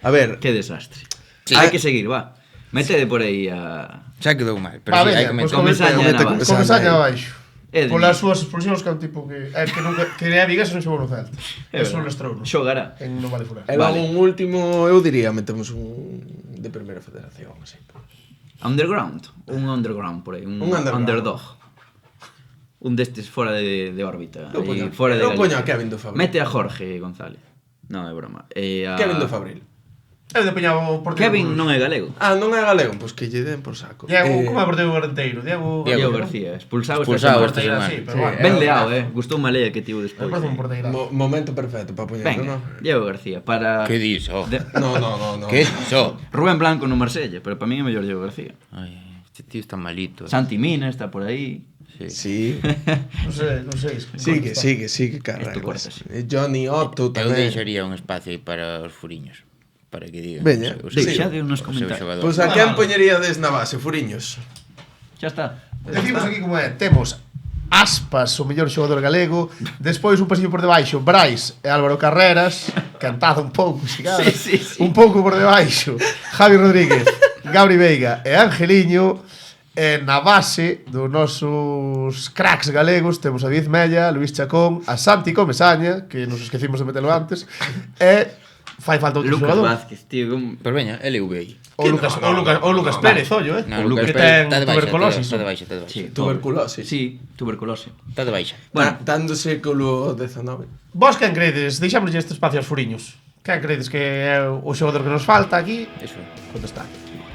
A ver, Que desastre. Sí. Hai que seguir, va. Métede por aí a... Xa quedou mal, pero Va, sí, hai veña, que pois meter. Comesaña mete na base. Comesaña Comesaña aí. abaixo. É de Polas mí. súas expulsións que é un tipo que é que nunca que nem a Viguesa non xogou no Celta. É Eso verdad. non estrou, non? Xogará. En non vale furar. e logo Vale. un último, eu diría, metemos un de primeira federación, así. Underground. Un underground por aí. Un underground. underdog. Un destes fora de órbita. Eu poño- aí, fora de eu poño Galicia. a Kevin do Fabril. Mete a Jorge González. Non, é broma. A... Kevin do Fabril. Eu depeñaba o porteiro. Kevin non é galego. Ah, non é galego, pois que lle den por saco. Diego, como é o porteiro garanteiro? Diego Diego García, expulsado Expulsado esta esta semana. semana. Sí, pero Sí, bueno. Ben leado, gustou a lea que tivo Me despois. parece un porteiro. Momento perfecto para poñerlo, Venga, non? Diego García para Que dis, oh? No. Que iso? Rubén Blanco no Marsella, pero para mí é mellor Diego García. Ai, este tío está malito. Santi Mina está por aí. Sí. Non sei. Sigue, carreglas. Esto cortas. Johnny Otto Eu tamén. deixaría un espacio aí para os furiños. Para que digan. Veña, Deixade nos comentarios. Pois a quen poñeríades na base, Furiños? Xa está. Decimos aquí como é. Temos Aspas, o mellor xogador galego. Despois un pasillo por debaixo, Brais e Álvaro Carreras. Cantado un pouco, xigado. Sí. Un pouco por debaixo, Javi Rodríguez, Gabri Veiga e Angeliño. E na base dos nosos cracks galegos temos a David Mella, Luis Chacón, a Santi Comesaña, que nos esquecimos de metelo antes, e fai falta outro Lucas xogador. Vázquez, tío, Pero veña, LV aí. O Lucas Pérez, ollo, No, Lucas que Pérez, ten está de baixa, tuberculosis. Está de baixa, está de baixa. Sí, Tuberculose. Sí, tuberculose. Está de baixa. Bueno, Dando século XIX. Vos quen credes? Deixámoslle este espacio aos furiños. Quen credes que é o xogador que nos falta aquí? Eso. Contestad.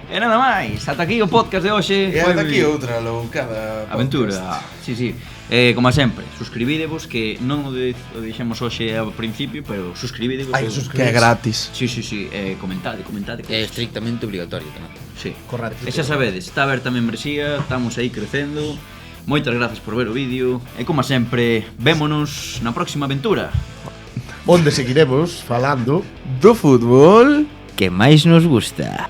e nada máis. Ata aquí o podcast de hoxe. E anda aquí outra loucada. Aventura. Sí. Como sempre, suscribidevos, que non o dixemos hoxe ao principio, pero suscribidevos. Ai, que é gratis. Sí, comentade. É estrictamente obligatorio tamén. Sí. Correcto. E xa sabedes, está aberta a membresía, estamos aí crecendo. Moitas grazas por ver o vídeo. E como sempre, vémonos na próxima aventura. Onde seguiremos falando Do fútbol. Que máis nos gusta.